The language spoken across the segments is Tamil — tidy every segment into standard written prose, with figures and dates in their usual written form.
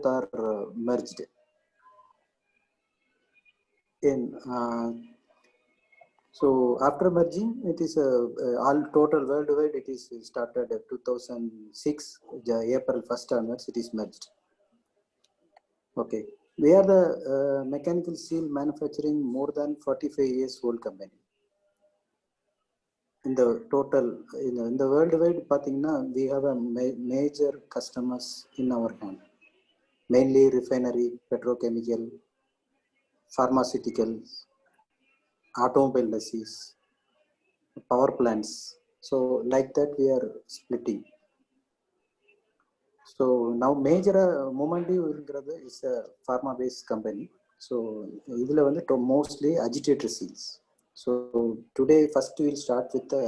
are merged in. So after merging, it is all total worldwide. It is started 2006 April 1st onwards. It is merged. Okay, we are the mechanical seal manufacturing more than 45 years old company. In the total in the worldwide, we have a major customers in our hand, mainly refinery, petrochemical, pharmaceuticals, automobile lessees, power plants. So like that we are splitting. So now major Momentive is a pharma based company. So idhula vandu mostly agitator seals. So today first we will start with the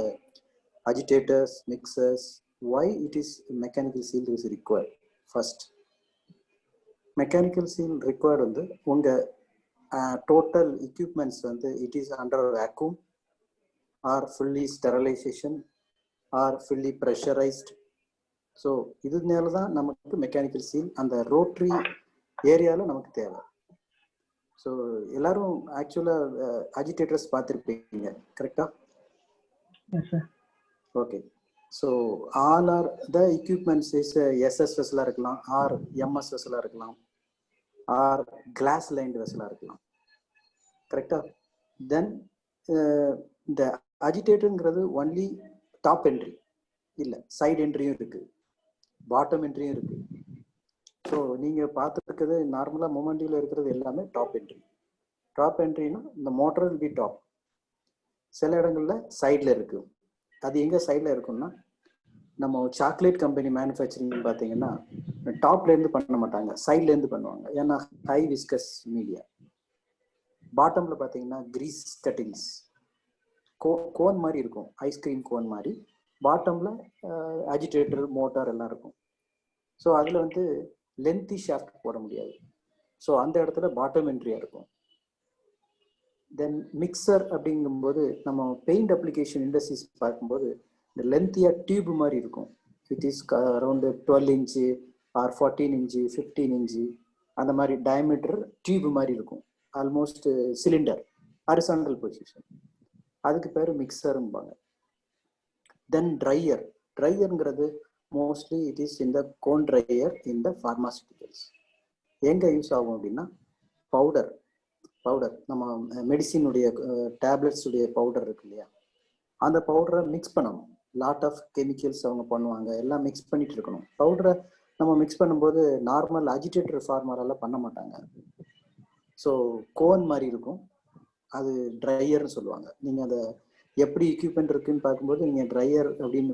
agitators, mixers. Why it is mechanical seal is required? First, mechanical seal required on the unga total equipments வந்து it is under vacuum or fully sterilization or fully pressurized. So இதனால தான் நமக்கு மெக்கானிக்கல் சீல் அந்த ரோட்டரி ஏரியாவில் நமக்கு தேவை. ஸோ எல்லாரும் ஆக்சுவலாக அஜிடேட்டர்ஸ் பார்த்துருப்பீங்க, கரெக்டா? Okay. So all are the equipments is SS வெசலாக இருக்கலாம், ஆர் எம்எஸ் வெசலாக இருக்கலாம், ஆர் கிளாஸ் லைன்டு வெசலாக இருக்கலாம், கரெக்டா? தென் இந்த அஜிடேட்டருங்கிறது ஒன்லி டாப் என்ட்ரி இல்லை, சைடு என்ட்ரியும் இருக்குது, பாட்டம் என்ட்ரியும் இருக்குது. ஸோ நீங்கள் பார்த்துருக்கிறது நார்மலாக மொமெண்டிவில் இருக்கிறது எல்லாமே டாப் என்ட்ரி. டாப் என்ட்ரினா இந்த மோட்டர் வில் பி டாப். சில இடங்களில் சைடில் இருக்குது. அது எங்கே சைடில் இருக்குன்னா, நம்ம சாக்லேட் கம்பெனி மேனுஃபேக்சரிங் பார்த்தீங்கன்னா டாப்லேருந்து பண்ண மாட்டாங்க, சைட்லேருந்து பண்ணுவாங்க. ஏன்னா ஹை விஸ்கஸ் மீடியா. பாட்டமில் பார்த்தீங்கன்னா கிரீஸ் கட்டிங்ஸ் கோன் மாதிரி இருக்கும், ஐஸ்கிரீம் கோன் மாதிரி. பாட்டமில் அஜிடேட்டர், மோட்டார் எல்லாம் இருக்கும். ஸோ அதில் வந்து லென்த்தி ஷாஃப்ட் போட முடியாது. ஸோ அந்த இடத்துல பாட்டம் என்ட்ரியாக இருக்கும். தென் மிக்சர் அப்படிங்கும்போது நம்ம பெயிண்ட் அப்ளிகேஷன் இண்டஸ்ட்ரீஸ் பார்க்கும்போது இந்த லென்த்தியாக டியூப் மாதிரி இருக்கும். It is around 12 inch or 14 inch 15 inch அந்த மாதிரி டயமீட்டர் டியூப் மாதிரி இருக்கும். Almost cylinder horizontal position. அதுக்கு பேர் மிக்சரும்பாங்க. Then dryer. ட்ரையருங்கிறது மோஸ்ட்லி இட் இஸ் இந்த கோன் ட்ரையர் இந்த ஃபார்மாசிட்டிக்கல்ஸ். எங்கே யூஸ் ஆகும் அப்படின்னா பவுடர் நம்ம மெடிசினுடைய டேப்லெட்ஸுடைய பவுடர் இருக்கு இல்லையா, அந்த பவுடரை மிக்ஸ் பண்ணணும். லாட் ஆஃப் கெமிக்கல்ஸ் அவங்க பண்ணுவாங்க, எல்லாம் மிக்ஸ் பண்ணிட்டு இருக்கணும். பவுடரை நம்ம மிக்ஸ் பண்ணும்போது நார்மல் அஜிடேட்டர் ஃபார்மரெல்லாம் பண்ண மாட்டாங்க. ஸோ கோன் மாதிரி இருக்கும், அது ட்ரையர்னு சொல்லுவாங்க. நீங்கள் அதை எப்படி எக்யூப்மெண்ட் இருக்குன்னு பார்க்கும்போது நீங்கள் ட்ரையர் அப்படின்னு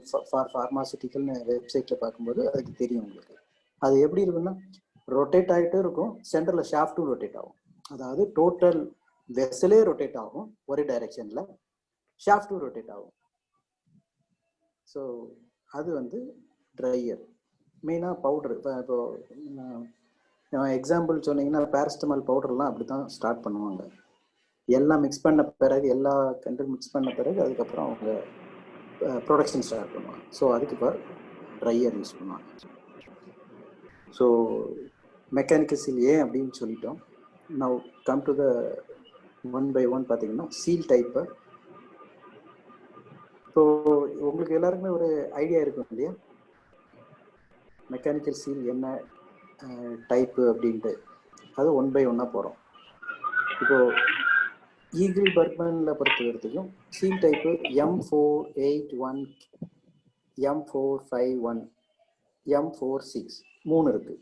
ஃபார்மாசிட்டிக்கல்னு வெப்சைட்டில் பார்க்கும்போது அதுக்கு தெரியும் உங்களுக்கு. அது எப்படி இருக்குன்னா ரொட்டேட் ஆகிட்டே இருக்கும், சென்டரில் ஷாஃப்ட்டும் ரொட்டேட் ஆகும். அதாவது டோட்டல் வெசலே ரொட்டேட் ஆகும் ஒரே டைரெக்ஷனில், ஷாஃப்ட்டும் ரொட்டேட் ஆகும். ஸோ அது வந்து ட்ரையர். மெயினாக பவுடர் இப்போ எக்ஸாம்பிள் சொன்னீங்கன்னா பேரஸ்டமால் பவுடர்லாம் அப்படி தான் ஸ்டார்ட் பண்ணுவாங்க. எல்லாம் மிக்ஸ் பண்ண பிறகு, எல்லா கண்ட்ரி மிக்ஸ் பண்ண பிறகு அதுக்கப்புறம் அவங்க ப்ரொடக்ஷன் ஸ்டார்ட் பண்ணுவாங்க. ஸோ அதுக்கு பேர் ட்ரையர் யூஸ் பண்ணுவாங்க. ஸோ மெக்கானிக்கல் சீல் ஏன் அப்படின்னு சொல்லிட்டோம். Now come to the one by one. பார்த்தீங்கன்னா சீல் டைப்பு. ஸோ உங்களுக்கு எல்லாருக்குமே ஒரு ஐடியா இருக்கும் இல்லையா, மெக்கானிக்கல் சீல் என்ன டைப்பு அப்படின்ட்டு. அது ஒன் பை ஒன்னாக போகிறோம். இப்போது ஈகிள் பர்க்மனில் பொறுத்த வரைக்கும் seal type M481, M451, M46 3 இருக்குது.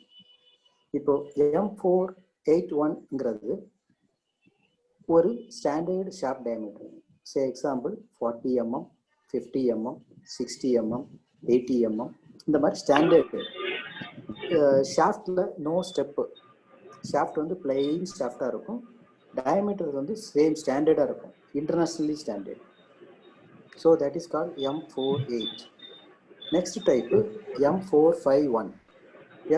இப்போ M481ங்கிறது ஒரு standard shaft diameter. Say example 40 mm, 50 mm, 60 mm, 80 mm இந்த மாதிரி ஸ்டாண்டர்டு. ஷாஃப்டில் நோ ஸ்டெப்பு. ஷாஃப்ட் வந்து பிளெயின் ஷாஃப்டாக இருக்கும். டயமீட்டர் வந்து சேம் ஸ்டாண்டர்டாக இருக்கும், internationally standard. So that is called M48. Next type M451.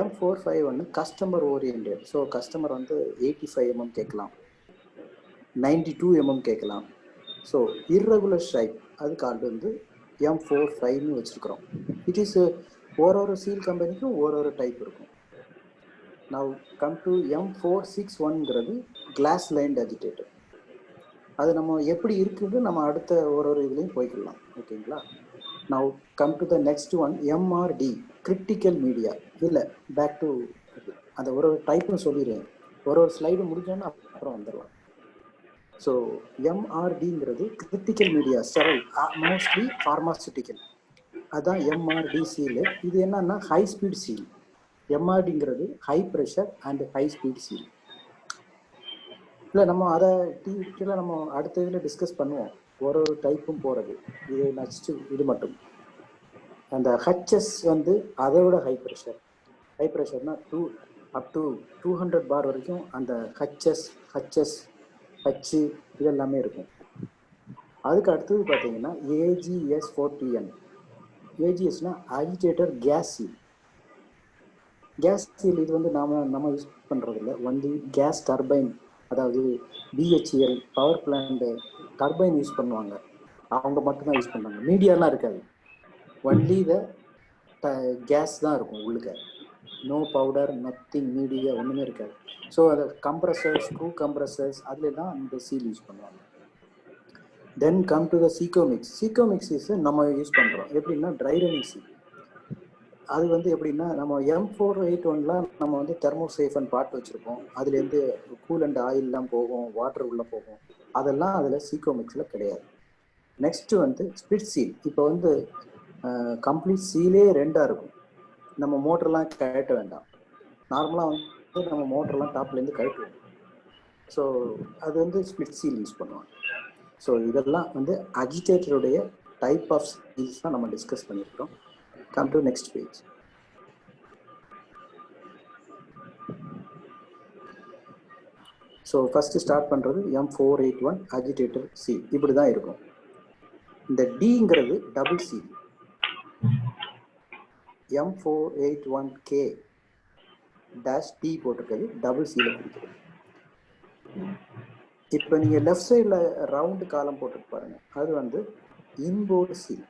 M451 customer oriented. So customer வந்து 85 mm கேட்கலாம், 92 mm கேட்கலாம். ஸோ இர்ரெகுலர் ஷைப் அது கால்டு வந்து M45ன்னு வச்சுருக்கிறோம். இட் இஸ் ஒரு சீல் கம்பெனிக்கும் ஒரு டைப் இருக்கும். நவ் கம் டு M461ங்கிறது கிளாஸ் லைன்ட் அஜிடேட்டர். அது நம்ம எப்படி இருக்குது நம்ம அடுத்த ஒரு இதுலையும் போய்க்கலாம். ஓகேங்களா? Now come to the next one MRD critical media. இல்லை பேக் டு அந்த ஒரு டைப்பும் சொல்லிடுறேன். ஒரு ஸ்லைடு முடிஞ்சோன்னா அப்புறம் வந்துடலாம். ஸோ MRDங்கிறது கிரிட்டிக்கல் மீடியா செரல் மோஸ்ட்லி ஃபார்மாசூட்டிக்கல். அதுதான் MRD சீல். இது என்னன்னா ஹை ஸ்பீட் சீல். MRDங்கிறது high pressure and high speed seal. இல்லை நம்ம அதை டிவியில் நம்ம அடுத்த இதில் டிஸ்கஸ் பண்ணுவோம். ஒரு டைப்பும் போகிறது. இது நெக்ஸ்ட் இது மட்டும். அந்த ஹச்எஸ் வந்து அதை விட ஹை ப்ரெஷர். ஹை ப்ரெஷர்னா அப் டு 200 பார் வரைக்கும் அந்த ஹச்எஸ் ஹச்சு இதெல்லாமே இருக்கும். அதுக்கு அடுத்தது பார்த்தீங்கன்னா AGS4TN. ஏஜிஎஸ்னா agitator gas seal. Gas seal இது வந்து நம்ம யூஸ் பண்ணுறதில்ல. ஒன்லி கேஸ் டர்பைன், அதாவது BHEL power plant turbine use பண்ணுவாங்க. அவங்க மட்டும்தான் யூஸ் பண்ணுவாங்க. மீடியாலாம் இருக்காது. ஒன்லி த கேஸ் தான் இருக்கும் உள்ளுக்க. நோ பவுடர், நத்திங் மீடியா ஒன்றுமே இருக்காது. ஸோ அதை கம்ப்ரஸர்ஸ், ஸ்க்ரூ கம்ப்ரஸர்ஸ் அதில் தான் இந்த சீல் யூஸ் பண்ணுவாங்க. தென் கம் டு த சீகோமிக்ஸ். சீகோமிக்ஸ் இஸ் நம்ம யூஸ் பண்ணுறோம் எப்படின்னா ட்ரை ரன்னிங் சீல். அது வந்து எப்படின்னா நம்ம M481ல நம்ம வந்து தெர்மோசேஃபன் பார்ட் வச்சுருப்போம். அதுலேருந்து கூலண்ட் ஆயிலெலாம் போகும், வாட்டர் உள்ளே போகும். அதெல்லாம் அதில் சீகோமிக்ஸில் கிடையாது. நெக்ஸ்ட்டு வந்து ஸ்பிட் சீல். இப்போ வந்து கம்ப்ளீட் சீலே ரெண்டாக இருக்கும். நம்ம மோட்டர்லாம் கழட்ட வேண்டாம். நார்மலாக வந்து நம்ம மோட்டர்லாம் டாப்லேருந்து கழட்டுவோம். ஸோ அது வந்து ஸ்பிட் சீல் யூஸ் பண்ணுவாங்க. ஸோ இதெல்லாம் வந்து அஜிடேட்டருடைய டைப் ஆஃப் சீல்ஸ் தான் நம்ம டிஸ்கஸ் பண்ணியிருக்கிறோம். Come to next page. So first start பண்ணுறது M481 அஜிடேட்டர் சீல். இப்படி தான் இருக்கும். இந்த டிங்கிறது டபுள் சீல். M481K -T போட்டிருக்கிறது டபுள் சீலை குறிக்கிறது. இப்போ நீங்கள் லெஃப்ட் சைடில் ரவுண்டு காலம் போட்டுட்டு பாருங்க. அது வந்து இன்போர்டு சீல்.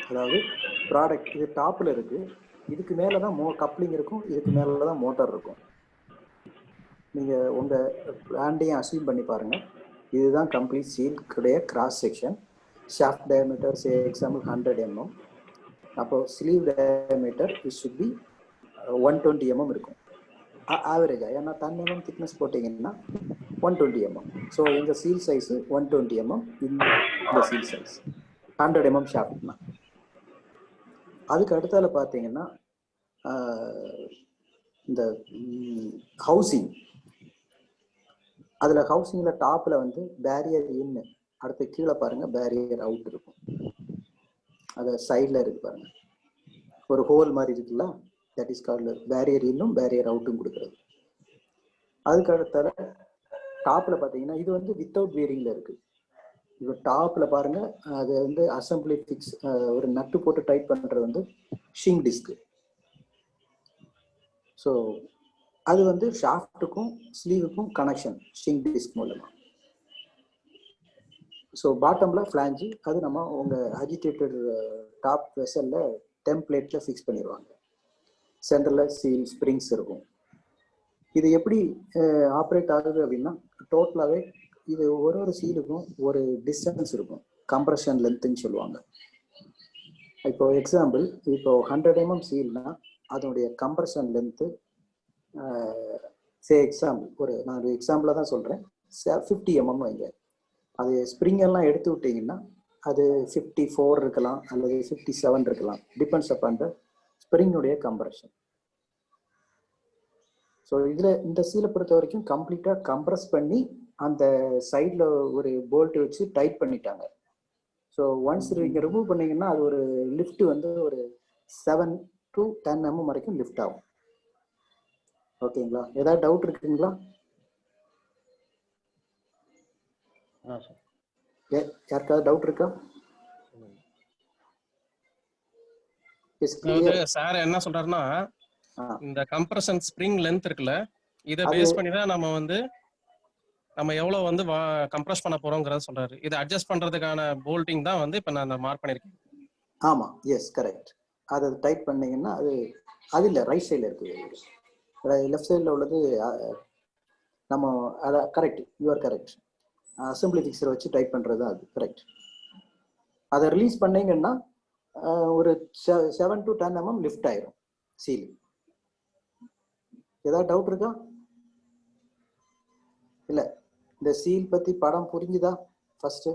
அதாவது ப்ராடக்ட் இது டாப்பில் இருக்குது. இதுக்கு மேலே தான் கப்ளிங் இருக்கும். இதுக்கு மேலே தான் மோட்டார் இருக்கும். நீங்கள் உங்கள் பிளாண்டையும் அசீவ் பண்ணி பாருங்கள். இதுதான் கம்ப்ளீட் சீல்குடைய cross section. Shaft diameter say example 100 mm. அப்போ sleeve diameter it should be 120 mm இருக்கும் ஆவரேஜா. ஏன்னா 10 mm திக்னஸ் போட்டிங்கன்னா 120 mm. ஸோ எங்கள் சீல் சைஸு 120 mm. இந்த சீல் சைஸ் 100 mm ஷாஃப்ட்னா. அதுக்கு அடுத்தால பார்த்தீங்கன்னா இந்த ஹவுசிங். அதில் ஹவுசிங்கில் டாப்பில் வந்து பேரியர் இன்னு, அடுத்து கீழே பாருங்கள் பேரியர் அவுட் இருக்கும். அது சைடில் இருக்கு பாருங்க, ஒரு ஹோல் மாதிரி இருக்குல்ல, தட் இஸ் கால்டு பேரியர் இன்னும் பேரியர் அவுட்டும் கொடுக்குறது. அதுக்கு அடுத்தால டாப்பில் பார்த்தீங்கன்னா இது வந்து வித்தவுட் பேரிங்கில் இருக்குது. இப்போ டாப்பில் பாருங்கள், அது வந்து அசம்பிளி ஃபிக்ஸ் ஒரு நட்டு போட்டு டைட் பண்ணுறது வந்து ஷிங் டிஸ்க்கு. ஸோ அது வந்து ஷாஃப்ட்டுக்கும் ஸ்லீவுக்கும் கனெக்ஷன் ஷிங் டிஸ்க் மூலமாக. ஸோ பாட்டமில் ஃப்ளாஞ்சு, அது நம்ம உங்கள் அஜிடேட்டர் டாப் வெசலில் டெம்ப்ளேட்டில் ஃபிக்ஸ் பண்ணிடுவாங்க. சென்டரில் சீல் ஸ்ப்ரிங்ஸ் இருக்கும். இது எப்படி ஆப்ரேட் ஆகுது அப்படின்னா, டோட்டலாகவே இது ஒரு சீலுக்கும் ஒரு டிஸ்டன்ஸ் இருக்கும், கம்ப்ரஷன் லென்த்துன்னு சொல்லுவாங்க. இப்போ எக்ஸாம்பிள், இப்போ 100 mm சீல்னா அதனுடைய கம்ப்ரஷன் லென்த்து சே எக்ஸாம்பிள் நான் எக்ஸாம்பிளாக தான் சொல்கிறேன், 50 mm வைங்க. அது ஸ்ப்ரிங் எல்லாம் எடுத்து விட்டீங்கன்னா அது 54 இருக்கலாம் அல்லது 57 இருக்கலாம், டிபெண்ட்ஸ் அப்பான் த ஸ்ப்ரிங்குடைய கம்ப்ரஷன். ஸோ இதில் இந்த சீலை பொறுத்த வரைக்கும் கம்ப்ளீட்டாக கம்ப்ரஸ் பண்ணி அந்த சைடில் ஒரு போல்ட் வச்சு டைட் பண்ணிட்டாங்க. ஸோ ஒன்ஸ் நீங்கள் ரிமூவ் பண்ணிங்கன்னா அது ஒரு லிஃப்ட் வந்து ஒரு 7 to 10 mm வரைக்கும் லிஃப்ட் ஆகும். ஓகேங்களா? ஏதாவது டவுட் இருக்குங்களா? யாருக்காவது டவுட் இருக்கா? சார் என்ன சொல்றாருன்னா, இந்த கம்ப்ரஷன் ஸ்ப்ரிங் லென்த் இருக்குல்ல, இத பேஸ் பண்ணி தான் நம்ம எவ்வளவு வந்து கம்ப்ரஸ் பண்ண போறோம்ங்கறத சொல்றாரு. இத அட்ஜஸ்ட் பண்றதுக்கான போல்டிங் தான் வந்து இப்ப நான் மார்க் பண்ணிருக்கேன். ஆமா, எஸ் கரெக்ட். அதை டைட் பண்ணீங்கன்னா அது இல்ல ரைட் சைடுல இருக்குது. லெஃப்ட் சைடில் உள்ளது நம்ம அதை கரெக்ட், யூஆர் கரெக்ட். அசம்பிளி ஃபிக்ஸரை வச்சு டைப் பண்ணுறது அது கரெக்ட். அதை ரிலீஸ் பண்ணீங்கன்னா ஒரு 7 to 10 mm லிஃப்ட் ஆயிரும் சீல். ஏதாவது டவுட் இருக்கா? இல்லை, இந்த சீல் பற்றி படம் புரிஞ்சுதா ஃபர்ஸ்ட்?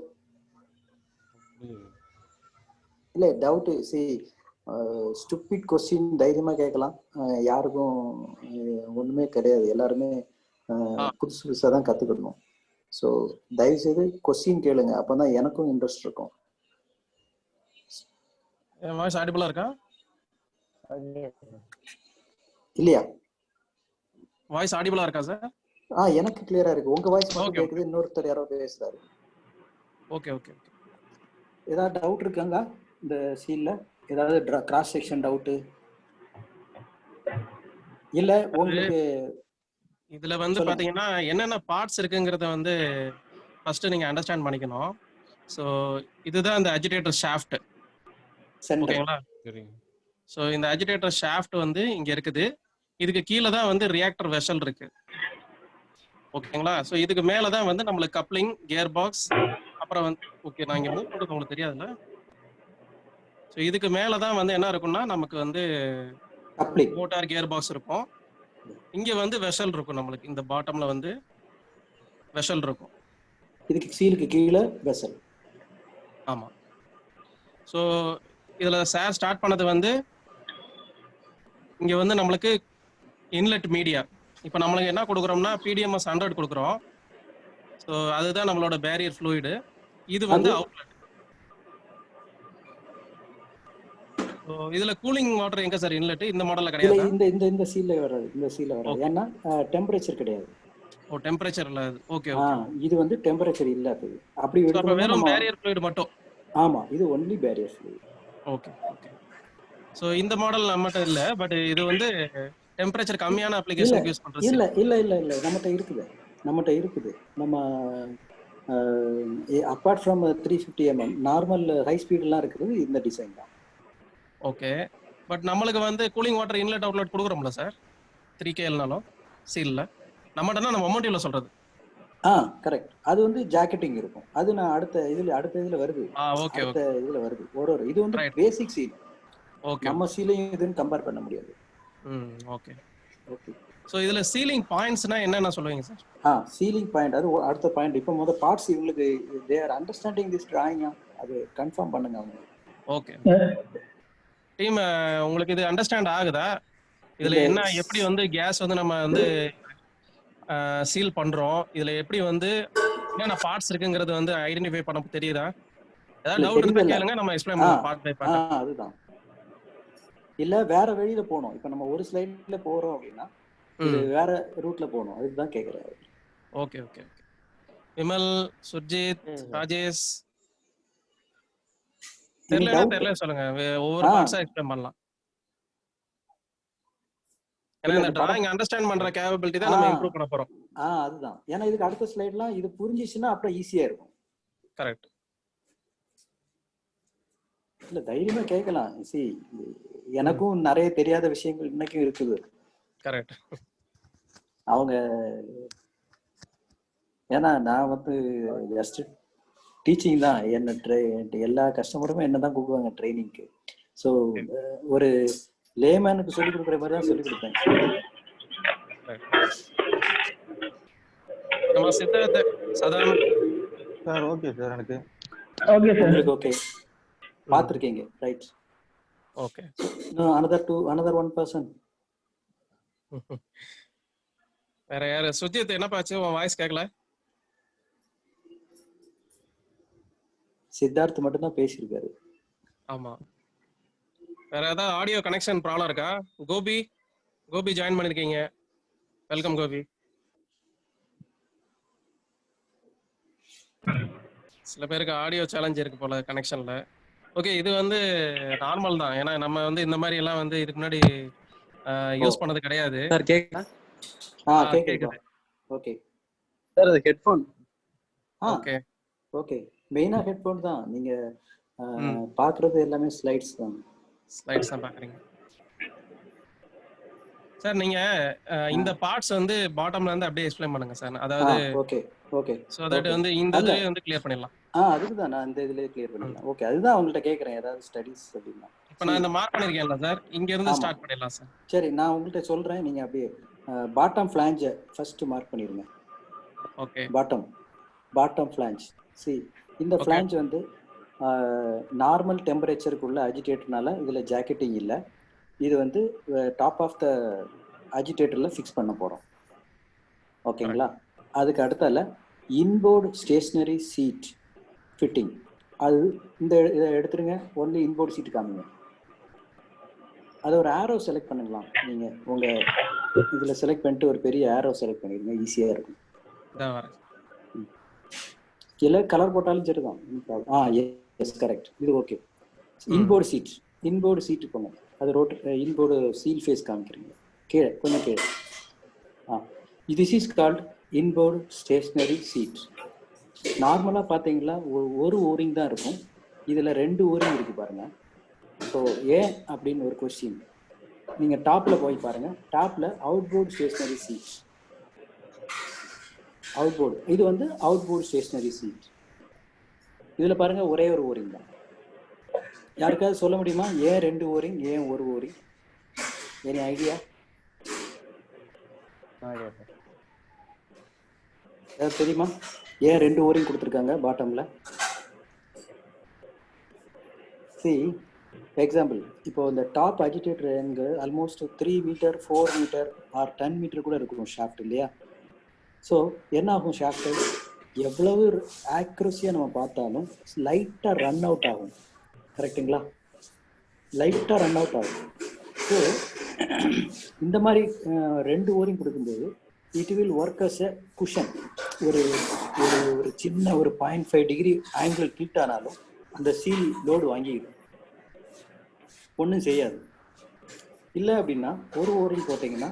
இல்லை டவுட்டு ஸ்டூபிட் கொஸ்டின் தைரியமாக கேட்கலாம், யாருக்கும் ஒன்றுமே கிடையாது, எல்லாருமே புதுசு புதுசாக தான் கற்றுக்கணும். ஸோ தயவுசெய்து கொஸ்டின் கேளுங்க, அப்போ தான் எனக்கும் இன்ட்ரெஸ்ட் இருக்கும். வாய்ஸ் ஆடிபிளா இருக்கா? இல்லையா? வாய்ஸ் ஆடிபிளா இருக்கா சார்? எனக்கு கிளியரா இருக்கு. உங்க வாய்ஸ் மட்டும் கேக்குது, இன்னொருத்தர் யாரோ பேசுறாரு. Okay okay okay. ஏதாவது டவுட் இருக்காங்க இந்த சீல்ல? ஏதாவது கிராஸ் செக்ஷன் டவுட் இல்ல உங்களுக்கு? இதுல வந்து பாத்தீங்கன்னா என்னென்ன பார்ட்ஸ் இருக்குங்கறத வந்து ஃபர்ஸ்ட் நீங்க அண்டர்ஸ்டாண்ட் பண்ணிக்கணும். சோ இதுதான் இந்த அஜிடேட்டர் ஷாஃப்ட். ஓகேங்களா? சரிங்க. சோ இந்த அஜிடேட்டர் ஷாஃப்ட் வந்து இங்க இருக்குது. இதுக்கு கீழ தான் வந்து ரியாக்டர் வெசல் இருக்கு. ஓகேங்களா? சோ இதுக்கு மேல தான் வந்து நமக்கு கப்ளிங், கியர் பாக்ஸ், அப்புறம் வந்து ஓகே நான் இங்க மூவ் பண்றது உங்களுக்கு தெரியாதுல? சோ இதுக்கு மேல தான் வந்து என்ன இருக்கும்னா நமக்கு வந்து கப்ளிங், மோட்டார், கியர் பாக்ஸ் இருக்கும். இங்க வந்து வெசல் இருக்கும், நமக்கு இந்த பாட்டம்ல வந்து வெசல் இருக்கும். இதுக்கு சீலுக்கு கீழ வெசல். ஆமா. சோ இதுல சார் ஸ்டார்ட் பண்ணது வந்து இங்க வந்து நமக்கு இன்லெட் மீடியா. இப்போ நம்மளுக்கு என்ன கொடுக்குறோம்னா PDMS 100 கொடுக்குறோம். ஸோ அதுதான் நம்மளோட பேரியர் ஃப்ளூயிடு. இது வந்து அவுட்லெட். ஸோ இதுல கூலிங் வாட்டர் எங்க சார் இன்லெட்? இந்த மாடல்ல கிடையாது. இந்த சீல்ல வராது, இந்த சீல்ல வராது. ஏன்னா டெம்பரேச்சர் கிடையாது. ஓ டெம்பரேச்சர் இல்ல அது. Okay okay. இது வந்து டெம்பரேச்சர் இல்ல அது. அப்படி எடுக்கணும். வெறும் பேரியர் ஃப்ளூயிட் மட்டும். ஆமா, இது only barrier fluid. Okay okay. So இந்த மாடல் நம்மட்ட இல்ல, பட் இது வந்து டெம்பரேச்சர் கம்மியான அப்ளிகேஷனுக்கு யூஸ் பண்றது. இல்ல இல்ல இல்ல இல்ல நம்மட்ட இருக்குது. நம்ம apart from 350 mm normal high ஸ்பீட்லாம் இருக்குது இந்த டிசைன் தான். ஓகே. பட் நம்மளுக்கு வந்து கூலிங் வாட்டர் இன்லெட் அவுட்லெட் கொடுக்குறோம்ல சார் 3KLனாலும் சீல்ல? நம்மட்டனா நம்ம மொமெண்டிவ்ல சொல்றது. கரெக்ட். அது வந்து ஜாக்கெட்டிங் இருக்கும். அது நான் அடுத்த இதுல வருது. ஓகே அடுத்த இதுல வருது. ஒரு இது வந்து பேசிக் சீல். ஓகே. நம்ம சீலையும் இதுன்னு கம்பேர் பண்ண முடியாது. Okay okay. சோ இதுல சீலிங் பாயிண்ட்ஸ்னா என்னன்னா சொல்லுவீங்க சார்? சீலிங் பாயிண்ட் அது அடுத்த பாயிண்ட். இப்போ முதல்ல பார்ட்ஸ் இவங்களுக்கு they are understanding this drawing, அது கன்ஃபார்ம் பண்ணுங்க அவங்க. ஓகே. டீம் உங்களுக்கு இது அண்டர்ஸ்டாண்ட் ஆகுதா? இதுல என்ன எப்படி வந்து கேஸ் வந்து நம்ம வந்து சீல் பண்றோம், இதுல எப்படி வந்து என்னென்ன பார்ட்ஸ் இருக்குங்கிறது வந்து ஐடென்டிஃபை பண்ண தெரியுதா? ஏதாவது டவுட் இருந்தா கேளுங்க, நம்ம எக்ஸ்பிளைன் பண்ணுவோம் பார்ட் பை பார்ட். அதுதான். இல்ல வேற வழியில போணும். இப்போ நம்ம ஒரு ஸ்லைட்ல போறோம் அப்படின்னா இது வேற ரூட்ல போணும், அதுதான் கேக்குறாரு. Okay okay okay. Vimal, Surjit, Rajesh தெரியல சொல்லுங்க, ஒவ்வொரு பார்ட்ஸா எக்ஸ்பிளைன் பண்ணலாம். ஏன்னா இந்த டிராயிங் அண்டர்ஸ்டாண்ட் பண்ற கேப்பபிலிட்டி தான் நம்ம இம்ப்ரூவ் பண்ண போறோம். அதுதான். ஏன்னா இதுக்கு அடுத்த ஸ்லைட்லாம் இது புரிஞ்சிச்சுன்னா அப்புறம் ஈஸியா இருக்கும். கரெக்ட். இல்ல தைரியமா கேட்கலாம். எனக்கும் நிறைய தெரியாத விஷயங்கள் இன்னைக்கும் இருக்குது. கரெக்ட். அவங்க ஏன்னா நான் வந்து ஜஸ்ட் டீச்சிங் தான். எல்லா கஸ்டமருமே என்னதான் கூப்பிடுவாங்க ட்ரைனிங்க்கு. ஸோ ஒரு லேமேனுக்கு சொல்லிக் கொடுக்குற மாதிரி தான் சொல்லிக் கொடுப்பேன். நம்ம Siddharth Saddam sir. Okay sir. எனக்கு ஓகே சார். உங்களுக்கு ஓகே பாத்துர்க்கீங்க, right? Okay. another one person. வேற யாரு? சுஜித் என்ன பாச்சு, உன் வாய்ஸ் கேட்கல? சித்தார்த் மட்டும் தான் பேசியிருக்காரு. ஆமா. வேற ஏதாவது ஆடியோ கனெக்ஷன் ப்ராப்ளம் இருக்கா? கோபி ஜாயின் பண்ணிருக்கீங்க, வெல்கம் கோபி. சில பேருக்கு ஆடியோ சேலஞ்ச் இருக்கு போல கனெக்ஷன்ல. ஓகே, இது வந்து நார்மல் தான். ஏன்னா நம்ம வந்து இந்த மாதிரி எல்லாம் வந்து இதுக்கு முன்னாடி யூஸ் பண்ணது கிடையாது. சார் கேக்குதா? கேக்குது. ஓகே சார், அது ஹெட்போன். Okay okay. மெயினா ஹெட்போன் தான். நீங்க பாக்குறது எல்லாமே ஸ்லைட்ஸ் தான். ஸ்லைட்ஸ் தான் பாக்குறீங்க. சார் நீங்க இந்த பார்ட்ஸ் வந்து பாட்டம்ல இருந்து அப்படியே எக்ஸ்பிளைன் பண்ணுங்க சார். அதாவது ஓகே ஓகே சோ தட் வந்து இந்த இதுலயே வந்து கிளியர் பண்ணிடலாம். அதுக்கு தான் நான் இந்த இதுலயே கிளியர் பண்ணிடலாம். ஓகே, அதுதான் அவங்கள்ட்ட கேட்குறேன் ஏதாவது ஸ்டடீஸ் அப்படின்னா. இப்போ நான் இந்த மார்க் பண்ணிருக்கேன்ல சார், இங்க இருந்து ஸ்டார்ட் பண்ணிடலாம் சார். சரி, நான் உங்கள்கிட்ட சொல்றேன், நீங்க அப்படியே பாட்டம் ஃபிளாஞ்சை ஃபர்ஸ்ட் மார்க் பண்ணிருங்க. Okay, bottom flange. சி, இந்த ஃபிளாஞ்ச் வந்து நார்மல் டெம்பரேச்சருக்குள்ள அஜிடேட்டர்னால இதுல ஜாக்கெட்டிங் இல்லை. இது வந்து டாப் ஆஃப் த அஜிடேட்டர்ல ஃபிக்ஸ் பண்ண போறோம். ஓகேங்களா? அதுக்கு அடுத்தால இன்போர்டு ஸ்டேஷனரி சீட் ஃபிட்டிங். அது இந்த இதை எடுத்துருங்க. ஒன்லி இன்போர்டு சீட் காமிங்க. அதை ஒரு ஆரோ செலக்ட் பண்ணிடலாம். நீங்கள் உங்கள் இதில் செலக்ட் பண்ணிட்டு ஒரு பெரிய ஆரோ செலக்ட் பண்ணிடுங்க, ஈஸியாக இருக்கும். இல்லை கலர் போட்டாலும் சரி தான். எஸ் கரெக்ட், இது ஓகே. இன்போர்டு சீட்டு போங்க. அது இன்போர்டு சீல் ஃபேஸ் காமிக்கிறீங்க. கீழே கொஞ்சம் கீழே. This is called inboard stationary seat. நார்மலாக பார்த்தீங்களா ஒரு ஓரிங் தான் இருக்கும். இதில் 2 ஓரிங் இருக்கு பாருங்க. ஸோ ஏன் அப்படின்னு ஒரு கொஸ்டின். நீங்கள் டாப்பில் போய் பாருங்க. டாப்பில் அவுட்போர்டு ஸ்டேஷனரி சீட். அவுட்போர்டு இது வந்து அவுட்போர்டு ஸ்டேஷனரி சீட். இதில் பாருங்க ஒரே ஒரு ஓரிங் தான். யாருக்காவது சொல்ல முடியுமா ஏன் 2 ஓரிங், ஏன் ஒரு ஓரிங்? Any idea? ஏதாவது தெரியுமா ஏன் 2 ஓரிங் கொடுத்துருக்காங்க பாட்டம்ல? சி எக்ஸாம்பிள், இப்போ இந்த டாப் அஜிடேட்டர் எங்க almost 3 meter 4 meter or 10 meter கூட இருக்கும் ஷாஃப்ட் இல்லையா? ஸோ என்ன ஆகும், ஷாஃப்ட் எவ்வளவு ஆக்யூரஸியாக நம்ம பார்த்தாலும் லைட்டாக ரன் அவுட் ஆகும். கரெக்டுங்களா? லைட்டாக ரன் அவுட் ஆகும். ஸோ இந்த மாதிரி 2 ஓரிங் கொடுக்கும்போது it will work as a cushion. ஒரு ஒரு சின்ன ஒரு 0.5 டிகிரி ஆங்கிள் கிளிக் ஆனாலும் அந்த சீல் லோடு வாங்கிடும், ஒன்றும் செய்யாது. இல்லை அப்படின்னா ஒரு ஓரிங் போட்டிங்கன்னா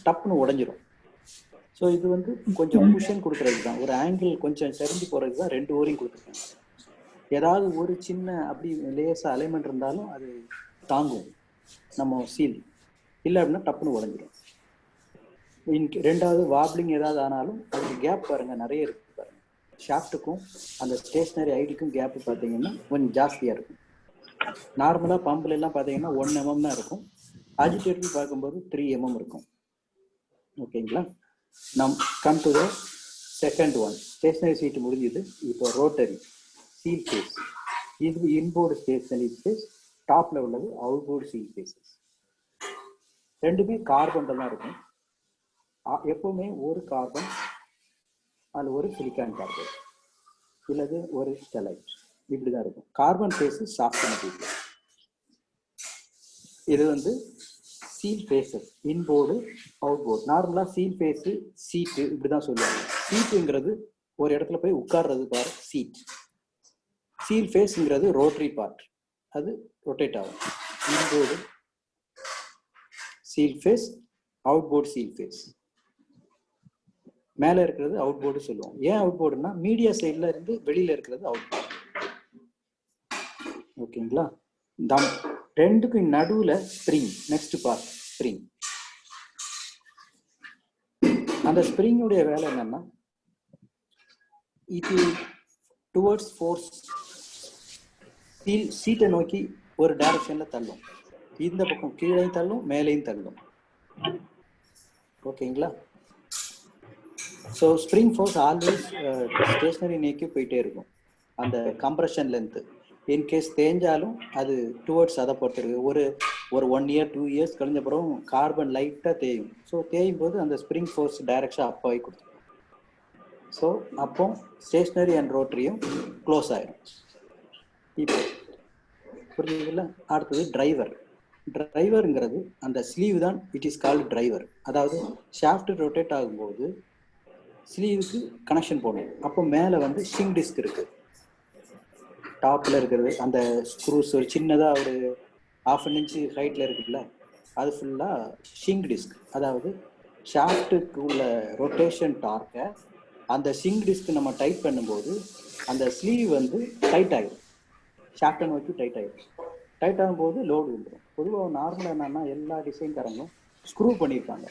டப்புன்னு உடஞ்சிரும். ஸோ இது வந்து கொஞ்சம் குஷன் கொடுக்குறதுக்கு தான், ஒரு ஆங்கிள் கொஞ்சம் சரிஞ்சு போகிறதுக்கு தான் 2 ஓரிங் கொடுத்துருக்காங்க. ஏதாவது ஒரு சின்ன அப்படி லேசாக அலைன்மெண்ட் இருந்தாலும் அது தாங்கும் நம்ம சீல். இல்லை அப்படின்னா டப்புன்னு உடஞ்சிடும். ரெண்டாவது வாப்ளிங் ஏதாவது ஆனாலும் அதுக்கு கேப் பாருங்கள் நிறைய இருக்கு பாருங்க. ஷாஃப்ட்டுக்கும் அந்த ஸ்டேஷனரி ஐடிக்கும் கேப் பார்த்தீங்கன்னா கொஞ்சம் ஜாஸ்தியாக இருக்கும். நார்மலாக பம்பில் எல்லாம் பார்த்தீங்கன்னா 1 mm தான் இருக்கும். அஜிடேட்டர் பார்க்கும்போது 3 mm இருக்கும். ஓகேங்களா? Now come to the second one. Stationary seat முடிஞ்சது. இப்போ ரோட்டரி சீல் ஃபேஸ். இது இன்போர்டு ஸ்டேஷனரி ஃபேஸ். டாப்ல உள்ளது அவுட்போர்டு சீல் ஃபேஸஸ். ரெண்டுமே கார்பன்ல தான் இருக்கும். எப்பவுமே ஒரு கார்பன் அது ஒரு சிலிக்கான் கார்பன் இல்லது ஒரு ஸ்டெலைட், இப்படிதான் இருக்கும். Carbon face soft material. இது வந்து சீல் ஃபேஸஸ், இன்போர்டு அவுட்போர்டு. நார்மலாக சீல் ஃபேஸு சீட்டு இப்படிதான் சொல்லுவாங்க. சீட்டுங்கிறது ஒரு இடத்துல போய் உட்கார்றது பார் சீட். சீல் ஃபேஸ்ங்கிறது ரோட்டரி பார்ட், அது ரொட்டேட் ஆகும். இன்போர்டு சீல் ஃபேஸ், அவுட்போர்டு சீல் ஃபேஸ். மேலே இருக்கிறது அவுட்போர்டு சொல்லுவோம். ஏன் அவுட்போர்டுனா மீடியா சைடில் இருந்து வெளியில இருக்கிறது அவுட்போர்டு. ஓகேங்களா? ரெண்டுக்கும் நடுவுல ஸ்ப்ரிங், நெக்ஸ்ட் பார்ட் ஸ்ப்ரிங். அந்த ஸ்ப்ரிங்குடைய வேலை என்னன்னா இது டுவர்ட்ஸ் ஃபோர்ஸ் சீட்டை நோக்கி ஒரு டைரக்ஷன்ல தள்ளும். இந்த பக்கம் கீழே தள்ளும், மேலேயும் தள்ளும். ஓகேங்களா? So spring force always stationary நோக்கி போயிட்டே இருக்கும். அந்த கம்ப்ரெஷன் லென்த்து இன்கேஸ் தேஞ்சாலும் அது டுவர்ட்ஸ் அதை பொறுத்திருக்கு. ஒரு 1 year 2 years கழிஞ்ச பிறகு கார்பன் லைட்டாக தேயும். ஸோ தேயும் போது அந்த ஸ்ப்ரிங் ஃபோர்ஸ் டைரக்ஷன் அப்பாகி கொடுத்துரும். ஸோ அப்போ ஸ்டேஷனரி அண்ட் ரோட்டரியும் க்ளோஸ் ஆயிடும். இப்போ புரியுதுல்ல? அடுத்தது டிரைவர். டிரைவருங்கிறது அந்த ஸ்லீவ் தான். It is called driver. அதாவது ஷாஃப்ட் ரொட்டேட் ஆகும்போது ஸ்லீவுக்கு கனெக்ஷன் போடணும். அப்போ மேலே வந்து ஷிங் டிஸ்க் இருக்கு. டாப்பில் இருக்கிறது அந்த ஸ்க்ரூஸ் ஒரு சின்னதாக ஒரு 1/2 inch ஹைட்டில் இருக்குல்ல, அது ஃபுல்லாக ஷிங் டிஸ்க். அதாவது ஷாஃப்ட்டுக்கு உள்ள ரொட்டேஷன் டார்க்கை அந்த ஷிங் டிஸ்க் நம்ம டைட் பண்ணும்போது அந்த ஸ்லீவ் வந்து டைட் ஆகிடும். ஷாஃப்டை நோக்கி டைட் ஆகிடும். டைட் ஆகும்போது லோடு வந்துடும். பொதுவாக நார்மலாக என்னன்னா எல்லா டிசைன்காரங்களும் ஸ்க்ரூ பண்ணியிருப்பாங்க,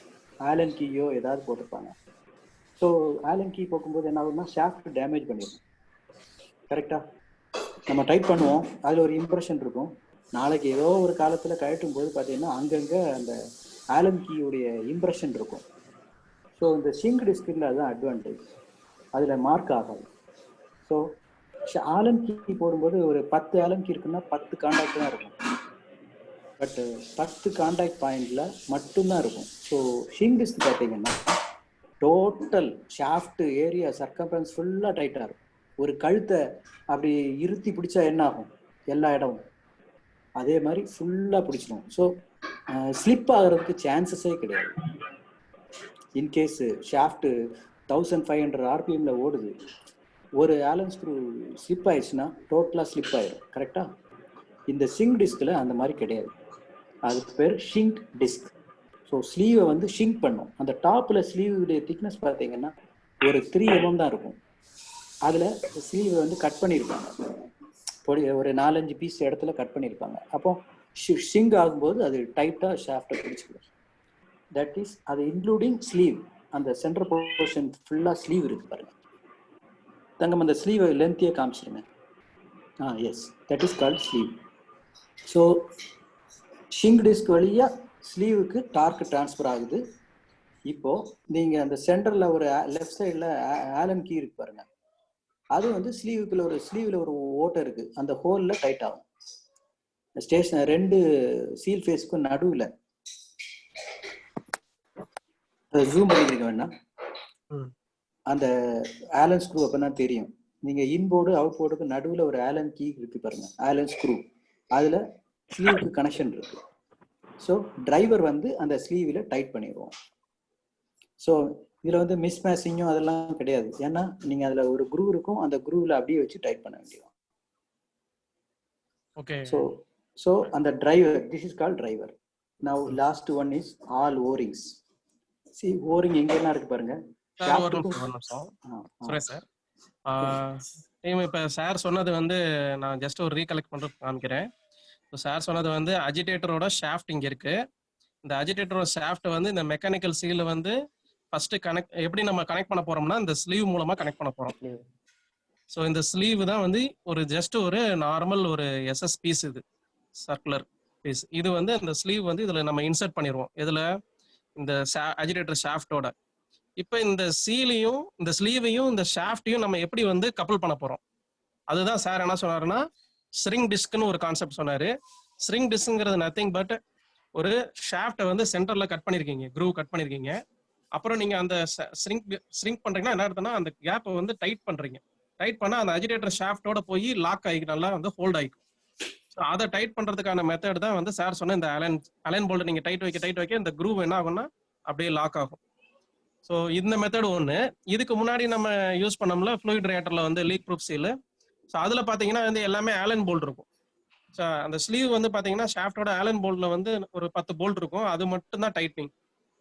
ஆலன் கீயோ ஏதாவது போட்டிருப்பாங்க. ஸோ ஆலன் கீ போக்கும்போது என்ன ஆகுதுன்னா ஷாஃப்ட் டேமேஜ் பண்ணிடும். கரெக்டாக நம்ம டைட் பண்ணுவோம், அதில் ஒரு இம்ப்ரெஷன் இருக்கும். நாளைக்கு ஏதோ ஒரு காலத்தில் கழட்டும் போது பார்த்தீங்கன்னா அங்கங்கே அந்த ஆலன் கீயோடைய இம்ப்ரெஷன் இருக்கும். ஸோ இந்த சிங்க் டிஸ்கில் அதுதான் அட்வான்டேஜ், அதில் மார்க் ஆகாது. ஸோ ஆலன் கீ போடும்போது ஒரு 10 ஆலன் கீ இருக்குன்னா 10 காண்டாக்ட் தான் இருக்கும், பட் 10 காண்டாக்ட் பாயிண்ட்ல மட்டும்தான் இருக்கும். ஸோ ஷிங் டிஸ்க் பார்த்தீங்கன்னா டோட்டல் ஷாஃப்ட் ஏரியா சர்க்கம்ஃபரன்ஸ் ஃபுல்லாக டைட்டாக இருக்கும். ஒரு கழுத்தை அப்படி இருத்தி பிடிச்சா என்ன ஆகும், எல்லா இடமும் அதே மாதிரி ஃபுல்லாக பிடிச்சிடும். ஸோ ஸ்லிப் ஆகிறதுக்கு சான்சஸே கிடையாது. இன்கேஸ் ஷாஃப்ட் 1500 RPM ஓடுது, ஒரு ஆலன் ஸ்க்ரூ ஸ்லிப் ஆயிடுச்சுன்னா டோட்டலாக ஸ்லிப் ஆயிடும். கரெக்டாக இந்த ஷிங்க் டிஸ்கில் அந்த மாதிரி கிடையாது, அதுக்கு பேர் ஷிங்க் டிஸ்க். ஸோ ஸ்லீவை வந்து ஷிங்க் பண்ணும். அந்த டாப்பில் ஸ்லீவுடைய திக்னஸ் பார்த்தீங்கன்னா ஒரு 3 mm தான் இருக்கும். அதில் ஸ்லீவை வந்து கட் பண்ணியிருப்பாங்க, ஒரு 4-5 பீஸ் இடத்துல கட் பண்ணியிருப்பாங்க. அப்போ ஷிங்க் ஆகும்போது அது டைட்டாக ஷாஃப்டை பிடிச்சிக்கும். தட் இஸ் அது இன்க்ளூடிங் ஸ்லீவ். அந்த சென்டர் போர்ஷன் ஃபுல்லாக ஸ்லீவ் இருக்கு பாருங்க. தங்கம் அந்த ஸ்லீவை லென்த்தியே காமிச்சிருங்க. Yes, that is called sleeve. So shrink disc வழியாக ஸ்லீவுக்கு டார்க் டிரான்ஸ்ஃபர் ஆகுது. இப்போ நீங்கள் அந்த சென்டரில் ஒரு லெஃப்ட் சைடில் ஆலன் கீ இருக்கு பாருங்க, அது வந்து ஸ்லீவில் ஒரு ஓட்டை இருக்குது, அந்த ஹோலில் டைட் ஆகும். ஸ்டேஷன் 2 சீல் ஃபேஸ்க்கும் நடுவில் ஜூம் பண்ணிக்கிறீங்க வேணா, அந்த ஆலன் ஸ்க்ரூ அப்போனா தெரியும். நீங்கள் இன்போர்டு அவுட் போர்டுக்கு நடுவில் ஒரு ஆலன் கீ இருக்கு பாருங்க, ஆலன் ஸ்க்ரூ, அதில் ஸ்லீவுக்கு கனெக்ஷன் இருக்கு. ஸோ டிரைவர் வந்து அந்த ஸ்லீவில் டைட் பண்ணிடுவோம். ஸோ இதில் வந்து மிஸ் மேட்சிங்கும் அதெல்லாம் கிடையாது, ஏன்னா நீங்கள் அதில் ஒரு குரூ இருக்கும், அந்த குரூவில் அப்படியே வச்சு டைட் பண்ண வேண்டியது. ஓகே. ஸோ அந்த driver, this is called driver. Now last one is all O rings. See O ring எங்கெல்லாம் இருக்கு பாருங்க. சுரேஷ் சார், இப்போ சார் சொன்னது வந்து நான் ஜஸ்ட் ஒரு ரீகலெக்ட் பண்ணுறது காமிக்கிறேன். ஸோ சார் சொன்னது வந்து அஜிடேட்டரோட ஷாஃப்ட் இங்கே இருக்கு. இந்த அஜிடேட்டரோட ஷாஃப்ட் வந்து இந்த மெக்கானிக்கல் சீல வந்து ஃபர்ஸ்ட் எப்படி நம்ம கனெக்ட் பண்ண போறோம்னா இந்த ஸ்லீவ் மூலமா கனெக்ட் பண்ண போறோம். ஸோ இந்த ஸ்லீவ் தான் வந்து ஜஸ்ட் ஒரு நார்மல் ஒரு எஸ்எஸ் பீஸ், இது சர்க்குலர் பீஸ். இது வந்து இந்த ஸ்லீவ் வந்து இதுல நம்ம இன்சர்ட் பண்ணிடுவோம், இதுல இந்த அஜிடேட்டர் ஷாஃப்டோட. இப்போ இந்த சீலையும் இந்த ஸ்லீவையும் இந்த ஷாஃப்டையும் நம்ம எப்படி வந்து கப்பல் பண்ண போறோம், அதுதான் சார் என்ன சொன்னாருன்னா ஸ்ரிங் டிஸ்க்னு ஒரு கான்செப்ட் சொன்னாரு. ஸ்ரிங் டிஸ்க்ங்கிறது நத்திங் பட் ஒரு ஷாஃப்டை வந்து சென்டர்ல கட் பண்ணிருக்கீங்க, க்ரூவ் கட் பண்ணிருக்கீங்க. அப்புறம் நீங்க அந்த ஸ்ரிங்க் பண்றீங்கன்னா என்ன அர்த்தம்னா அந்த கேப்பை வந்து டைட் பண்றீங்க. டைட் பண்ணா அந்த அஜிடேட்டர் ஷாஃப்டோட போய் லாக் ஆகி நல்லா வந்து ஹோல்ட் ஆகிக்கும். ஸோ அதை டைட் பண்றதுக்கான மெத்தட் தான் வந்து சார் சொன்ன இந்த அலைன் போல்ட். நீங்க டைட் வைக்க இந்த க்ரூவ் என்ன ஆகும்னா அப்படியே லாக் ஆகும். ஸோ இந்த மெத்தட் ஒன்று. இதுக்கு முன்னாடி நம்ம யூஸ் பண்ணோம்ல ஃப்ளூயிட் ரியாக்டர்ல வந்து லீக் ப்ரூஃப் சீல். ஸோ அதுல பாத்தீங்கன்னா வந்து எல்லாமே ஆலன் போல்ட் இருக்கும். ஸோ அந்த ஸ்லீவ் வந்து பாத்தீங்கன்னா ஷாஃப்டோட ஆலன் போல்ட்ல வந்து ஒரு 10 போல்ட் இருக்கும், அது மட்டும் தான் டைட்னிங்.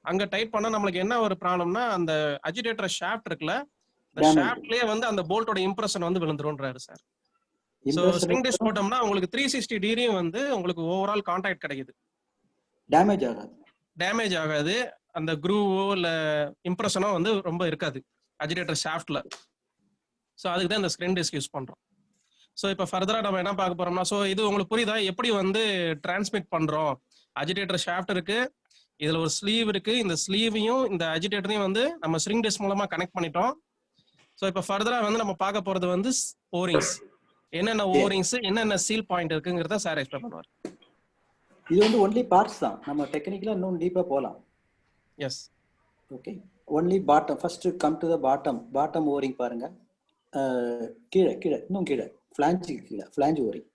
அங்க டைட் பண்ணா நம்மளுக்கு என்ன ஒரு ப்ராப்ளம்னா அந்த அஜிடேட்டர் ஷாஃப்ட் இருக்குல்ல, இந்த ஷாஃப்ட்லயே வந்து அந்த போல்ட்டோட இம்ப்ரெஷன் வந்து விழுந்துரும்ன்றாரு சார். ஸோ ஸ்ப்ரிங் டிஸ்க் போட்டோம்னா உங்களுக்கு 360 டிகிரியும் வந்து உங்களுக்கு ஓவரால் கான்டாக்ட் கிடைக்குது, டேமேஜ் ஆகாது. அந்த க்ரூவோ இல்ல இம்ப்ரெஷனோ வந்து ரொம்ப இருக்காது அஜிடேட்டர் ஷாஃப்ட்ல. ஸோ அதுக்கு தான் இந்த ஸ்ப்ரிங் டிஸ்க் யூஸ் பண்றோம். ஸோ இப்போ ஃபர்தரா நம்ம என்ன பார்க்க போறோம்னா, ஸோ இது உங்களுக்கு புரியுதா எப்படி வந்து டிரான்ஸ்மிட் பண்றோம். அஜிடேட்டர் ஷாஃப்ட் இருக்கு, இதுல ஒரு ஸ்லீவ் இருக்கு, இந்த ஸ்லீவையும் இந்த அஜிடேட்டரையும் வந்து நம்ம ஸ்ப்ரிங் டிஸ்க் மூலமா கனெக்ட் பண்ணிட்டோம். ஸோ இப்போ ஃபர்தரா வந்து நம்ம பார்க்க போறது வந்து ஓரிங்ஸ், என்னென்ன ஓரிங்ஸ் என்னென்ன சீல் பாயிண்ட் இருக்குங்கிறத சார் எக்ஸ்பிளைன் பண்ணுவார். இது வந்து ஒன்லி பார்ட்ஸ் தான், நம்ம டெக்னிக்கலா இன்னும் டீப்பா போலாம். Yes, okay. Only bottom, first come to the bottom O ring பாருங்க. கீழே கீழே இன்னும் கீழே ஃபிளாஞ்சுக்கு கீழே ஃபிளாஞ்ச் ஓரிங்.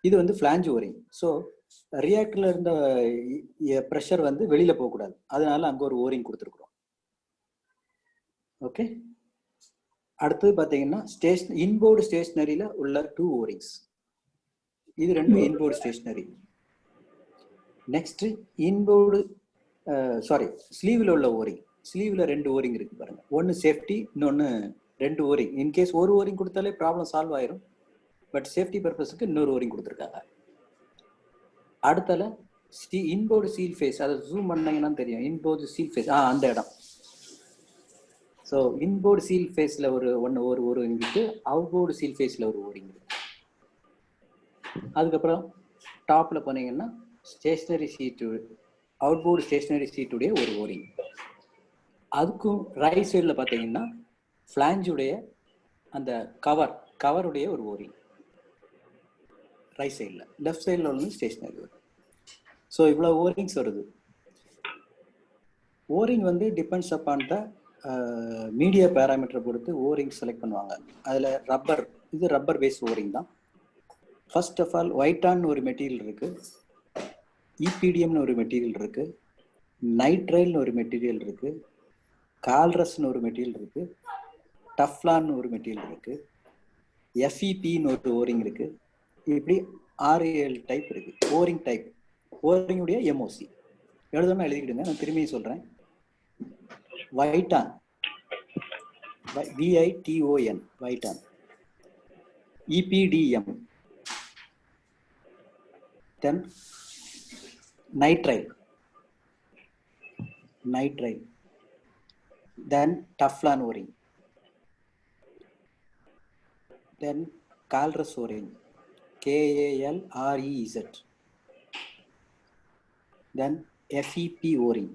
இது வந்து ஃபிளாஞ்ச் ஓரிங். ஸோ ரியாக்டர்ல இருந்த ப்ரெஷர் வந்து வெளியில போகக்கூடாது, அதனால அங்கே ஒரு ஓரிங் கொடுத்துருக்குறோம். ஓகே. அடுத்தது பார்த்தீங்கன்னா இன்போர்டு ஸ்டேஷனரியில உள்ள 2 ஓரிங்ஸ். இது 2 இன்போர்டு ஸ்டேஷனரி. நெக்ஸ்ட் இன்போர்டு ஸ்லீவில் உள்ள ஓரிங். ஸ்லீவில் 2 ஓரிங் இருக்கு பாருங்க, ஒன்று சேஃப்டி, இன்னொன்று 2 ஓரிங். இன்கேஸ் ஒரு ஓரிங் கொடுத்தாலே ப்ராப்ளம் சால்வ் ஆயிரும், பட் சேஃப்டி பர்பஸுக்கு இன்னொரு ஓரிங் கொடுத்துருக்காங்க. அடுத்தால இன்போர்டு சீல் ஃபேஸ், அதை ஜூம் பண்ணீங்கன்னா தெரியும். இன்போர்டு சீல் ஃபேஸ் அந்த இடம். ஸோ இன்போர்டு சீல் ஃபேஸில் ஒரு ஓரிங் இருக்கு, அவுட்போர்டு சீல் ஃபேஸில் ஒரு ஓரிங் இருக்கு. அதுக்கப்புறம் டாப்பில் போனீங்கன்னா ஸ்டேஷ்னரி சீட்டு, அவுட்போர்டு ஸ்டேஷ்னரி சீட்டுடைய ஒரு ஓரிங். அதுக்கும் ரைட் சைடில் பார்த்தீங்கன்னா ஃப்ளாஞ்சுடைய அந்த கவருடைய ஒரு ஓரிங் ரைட் சைடில். லெஃப்ட் சைடில் வந்து ஸ்டேஷ்னரி வரும். ஸோ இவ்வளோ ஓரிங்ஸ் வருது. ஓரிங் வந்து டிபெண்ட்ஸ் அப்பான் த மீடியா பேராமீட்டரை பொறுத்து ஓரிங் செலக்ட் பண்ணுவாங்க. அதில் ரப்பர் பேஸ் ஓரிங் தான். ஃபர்ஸ்ட் ஆஃப் ஆல் வைட்டான்னு ஒரு மெட்டீரியல் இருக்குது, இபிடிஎம்னு ஒரு மெட்டீரியல் இருக்குது, நைட்ரைல்னு ஒரு மெட்டீரியல் இருக்குது, கால்ரஸ்ன்னு ஒரு மெட்டீரியல் இருக்குது, டஃப்லான்னு ஒரு மெட்டீரியல் இருக்குது, எஃப்இபின்னு ஒரு ஓரிங் இருக்குது. இப்படி 6-7 டைப் இருக்குது ஓரிங் டைப். ஓரிங்குடைய எம்ஓசி எழுதணும்னா எழுதிக்கிடுங்க, நான் திரும்பியும் சொல்கிறேன். வைட்டான், VITON வைட்டான், EPDM, then nitrile, then Teflon o-ring, then Kalrez o-ring, KALREZ, then FEP o-ring,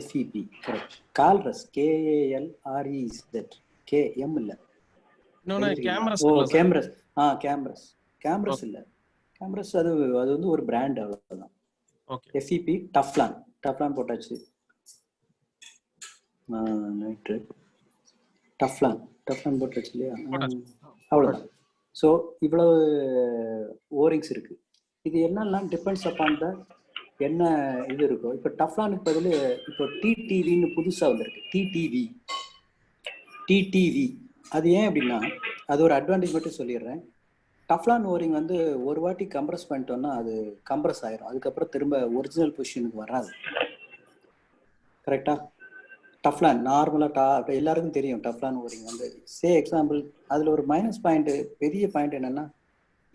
FEP, correct. Kalrez, KALREZ, KM இல்ல. கேமரஸ் இல்ல, கேமரஸ் அது வந்து ஒரு பிராண்ட், அவ்வளவுதான். FEP டஃப்லான் போட்டாச்சு. டஃப்லான் போட்டாச்சு இல்லையா, அவ்வளவுதான். ஸோ இவ்வளவு ஓரிங்ஸ் இருக்கு. இது என்னெல்லாம் டிபெண்ட்ஸ் அப்பான் த என்ன இது இருக்கும். இப்போ டஃப்லானுக்கு பதில் இப்போ டிடிவின்னு புதுசாக வந்திருக்கு, டிடிவி. அது ஏன் அப்படின்னா, அது ஒரு அட்வான்டேஜ் மட்டும் சொல்லிடுறேன். டஃப்லான் ஓரிங் வந்து ஒரு வாட்டி கம்ப்ரஸ் பண்ணிட்டோம்னா அது கம்ப்ரஸ் ஆயிரும், அதுக்கப்புறம் திரும்ப ஒரிஜினல் பொசிஷனுக்கு வராது. கரெக்டா? டஃப்லான் நார்மலாக எல்லாருக்கும் தெரியும். டஃப்லான் ஓரிங் வந்து எக்ஸாம்பிள், அதில் ஒரு மைனஸ் பாயிண்ட், பெரிய பாயிண்ட் என்னன்னா,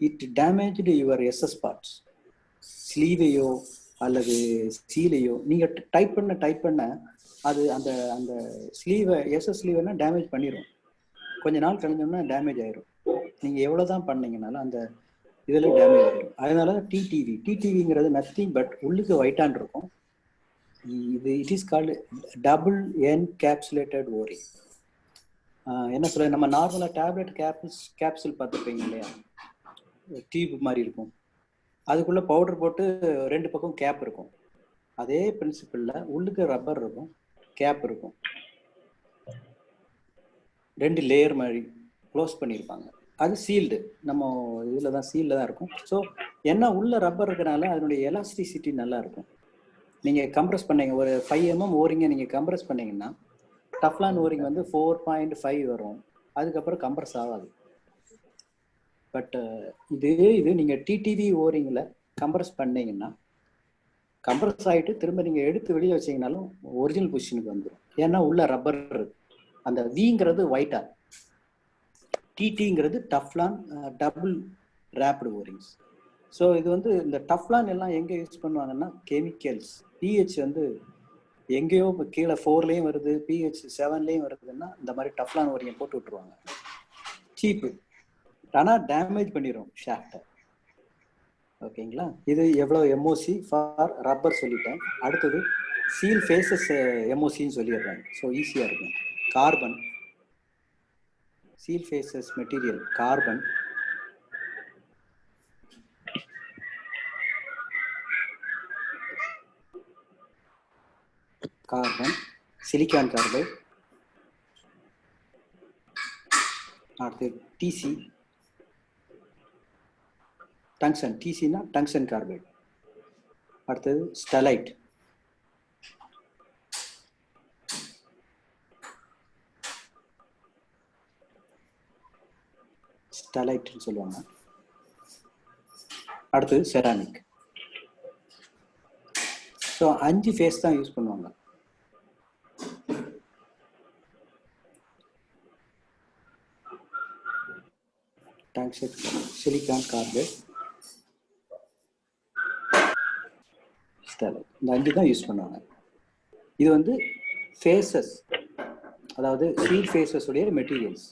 it damaged your SS parts. ஸ்லீவையோ அல்லது சீலையோ நீங்கள் டைப் பண்ண அது அந்த அந்த ஸ்லீவை, எஸ்எஸ் ஸ்லீவைனா டேமேஜ் பண்ணிடும். கொஞ்ச நாள் கழிஞ்சோம்னா டேமேஜ் ஆயிரும். நீங்கள் எவ்வளோதான் பண்ணீங்கனாலும் அந்த இதில் டேமேஜ் ஆயிடும். அதனால டிடிவிங்கிறது நத்திங் பட் உள்ளுக்கு வைட்டான் இருக்கும். இது it is called double encapsulated O ring. என்ன சொல்ல, நம்ம நார்மலாக டேப்லெட் கேப்சூல் பார்த்துருப்பீங்க இல்லையா, டியூப் மாதிரி இருக்கும், அதுக்குள்ளே பவுடர் போட்டு 2 பக்கம் கேப் இருக்கும். அதே பிரின்சிபிளில் உள்ளுக்கு ரப்பர் இருக்கும், கேப் இருக்கும், 2 லேயர் மாதிரி க்ளோஸ் பண்ணியிருப்பாங்க. அது சீல்டு, நம்ம இதில் தான் சீலில் தான் இருக்கும். ஸோ என்ன உள்ள ரப்பர் இருக்கிறனால அதனுடைய எலாஸ்டிசிட்டி நல்லா இருக்கும். நீங்கள் கம்ப்ரஸ் பண்ணீங்க, ஒரு 5 mm ஓரிங்கை நீங்கள் கம்ப்ரஸ் பண்ணீங்கன்னா டஃப்லான் ஓரிங் வந்து 4.5 வரும், அதுக்கப்புறம் கம்ப்ரஸ் ஆகாது. பட் இது நீங்கள் டிடிவி ஓரிங்கில் கம்ப்ரஸ் பண்ணீங்கன்னா கம்ப்ரஸ் ஆகிட்டு திரும்ப நீங்கள் எடுத்து வெளியே வச்சிங்கனாலும் ஒரிஜினல் பொசிஷனுக்கு வந்துடும். ஏன்னா உள்ள ரப்பர், அந்த விங்கிறது ஒயிட்டா, டிடிங்கிறது டஃப்லான் டபுள் ரேப்டு ஓரிங்ஸ். ஸோ இது வந்து இந்த டஃப்லான் எல்லாம் எங்கே யூஸ் பண்ணுவாங்கன்னா, கெமிக்கல்ஸ் பிஹெச் வந்து எங்கேயோ கீழே 4லேயும் வருது, பிஹெச் 7லேயும் வருதுன்னா இந்த மாதிரி டஃப்லான் ஓரிங்கை போட்டு விட்டுருவாங்க. சீப்பு, ஆனால் டேமேஜ் பண்ணிடும் ஷாஃப்டை. ஓகேங்களா? இது எவ்வளோ எம்ஓசி ஃபார் ரப்பர் சொல்லிட்டேன். அடுத்தது சீல் ஃபேஸஸ் எம்ஓசின்னு சொல்லிடுறேன். ஸோ ஈஸியாக இருக்கும். Carbon, seal faces material carbon, silicon carbide, அடுத்து டிசி, டங்ஸ்டன், டிசினா டங்ஸ்டன் கார்பைட், அடுத்தது ஸ்டெலைட், ஸ்டெலைட்னு சொல்லுவாங்க. அடுத்தது செராமிக். ஸோ 5 ஃபேஸ் தான் யூஸ் பண்ணுவாங்க. சிலிக்கான் கார்பைட், ஸ்டெரைட், இந்த 5 தான் யூஸ் பண்ணுவாங்க. இது வந்து ஃபேஸஸ், அதாவது ஃபீல்ட் ஃபேஸஸ் உடைய மெட்டீரியல்ஸ்.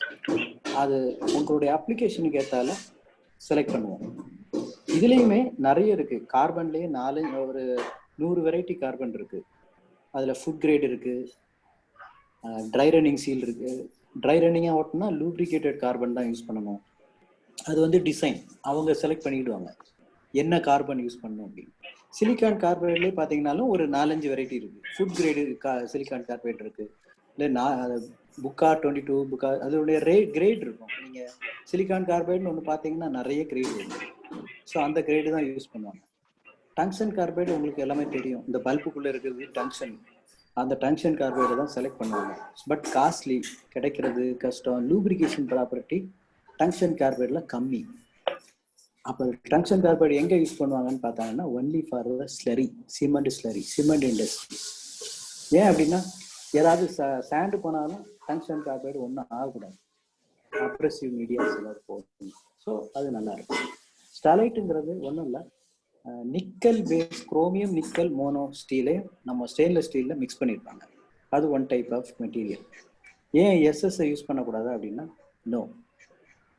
அது உங்களுடைய அப்ளிகேஷனுக்கு ஏற்றால செலக்ட் பண்ணுவோம். இதுலேயுமே நிறைய இருக்கு. கார்பன்லேயே 100 வெரைட்டி கார்பன் இருக்கு. அதில் ஃபுட் கிரேட் இருக்கு, ட்ரை ரன்னிங் சீல் இருக்கு. ட்ரை ரன்னிங்காக ஓட்டினா லூப்ரிகேட்டட் கார்பன் தான் யூஸ் பண்ணணும். அது வந்து டிசைன் அவங்க செலக்ட் பண்ணிக்கிடுவாங்க என்ன கார்பன் யூஸ் பண்ணணும் அப்படின்னு. சிலிக்கான் கார்பைட்லேயே பார்த்தீங்கன்னாலும் ஒரு 4-5 வெரைட்டி இருக்கு. ஃபுட் கிரேடு சிலிக்கான் கார்பைட் இருக்கு, இல்லை புக்கா 22 புக்கா, அதோடைய கிரேட் இருக்கும். நீங்கள் சிலிக்கான் கார்பைட்னு ஒன்று பார்த்தீங்கன்னா நிறைய கிரேட் இருக்கும். ஸோ அந்த கிரேடு தான் யூஸ் பண்ணுவாங்க. டங்ஸ்டன் கார்பைடு உங்களுக்கு எல்லாமே தெரியும், இந்த பல்புக்குள்ளே இருக்கிறது டங்ஸ்டன். அந்த டங்ஸ்டன் கார்பைடை தான் செலக்ட் பண்ணுவாங்க. பட் காஸ்ட்லி, கிடைக்கிறது கஷ்டம். லூப்ரிகேஷன் ப்ராப்பர்ட்டி டங்ஸ்டன் கார்பைடில் கம்மி. அப்போ டங்ஸ்டன் கார்பைடு எங்கே யூஸ் பண்ணுவாங்கன்னு பார்த்தாங்கன்னா only for slurry, cement industry. ஏன் அப்படின்னா ஏதாவது சாண்டு போனாலும் டங்ஸ்டன் கார்பைடு ஒன்றும் ஆகக்கூடாது, அப்ரெசிவ் மீடியாஸ் ஏதாவது போகும். ஸோ அது நல்லாயிருக்கும். ஸ்டெரைட்டுங்கிறது ஒன்றும் இல்லை, nickel base, chromium nickel mono ஸ்டீலே நம்ம ஸ்டெயின்லெஸ் ஸ்டீலில் மிக்ஸ் பண்ணியிருப்பாங்க. அது ஒன் டைப் ஆஃப் மெட்டீரியல். ஏன் எஸ்எஸ்ஸை யூஸ் பண்ணக்கூடாது அப்படின்னா, நோ,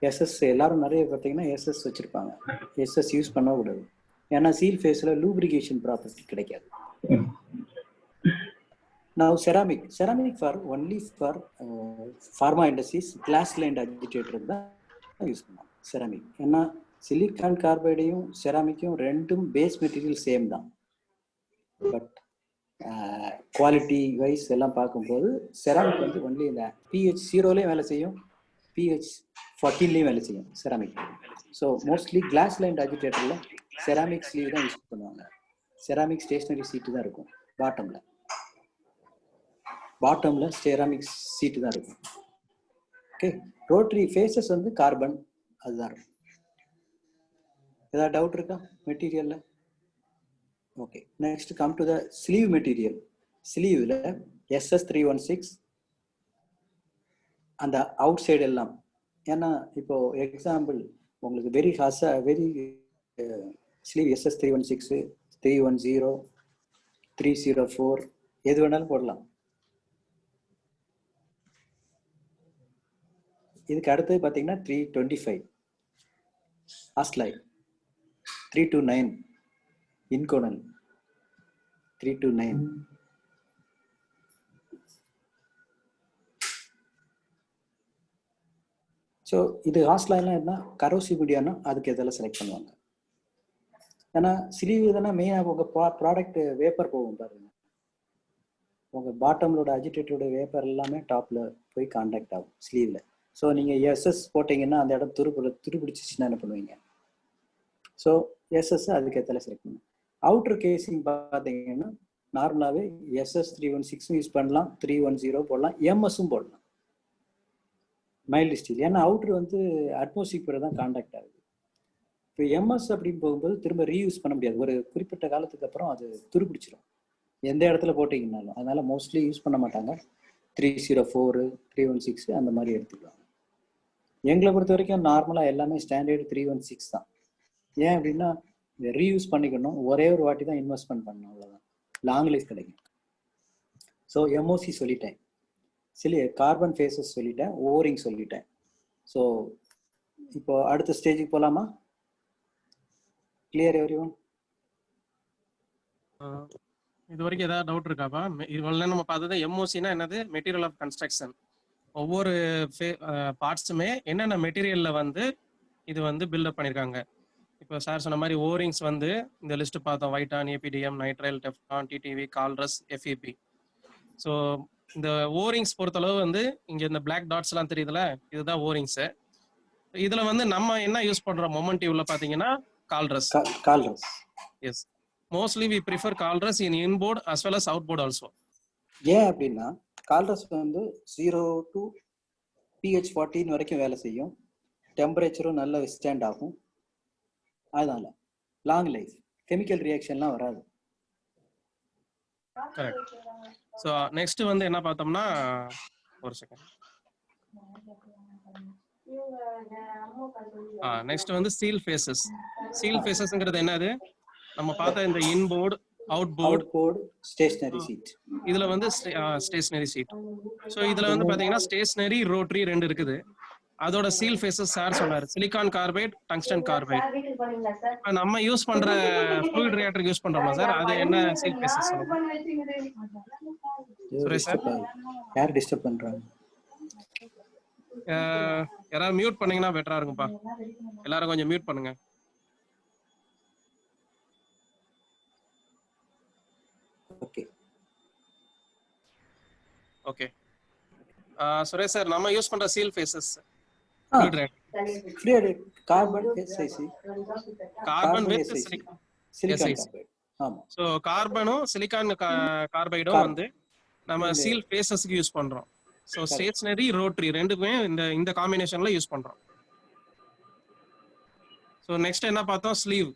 எஸ்எஸ் எல்லாரும் நிறைய பார்த்தீங்கன்னா எஸ்எஸ் வச்சுருப்பாங்க. எஸ்எஸ் யூஸ் பண்ணக்கூடாது, ஏன்னா சீல் ஃபேஸில் லூப்ரிகேஷன் ப்ராப்பர்ட்டி கிடைக்காது. நான் ceramic for only for pharma industries, glass lined agitator தான் யூஸ் பண்ணுவாங்க செராமிக். ஏன்னா சிலிக்கான் கார்பைடையும் செராமிக்கும் ரெண்டும் பேஸ் மெட்டீரியல் சேம் தான். பட் குவாலிட்டி வைஸ் எல்லாம் பார்க்கும்போது செராமிக் வந்து ஒன்லி இந்த pH 0லேயும் வேலை செய்யும், pH 14லேயும் வேலை செய்யும் ceramic. So mostly glass lined அஜிடேட்டரில் செராமிக் ஸ்லீவ் தான் யூஸ் பண்ணுவாங்க. செராமிக் ஸ்டேஷனரி சீட்டு தான் இருக்கும் பாட்டமில் செராமிக் சீட்டு தான் இருக்கும். ஓகே, ரோட்டரி ஃபேஸஸ் வந்து கார்பன், அதுதான் இருக்கும். ஏதாவது டவுட் இருக்கா மெட்டீரியல்ல? Okay, next come to the sleeve material. ஸ்லீவ்ல SS316 அந்த அவுட் சைடு எல்லாம். ஏன்னா இப்போ எக்ஸாம்பிள் உங்களுக்கு வெரி ஸ்லீவ் SS316, 310, 304 எது வேணாலும் போடலாம். இதுக்கு அடுத்தது பார்த்தீங்கன்னா 325 ஆஸ்ட்லை, 329 இன்கோனல், 329. ஸோ இது ஹாஸ்ட்லாம் என்ன கரோசிவ் மீடியானா அதுக்கு எதெல்லாம் செலக்ட் பண்ணுவாங்க. ஏன்னா ஸ்லீவ் தானே மெயினாக உங்கள் ப்ராடக்ட் வேப்பர் போகும் பாருங்க, உங்கள் பாட்டம்லோட அஜிடேட்டரோட வேப்பர் எல்லாமே டாப்பில் போய் கான்டாக்ட் ஆகும் ஸ்லீவில். ஸோ நீங்கள் எஸ்எஸ் போட்டிங்கன்னா அந்த இடம் துருப்பிடிச்சிச்சுன்னா என்ன பண்ணுவீங்க? ஸோ எஸ்எஸ் அதுக்கு எத்தனை செலக்ட் பண்ணுங்க. அவுட்டர் கேசிங் பார்த்தீங்கன்னா நார்மலாகவே SS316 யூஸ் பண்ணலாம், 310 போடலாம், எம்எஸும் போடலாம், மைல்டு ஸ்டீல். ஏன்னா அவுட்ரு வந்து அட்மாஸ்பியர் தான் கான்டாக்ட் ஆகுது. இப்போ எம்எஸ் அப்படின்னு போகும்போது திரும்ப ரீயூஸ் பண்ண முடியாது, ஒரு குறிப்பிட்ட காலத்துக்கு அப்புறம் அது துருப்பிடிச்சிடும் எந்த இடத்துல போட்டிங்கனாலும். அதனால மோஸ்ட்லி யூஸ் பண்ண மாட்டாங்க. 304, 316 அந்த மாதிரி எடுத்துக்கலாம். எங்களை பொறுத்த வரைக்கும் நார்மலாக எல்லாமே ஸ்டாண்டர்டு 316 தான். ஏன் அப்படின்னா ரீயூஸ் பண்ணிக்கணும், ஒரே ஒரு வாட்டி தான் இன்வெஸ்ட்மெண்ட் பண்ணணும், அவ்வளோதான், லாங் லைஃப் கிடைக்கும். ஸோ எம்ஓசி சொல்லிட்டேன், கார்பன் ஃபேஸஸ் சொல்லிட்டேன், ஓரிங் சொல்லிட்டேன். ஸோ இப்போ அடுத்த ஸ்டேஜுக்கு போகலாமா? Clear everyone? இது வரைக்கும் ஏதாவது டவுட் இருக்காப்பா? இவ்வளவு நம்ம பார்த்தது எம்ஓசினா என்னது, மெட்டீரியல் ஆஃப் கன்ஸ்ட்ரக்ஷன். ஒவ்வொரு பார்ட்ஸுமே என்னென்ன மெட்டீரியல்ல வந்து இது வந்து பில்டப் பண்ணியிருக்காங்க. இப்போ சார் சொன்ன மாதிரி ஓரிங்ஸ் வந்து இந்த லிஸ்ட் பார்த்தோம், Viton, EPDM, nitrile, Teflon, TTV, Kalrez, FEP. So இந்த ஓரிங்ஸ் பொறுத்தளவு வந்து இங்க இந்த பிளாக் டாட்ஸ் எல்லாம் தெரியுதுல, இதுதான் ஓரிங்ஸ். இதுல வந்து நம்ம என்ன யூஸ் பண்றோம் மொமெண்டிவ்ல பாத்தீங்கன்னா Kalrez. Yes, mostly we prefer Kalrez in inboard as well as outboard also. ஏன் அப்படின்னா கால்ரஸ் வந்து 0 to pH 14 வரைக்கும் வேலை செய்யும், டெம்பரேச்சரும் நல்ல விஸ்டாண்ட் ஆகும், அதனால லாங் லைஃப், கெமிக்கல் ரியாக்ஷன்லாம் வராது. கரெக்ட். ஸோ நெக்ஸ்ட் வந்து என்ன பார்த்தோம்னா, ஒரு செகண்ட், நெக்ஸ்ட் வந்து சீல் ஃபேசஸ். சீல் ஃபேசஸ்ங்கிறது என்னது? நம்ம பார்த்த இந்த இன்போர்டு, அவுட்போர்டு, ஸ்டேஷனரி சீட். இதுல வந்து ஸ்டேஷனரி சீட். ஸோ இதுல வந்து பாத்தீங்கன்னா ஸ்டேஷனரி, ரோட்டரி 2 இருக்குது. அதோட சீல் ஃபேசஸ் சார் சொன்னாரு, சிலிகான் கார்பைட், டங்ஸ்டன் கார்பைட். இப்ப நம்ம யூஸ் பண்ற ஃப்ளூயிட் ரியாக்டர் யூஸ் பண்றோம்ல சார், அது என்ன சீல் ஃபேசஸ் சொல்லுங்க சுரேஷ் சார்? யார் டிஸ்டர்ப் பண்றாங்க? யாராவது மியூட் பண்ணீங்கன்னா பெட்டரா இருக்கும்பா. எல்லாரும் கொஞ்சம் மியூட் பண்ணுங்க. Okay okay. சுரேஷ் சார், நம்ம யூஸ் பண்ற seal faces carbon SIC, carbon with silicon carbide. ஆமா. சோ கார்பனும் சிலிகான் கார்பைடும் வந்து நம்ம சீல் ஃபேசஸ்க்கு யூஸ் பண்றோம். சோ ஸ்டேஷனரி, ரோட்டரி ரெண்டுக்குமே இந்த காம்பினேஷன்ல யூஸ் பண்றோம். சோ நெக்ஸ்ட் என்ன பார்த்தோம்? ஸ்லீவ்.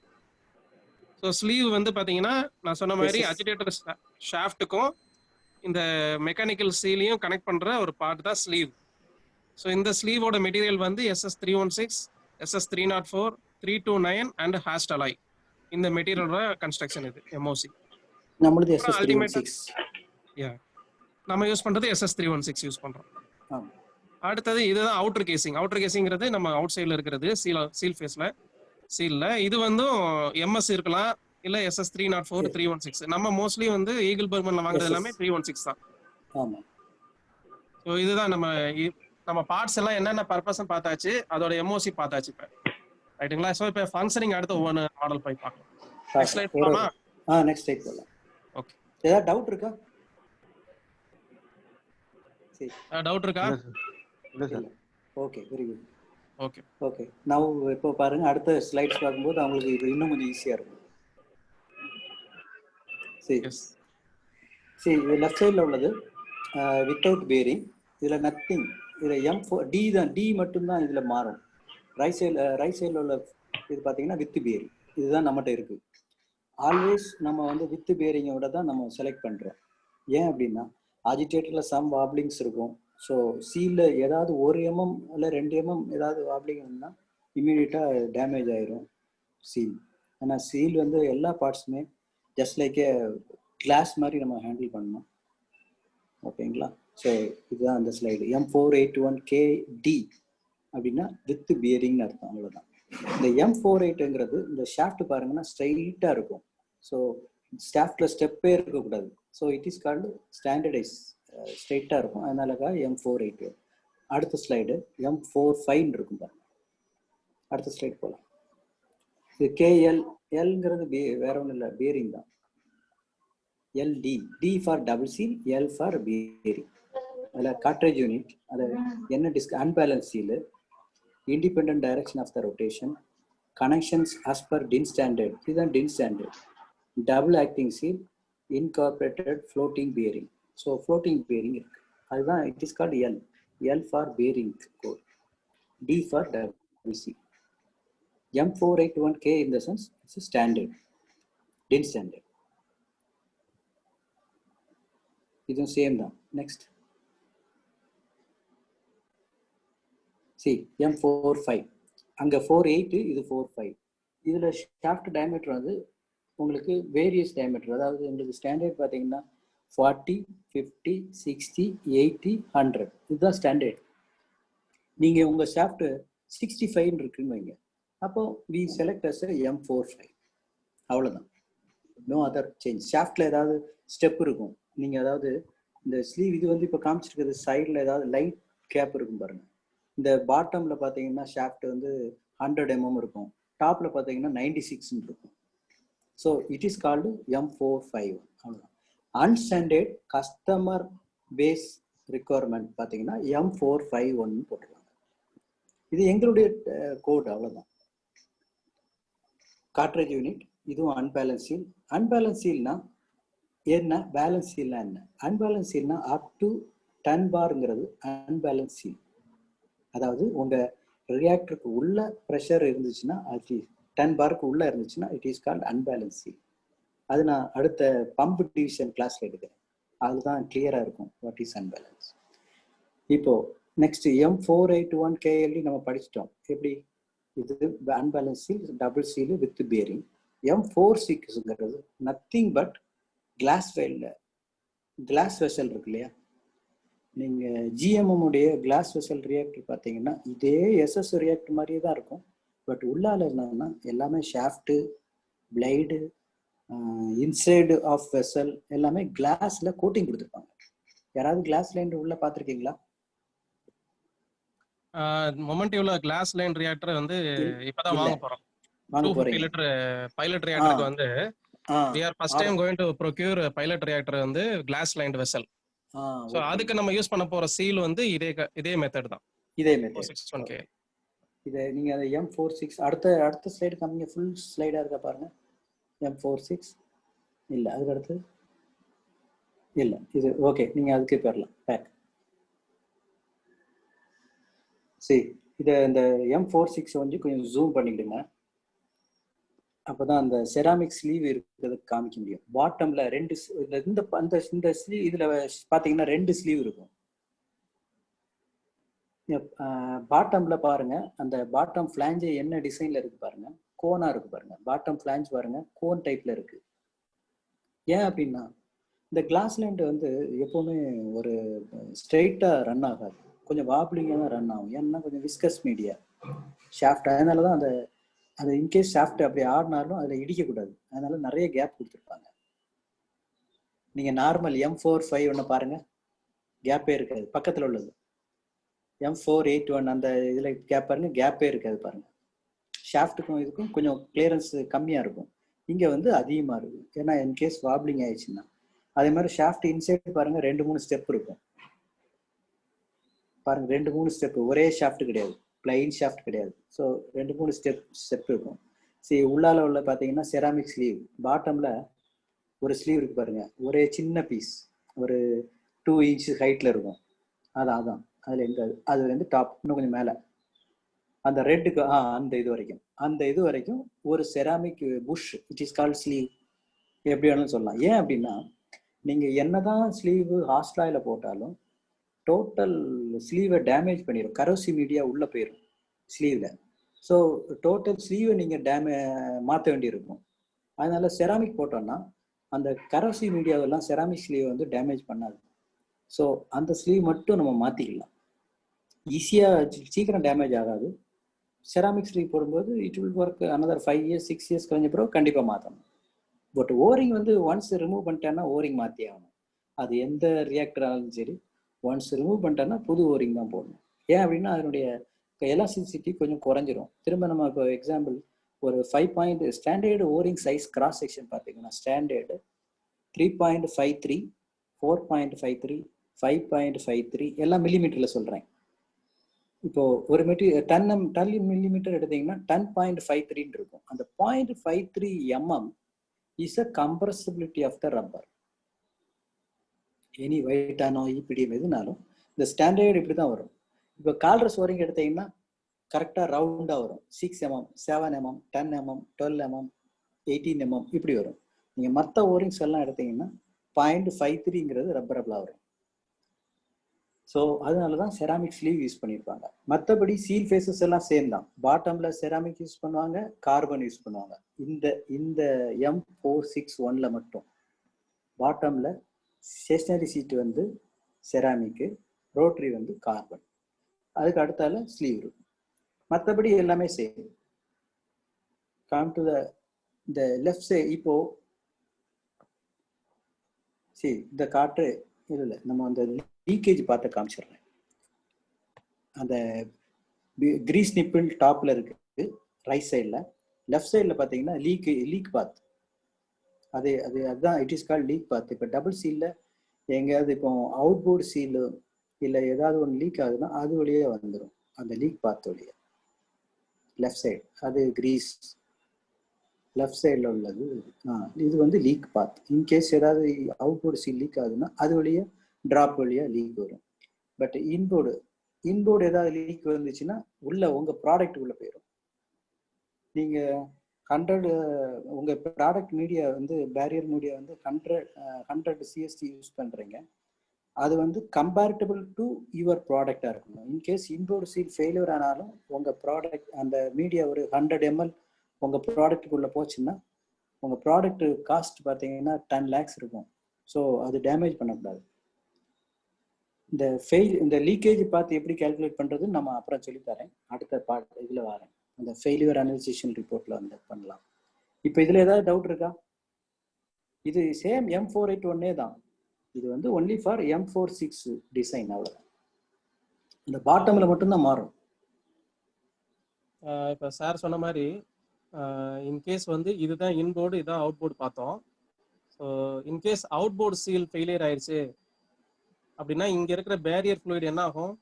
ஸோ ஸ்லீவ் வந்து பாத்தீங்கன்னா நான் சொன்ன மாதிரி அஜிடேட்டர் ஷாஃப்ட்டுக்கும் இந்த மெக்கானிக்கல் சீலையும் கனெக்ட் பண்ற ஒரு பார்ட் தான் ஸ்லீவ். ஸோ இந்த ஸ்லீவோட மெட்டீரியல் வந்து SS316, SS304, 329 அண்ட் ஹாஸ்ட் அலாய். இந்த மெட்டீரியலோட கன்ஸ்ட்ரக்ஷன் இது MOC. நம்மளுது SS316. நம்ம யூஸ் பண்றது SS316 யூஸ் பண்றோம். அடுத்தது இதுதான் அவுட்டர் கேசிங். அவுட்டர் கேசிங்கிறது நம்ம அவுட் சைடுல இருக்கிறது சீல் ஃபேஸ்ல, சீல்ல. இது வந்து MS இருக்கலாம், இல்ல SS304, 316. நம்ம மோஸ்ட்லி வந்து ஈகிள் பர்மன்ல வாங்குறது எல்லாமே 316 தான். ஆமா. ஸோ இதுதான் நம்ம பார்ட்ஸ் எல்லாம் என்னென்ன பர்பஸ் பார்த்தாச்சு, அதோட MOC பார்த்தாச்சு இப்ப, ரைட்டுங்களா? ஸோ இப்போ ஃபங்க்ஷனிங் அடுத்து ஒவ்வொரு மாடல் போய் பார்க்கலாம். நெக்ஸ்ட் ஸ்லைட் போலாமா? நெக்ஸ்ட் ஸ்லைட் போலாம். ஓகே. ஏதாவது டவுட் இருக்கா? சரி, டவுட் இருக்கா? இல்ல sir. Okay, very good. Okay okay. நான் இப்போ பாருங்க, அடுத்த ஸ்லைட்ஸ் பார்க்கும்போது அவங்களுக்கு இது இன்னும் கொஞ்சம் ஈஸியா இருக்கும். சரி சரி, இது லெஃப்ட் சைடில் உள்ளது வித்தவுட் பேரிங். இதில் நத்திங். இதில் M4 D தான், D மட்டும்தான் இதில் மாறும். ரைட் சைடில் உள்ள இது பார்த்தீங்கன்னா வித் பேரிங். இதுதான் நம்மகிட்ட இருக்கு. ஆல்வேஸ் நம்ம வந்து வித் பேரிங்கோட தான் நம்ம செலக்ட் பண்ணுறோம். ஏன் அப்படின்னா அஜிடேட்டரில் சம் வாப்ளிங்ஸ் இருக்கும். ஸோ சீலில் ஏதாவது 1 mm இல்லை 2 mm ஏதாவது வாப்ளிங் இருந்தால் இம்மீடியட்டாக டேமேஜ் ஆயிரும் சீல். ஆனால் சீல் வந்து எல்லா பார்ட்ஸுமே ஜஸ்ட் லைக் கிளாஸ் மாதிரி நம்ம ஹேண்டில் பண்ணணும். ஓகேங்களா? ஸோ இதுதான் அந்த ஸ்லைடு. M481KD அப்படின்னா வித் பியரிங்னு அர்த்தம், அவ்வளோதான். இந்த M48ங்கிறது இந்த ஷாஃப்ட் பாருங்கன்னா ஸ்ட்ரைட்டாக இருக்கும். ஸோ ஷாஃப்டில் ஸ்டெப்பே இருக்கக்கூடாது. So it is called standardise, ஸ்ட்ரைட்டாக இருக்கும். அதனாலக்கா M481. அடுத்த ஸ்லைடு M45 இருக்கும் பாருங்க. அடுத்த ஸ்லைடு போகலாம். இது KL. எல்ங்கிறது வேற ஒன்றும் இல்லை, பேரிங் தான். LD, D for double seal, L for bearing. அதில் காட்ரேஜ் யூனிட், அது என்ன unbalance seal, independent direction of the rotation, connections as per DIN standard. இதுதான் DIN standard. Double acting seal, incorporated floating bearing. So floating bearing இருக்கு, அதுதான் it is called L. L for bearing code, D for double seal. M481K in the sense it's a standard, DIN standard. இதுவும் சேம் தான். Next C M45. அங்கே 48, இது 45. இதில் ஷாஃப்ட் டயமீட்டர் வந்து உங்களுக்கு வேரியஸ் டயமீட்டர். அதாவது உங்களுக்கு ஸ்டாண்டர்ட் பார்த்தீங்கன்னா 40, 50, 60, 80, 100. இதுதான் ஸ்டாண்டர்ட். நீங்கள் உங்கள் ஷாஃப்ட் 65 இருக்குன்னு வைங்க, அப்போ வி செலக்ட் அஸ் M45. அவ்வளோதான், நோ அதர் சேஞ்ச். ஷாஃப்டில் ஏதாவது ஸ்டெப் இருக்கும். நீங்கள் அதாவது இந்த ஸ்லீவ் இது வந்து இப்போ காமிச்சிருக்கிறது சைடில் ஏதாவது லைட் கேப் இருக்கும் பாருங்க. இந்த பாட்டமில் பார்த்தீங்கன்னா ஷாஃப்ட் வந்து 100 mm இருக்கும், டாப்பில் பார்த்தீங்கன்னா 96 இருக்கும். So it is called M45. அவ்வளோதான். அன்ஸ்டாண்டர்ட் கஸ்டமர் பேஸ் ரிக்குவயர்மெண்ட் பார்த்தீங்கன்னா M451 போட்டுருவாங்க. இது எங்களுடைய கோட், அவ்வளோதான். காட்ரேஜ் யூனிட், இதுவும் அன்பேலன்ஸ் சீல். அன்பேலன்ஸ் சீல்னா என்ன, பேலன்ஸ் சீல்னா என்ன? அன்பேலன்ஸ் சீல்னா அப் டு 10 பார்ங்கிறது அன்பேலன்ஸ் சீல். அதாவது உங்க ரியாக்டருக்கு உள்ள ப்ரெஷர் இருந்துச்சுன்னா, அது 10 பாருக்கு உள்ள இருந்துச்சுன்னா it is called unbalance seal. அது நான் அடுத்த பம்ப் டிவிஷன் கிளாஸ்ல எடுக்கிறேன், அதுதான் கிளியரா இருக்கும் வாட் இஸ் அன்பேலன்ஸ். இப்போ நெக்ஸ்ட் M481 KLD நம்ம படிச்சிட்டோம். எப்படி இது unbalance seal, double seal with bearing. M46ங்கிறது nothing but glass glass vessel இருக்கு இல்லையா, நீங்க GMM உடைய கிளாஸ் வெசல் ரியாக்டர் பார்த்தீங்கன்னா இதே SS ரியாக்டர் மாதிரியே தான் இருக்கும். பட் உள்ளால என்னன்னா எல்லாமே shaft, blade, inside of vessel எல்லாமே கிளாஸ்ல கோட்டிங் கொடுத்துருப்பாங்க. யாராவது கிளாஸ் லைன் உள்ள பார்த்துருக்கீங்களா? மொமெண்டிவ்ல கிளாஸ் லைன் ரியாக்டர் வந்து இப்பதான் வாங்க போறோம். வாங்க 250 போறீங்க. லிட்டர் பைலட் ரியாக்டருக்கு வந்து we are first time going to procure pilot reactor வந்து கிளாஸ் லைன்ட் வெசல். சோ அதுக்கு நம்ம யூஸ் பண்ண போற சீல் வந்து இதே மெத்தட் தான். இதே மெத்தட் 461K. இதை நீங்க அந்த M46 அடுத்த ஸ்லைடு காமிங்க. ஃபுல் ஸ்லைடா இருக்கா பாருங்க. M46 இல்ல, அதுக்கு அடுத்து இல்ல, இது ஓகே. நீங்க அதுக்கு போயிடலாம். பேக் சரி, இதை இந்த M46 வந்து கொஞ்சம் ஜூம் பண்ணிக்கிடுங்க. அப்போதான் அந்த செராமிக் ஸ்லீவ் இருக்கிறது காமிக்க முடியும். பாட்டம்ல ரெண்டு இந்த ஸ்லீவ் இதுல பாத்தீங்கன்னா 2 ஸ்லீவ் இருக்கும். பாட்டம்ல பாருங்க, அந்த பாட்டம் ஃபிளாஞ்ச் என்ன டிசைன்ல இருக்கு பாருங்க, கோனா இருக்கு பாருங்க. பாட்டம் ஃபிளாஞ்ச் பாருங்க கோன் டைப்ல இருக்கு. ஏன் அப்படின்னா இந்த கிளாஸ் லைண்ட் வந்து எப்பவுமே ஒரு ஸ்ட்ரெயிட்டா ரன் ஆகாது, கொஞ்சம் வாப்ளிங்கா தான் ரன் ஆகும். ஏன்னா கொஞ்சம் விஸ்கஸ் மீடியா ஷாஃப்ட், அதனாலதான் அது இன்கேஸ் ஷாஃப்ட் அப்படி ஆடினாலும் அதுல இடிக்கக்கூடாது, அதனால நிறைய கேப் கொடுத்துருப்பாங்க. நீங்க நார்மல் M451 பாருங்க, கேப்பே இருக்காது. பக்கத்துல உள்ளது M481 அந்த இதுல கேப் பாருங்க, கேப்பே இருக்காது பாருங்க. ஷாஃப்ட்டுக்கும் இதுக்கும் கொஞ்சம் கிளியரன்ஸ் கம்மியா இருக்கும். இங்க வந்து அதிகமா இருக்கும், ஏன்னா இன்கேஸ் வாப்ளிங் ஆயிடுச்சுன்னா. அதே மாதிரி ஷாஃப்ட் இன்சைட் பாருங்க 2-3 ஸ்டெப் இருக்கும் பாருங்க, 2-3 ஸ்டெப். ஒரே ஷாஃப்ட் கிடையாது, பிளைன் ஷாஃப்ட் கிடையாது. ஸோ 2-3 ஸ்டெப் இருக்கும். சரி, உள்ளால உள்ள பார்த்தீங்கன்னா செராமிக் ஸ்லீவ். பாட்டம்ல ஒரு ஸ்லீவ் இருக்கு பாருங்க, ஒரே சின்ன பீஸ், ஒரு 2 இன்ச் ஹைட்ல இருக்கும். அதான் அதுல எங்க அது வந்து டாப் இன்னும் கொஞ்சம் மேல அந்த ரெட்டுக்கு அந்த இது வரைக்கும் ஒரு ceramic bush, it is called sleeve. எப்படி வேணாலும் சொல்லலாம். ஏன் அப்படின்னா நீங்க என்னதான் ஸ்லீவ் ஹாஸ்டாயில போட்டாலும் டோட்டல் ஸ்லீவை டேமேஜ் பண்ணிடும், கரோசி மீடியா உள்ள போயிடும் ஸ்லீவ்ல. ஸோ டோட்டல் ஸ்லீவை நீங்க மாற்ற வேண்டியிருக்கும். அதனால செராமிக் போட்டோம்னா அந்த கரோசி மீடியாவெல்லாம் செராமிக் ஸ்லீவ் வந்து டேமேஜ் பண்ணாது. ஸோ அந்த ஸ்லீவ் மட்டும் நம்ம மாத்திக்கலாம், ஈஸியா சீக்கிரம் டேமேஜ் ஆகாது. செராமிக் ஸ்லீவ் போடும்போது it will work another 5 years 6 years கழிஞ்ச பிறகு கண்டிப்பா மாற்றணும். பட் ஓரிங் வந்து ஒன்ஸ் ரிமூவ் பண்ணிட்டேன்னா ஓரிங் மாற்றி ஆகணும். அது எந்த ரியாக்டர் ஆனாலும் சரி, ஒன்ஸ் ரிமூவ் பண்ணிட்டேன்னா புது ஓரிங் தான் போடணும். ஏன் அப்படின்னா அதனுடைய எலாஸ்டிசிட்டி கொஞ்சம் குறைஞ்சிரும். திரும்ப நம்ம இப்போ எக்ஸாம்பிள் ஒரு 5 point standard O ring size cross section பார்த்தீங்கன்னா ஸ்டாண்டர்டு 3.53, 4.53, 5.53 எல்லாம் மில்லிமீட்டர்ல சொல்றேன். இப்போ ஒரு மெட்டீரியல் 10 மில்லிமீட்டர் எடுத்தீங்கன்னா 10.53 இருக்கும். அந்த 0.53 mm is a compressibility of the rubber. Any வைட்டானோ இபிடிஎம் எதுனாலும் இந்த ஸ்டாண்டர்ட் இப்படி தான் வரும். இப்போ கால்ரஸ் ஓரிங் எடுத்தீங்கன்னா கரெக்டாக ரவுண்டாக வரும். 6 mm, 7 mm, 10 mm, 12 mm, 18 mm இப்படி வரும். நீங்கள் மற்ற ஓரிங்ஸ் எல்லாம் எடுத்தீங்கன்னா 0.53ங்கிறது ரப்பரபிளாக வரும். ஸோ அதனால தான் செராமிக் ஸ்லீவ் யூஸ் பண்ணியிருப்பாங்க. மற்றபடி சீல் ஃபேஸஸ் எல்லாம் சேம் தான். பாட்டமில் செராமிக் யூஸ் பண்ணுவாங்க, கார்பன் யூஸ் பண்ணுவாங்க. இந்த M461 மட்டும் பாட்டமில் ஸ்டேஷனரி சீட்டு வந்து செராமிக்கு, ரோட்டரி வந்து கார்பன், அதுக்கு அடுத்தால ஸ்லீவ் இருக்கும். மற்றபடி எல்லாமே same. Come to the left side. இப்போ சரி, இந்த காற்று இல்லை நம்ம அந்த லீக்கேஜ் பார்த்து காமிச்சிடுறேன். அந்த கிரீஸ் நிப்பிள் டாப்ல இருக்கு ரைட் சைட்ல. லெஃப்ட் சைட்ல பாத்தீங்கன்னா லீக் பாத். அதுதான் இட் இஸ் கால்ட் லீக் பாத். இப்போ டபுள் சீல்ல எங்கேயாவது இப்போ அவுட் போர்டு சீலு இல்லை ஏதாவது ஒன்று லீக் ஆகுதுன்னா அது வழியே வந்துடும், அந்த லீக் பாத் வழியே. லெஃப்ட் சைடு அது கிரீஸ் லெஃப்ட் சைடில் உள்ளது. இது வந்து லீக் பாத். இன்கேஸ் ஏதாவது அவுட் போர்டு சீல் லீக் ஆகுதுன்னா அது வழியே டிராப் வழியா லீக் வரும். பட் இன்போர்டு ஏதாவது லீக் வந்துச்சுன்னா உள்ள உங்க ப்ராடக்ட் உள்ள போயிடும். நீங்க 100 உங்க ப்ராடக்ட் மீடியா வந்து பேரியர் மீடியா வந்து 100 CST யூஸ் பண்றீங்க. அது வந்து கம்பேரிட்டபிள் டு யுவர் ப்ராடக்டாக இருக்கணும். இன்கேஸ் இன்போர்ட் சீல் ஃபெயிலியர் ஆனாலும் உங்கள் ப்ராடக்ட் அந்த மீடியா ஒரு 100 ml உங்கள் ப்ராடக்ட்டுக்குள்ளே போச்சுன்னா உங்கள் ப்ராடக்ட் காஸ்ட் பார்த்தீங்கன்னா 10 lakhs இருக்கும். ஸோ அது டேமேஜ் பண்ணக்கூடாது. இந்த லீக்கேஜ் பார்த்து எப்படி கால்குலேட் பண்ணுறதுன்னு நம்ம அப்புறம் சொல்லித்தரேன். அடுத்த இதில் வரேன். அந்த ஃபெயிலியர் அனலைசேஷன் ரிப்போர்ட்டில் வந்து பண்ணலாம். இப்போ இதில் ஏதாவது டவுட் இருக்கா? இது சேம் M481 தான். இது வந்து ஒன்லி ஃபார் M46 டிசைன், அவ்வளோதான். இந்த பாட்டமில் மட்டும்தான் மாறும். இப்போ சார் சொன்ன மாதிரி இன்கேஸ் வந்து இதுதான் இன்போர்டு இதுதான் அவுட்போர்டு பார்த்தோம். ஸோ இன்கேஸ் அவுட்போர்டு சீல் ஃபெயிலியர் ஆயிடுச்சு அப்படின்னா இங்கே இருக்கிற பேரியர் ஃப்ளூயிட் என்ன ஆகும்,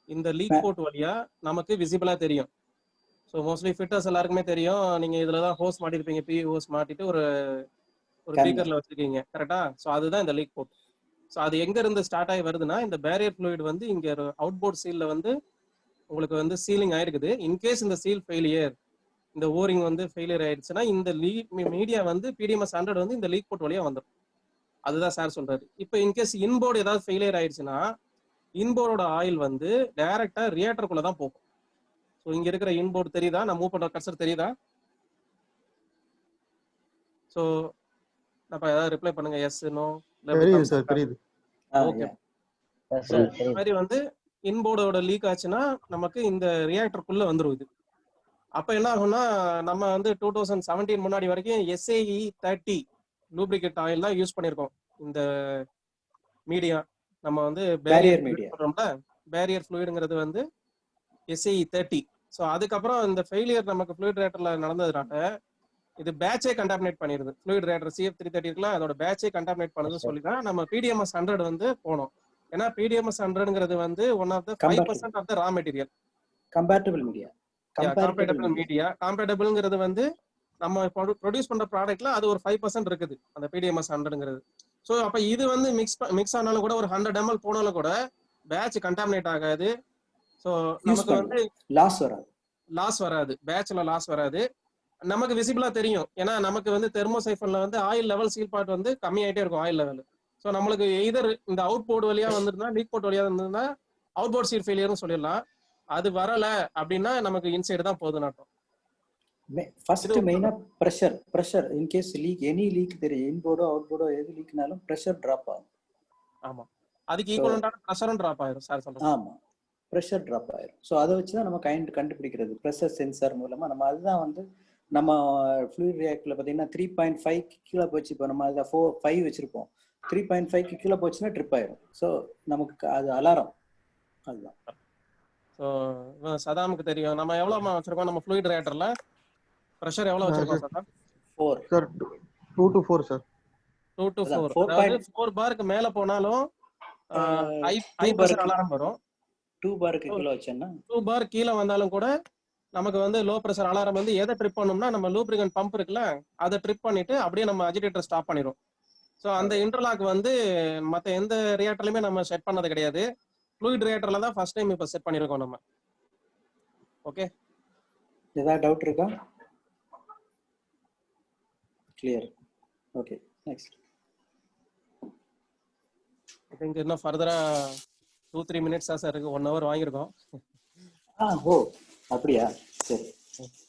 இந்த லீக் போர்ட் வழியாக நமக்கு விசிபிளாக தெரியும். ஸோ மோஸ்ட்லி ஃபிட்டர்ஸ் எல்லாருக்குமே தெரியும். நீங்கள் இதில் தான் ஹோஸ் மாட்டிருப்பீங்க, PU ஹோஸ் மாட்டிட்டு ஒரு பீக்கரில் வச்சுருக்கீங்க, கரெக்டாக? ஸோ அதுதான் இந்த லீக் போர்ட். ஸோ அது எங்கேருந்து ஸ்டார்ட் ஆகி வருதுன்னா இந்த பேரியர் ஃப்ளூயிட் வந்து இங்கே அவுட்போர்ட் சீலில் வந்து உங்களுக்கு வந்து சீலிங் ஆயிருக்குது. இன்கேஸ் இந்த சீல் ஃபெயிலியர், இந்த ஓரிங் வந்து ஃபெயிலியர் ஆயிடுச்சுன்னா இந்த மீடியா வந்து PDMS 100 வந்து இந்த லீக் போர்ட் வழியாக வந்துடும். அதுதான் சார் சொல்றாரு. இப்போ இன்கேஸ் இன்போர்டு ஏதாவது ஃபெயிலியர் ஆயிடுச்சுன்னா இன்போர்டோட ஆயில் வந்து டைரக்டா ரியாக்டருக்குள்ள தான் போகும். ஸோ இங்க இருக்கிற இன்போர்டு தெரியுதா? நான் மூவ் பண்ற கர்சர் தெரியுதா? ஸோ அப்ப ஏதாவது ரிப்ளை பண்ணுங்க, எஸ் நோ. தெரியுது சார், தெரியுது. ஓகே. இந்த மாதிரி வந்து இன்போர்டோட லீக் ஆச்சுன்னா நமக்கு இந்த ரியாக்டருக்குள்ள வந்துடும் இது. அப்ப என்ன ஆகும்னா நம்ம வந்து 2017 முன்னாடி வரைக்கும் SAE 30 லூப்ரிகேட் ஆயில் தான் யூஸ் பண்ணியிருக்கோம். இந்த மீடியா நம்ம வந்து பேரியர் மீடியா சொல்றோம்ல, பேரியர் ஃப்ளூயிடுங்கிறது வந்து SAE 30. ஸோ அதுக்கப்புறம் இந்த ஃபெயிலியர் நமக்கு ஃப்ளூயிட் ரேட்டர்ல நடந்ததுனால இது பேட்சே கண்டாமினேட் பண்ணிடுது. ஃப்ளூயிட் ரேட்டர் CF330 இருக்கலாம், அதோட பேட்சே கண்டாமினேட் பண்ணுதுன்னு சொல்லி தான் நம்ம PDMS 100 வந்து போனோம். ஏன்னா PDMS 100ங்கிறது வந்து one of the 5% of the raw material. Comparable media. கம்பேரிட்டபிள்ங்கிறது வந்து நம்ம ப்ரொடியூஸ் பண்ற ப்ராடக்ட்ல அது ஒரு 5% இருக்குது அந்த PDMS 100ங்கிறது. ஸோ அப்ப இது வந்து மிக்ஸ் ஆனாலும் கூட ஒரு 100 ml போனாலும் கூட பேட்ச் கண்டாமினேட் ஆகாது. ஸோ நமக்கு வந்து லாஸ் வராது, பேட்ச்ல லாஸ் வராது. நமக்கு விசிபிளா தெரியும். ஏன்னா நமக்கு வந்து தெர்மோசைஃபன்ல வந்து ஆயில் லெவல் சீல் பார்ட் வந்து கம்மியாயிட்டே இருக்கும், ஆயில் லெவல். ஸோ நம்மளுக்கு எய்தர் இந்த அவுட் போர்ட் வழியா வந்துருந்தா, லீக் போர்ட் வழியா இருந்ததுன்னா அவுட் போர்ட் சீல் ஃபெயிலியர்னு சொல்லிடலாம். அது வரல அப்படின்னா நமக்கு இன்சைடு தான் போகுதுன்னு அர்த்தம். ஃபர்ஸ்ட் மெயினா pressure in case leak, any leak தெரியும், இன்போர்டோ அவுட் போர்டோ எது லீக்னாலும் பிரஷர் டிராப் ஆகும். ஆமா, அதுக்கு ஈக்குவலண்டான பிரஷரும் டிராப் ஆயிரும் சார் சொல்றேன். ஆமா, பிரஷர் டிராப் ஆயிரும். ஸோ அதை வச்சு தான் நம்ம கண்டுபிடிக்கிறது பிரஷர் சென்சார் மூலமா. நம்ம அதுதான் வந்து நம்ம ஃப்ளூயிட் ரியாக்டர்ல பார்த்தீங்கன்னா 3.5 கீழே போச்சு. இப்போ நம்ம அதில் 5 வச்சிருப்போம். 3.5 கீழே போச்சுன்னா ட்ரிப் ஆயிரும். ஸோ நமக்கு அது அலாரம். அதுதான். ஸோ சதாமுக்கு தெரியும் நம்ம எவ்வளோ வச்சிருக்கோம். நம்ம ஃப்ளூயிட் ரியாக்டர்ல பிரஷர் எவ்வளவு வச்சிருக்கோம் sir? 4 sir, 2 to 4 sir. 2 to 4. அதாவது 4 பார்க்கு மேல போனாலும் 5% அலாரம் வரும். 2 பார்க்கு கீழ வச்சேன்னா 2 பார் கீழ வந்தாலும் கூட நமக்கு வந்து லோ பிரஷர் அலாரம் வந்து எதை ட்ரிப் பண்ணோம்னா நம்ம லூப்ரிகன்ட் பம்ப் இருக்குல்ல, அதை ட்ரிப் பண்ணிட்டு அப்படியே நம்ம அஜிடேட்டர் ஸ்டாப் பண்ணிரும். ஸோ அந்த இன்டர்லாக் வந்து மற்ற எந்த ரியாக்டர்லயுமே நம்ம செட் பண்ணது கிடையாது. ஃப்ளூயிட் ரியாக்டர்ல தான் ஃபர்ஸ்ட் டைம் இப்போ செட் பண்ணிருக்கோம் நம்ம. ஓகே, ஏதாவது டவுட் இருக்கா? Clear. Okay, next. I think இன்னும் ஃபர்தரா 2-3 minutes தான் சார் இருக்கு. 1 hour வாங்கியிருக்கோம். ஓ அப்படியா? சரி.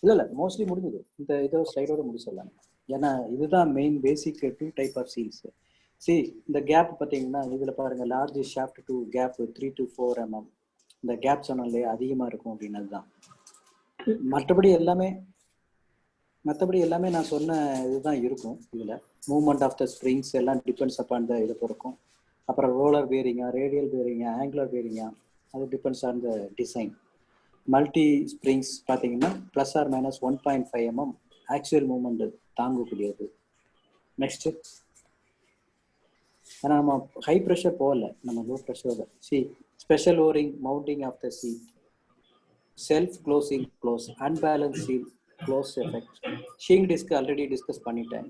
இல்ல மோஸ்ட்லி முடிஞ்சது. இந்த இதோ ஸ்லைடோட முடிச்சிடலாம். ஏன்னா இதுதான் main basic 2 type of seals. இந்த கேப் பார்த்தீங்கன்னா இதில் பாருங்க, large shaft to gap 3 to 4 mm. இந்த கேப் சொன்னாலே அதிகமாக இருக்கும் அப்படின்னது தான். மற்றபடி எல்லாமே நான் சொன்ன இதுதான் இருக்கும். இதில் மூவ்மெண்ட் ஆஃப் த ஸ்ப்ரிங்ஸ் எல்லாம் டிபெண்ட்ஸ் அப்பான் த இதை பொறுக்கும். அப்புறம் ரோலர் பேரிங்கா, ரேடியல் பேரிங்கா, ஆங்குலர் பேரிங்கா, அது depends on the design. Multi springs பார்த்தீங்கன்னா +or-1.5 mm ஆக்சுவல் மூவ்மெண்ட் தாங்கக்கூடியது. நெக்ஸ்ட், ஆனால் நம்ம ஹை ப்ரெஷர் போகல, நம்ம low pressure. Special O ring mounting of the seat, self closing close, unbalance seal close effect, shrink disc already discuss பண்ணிட்டேன்.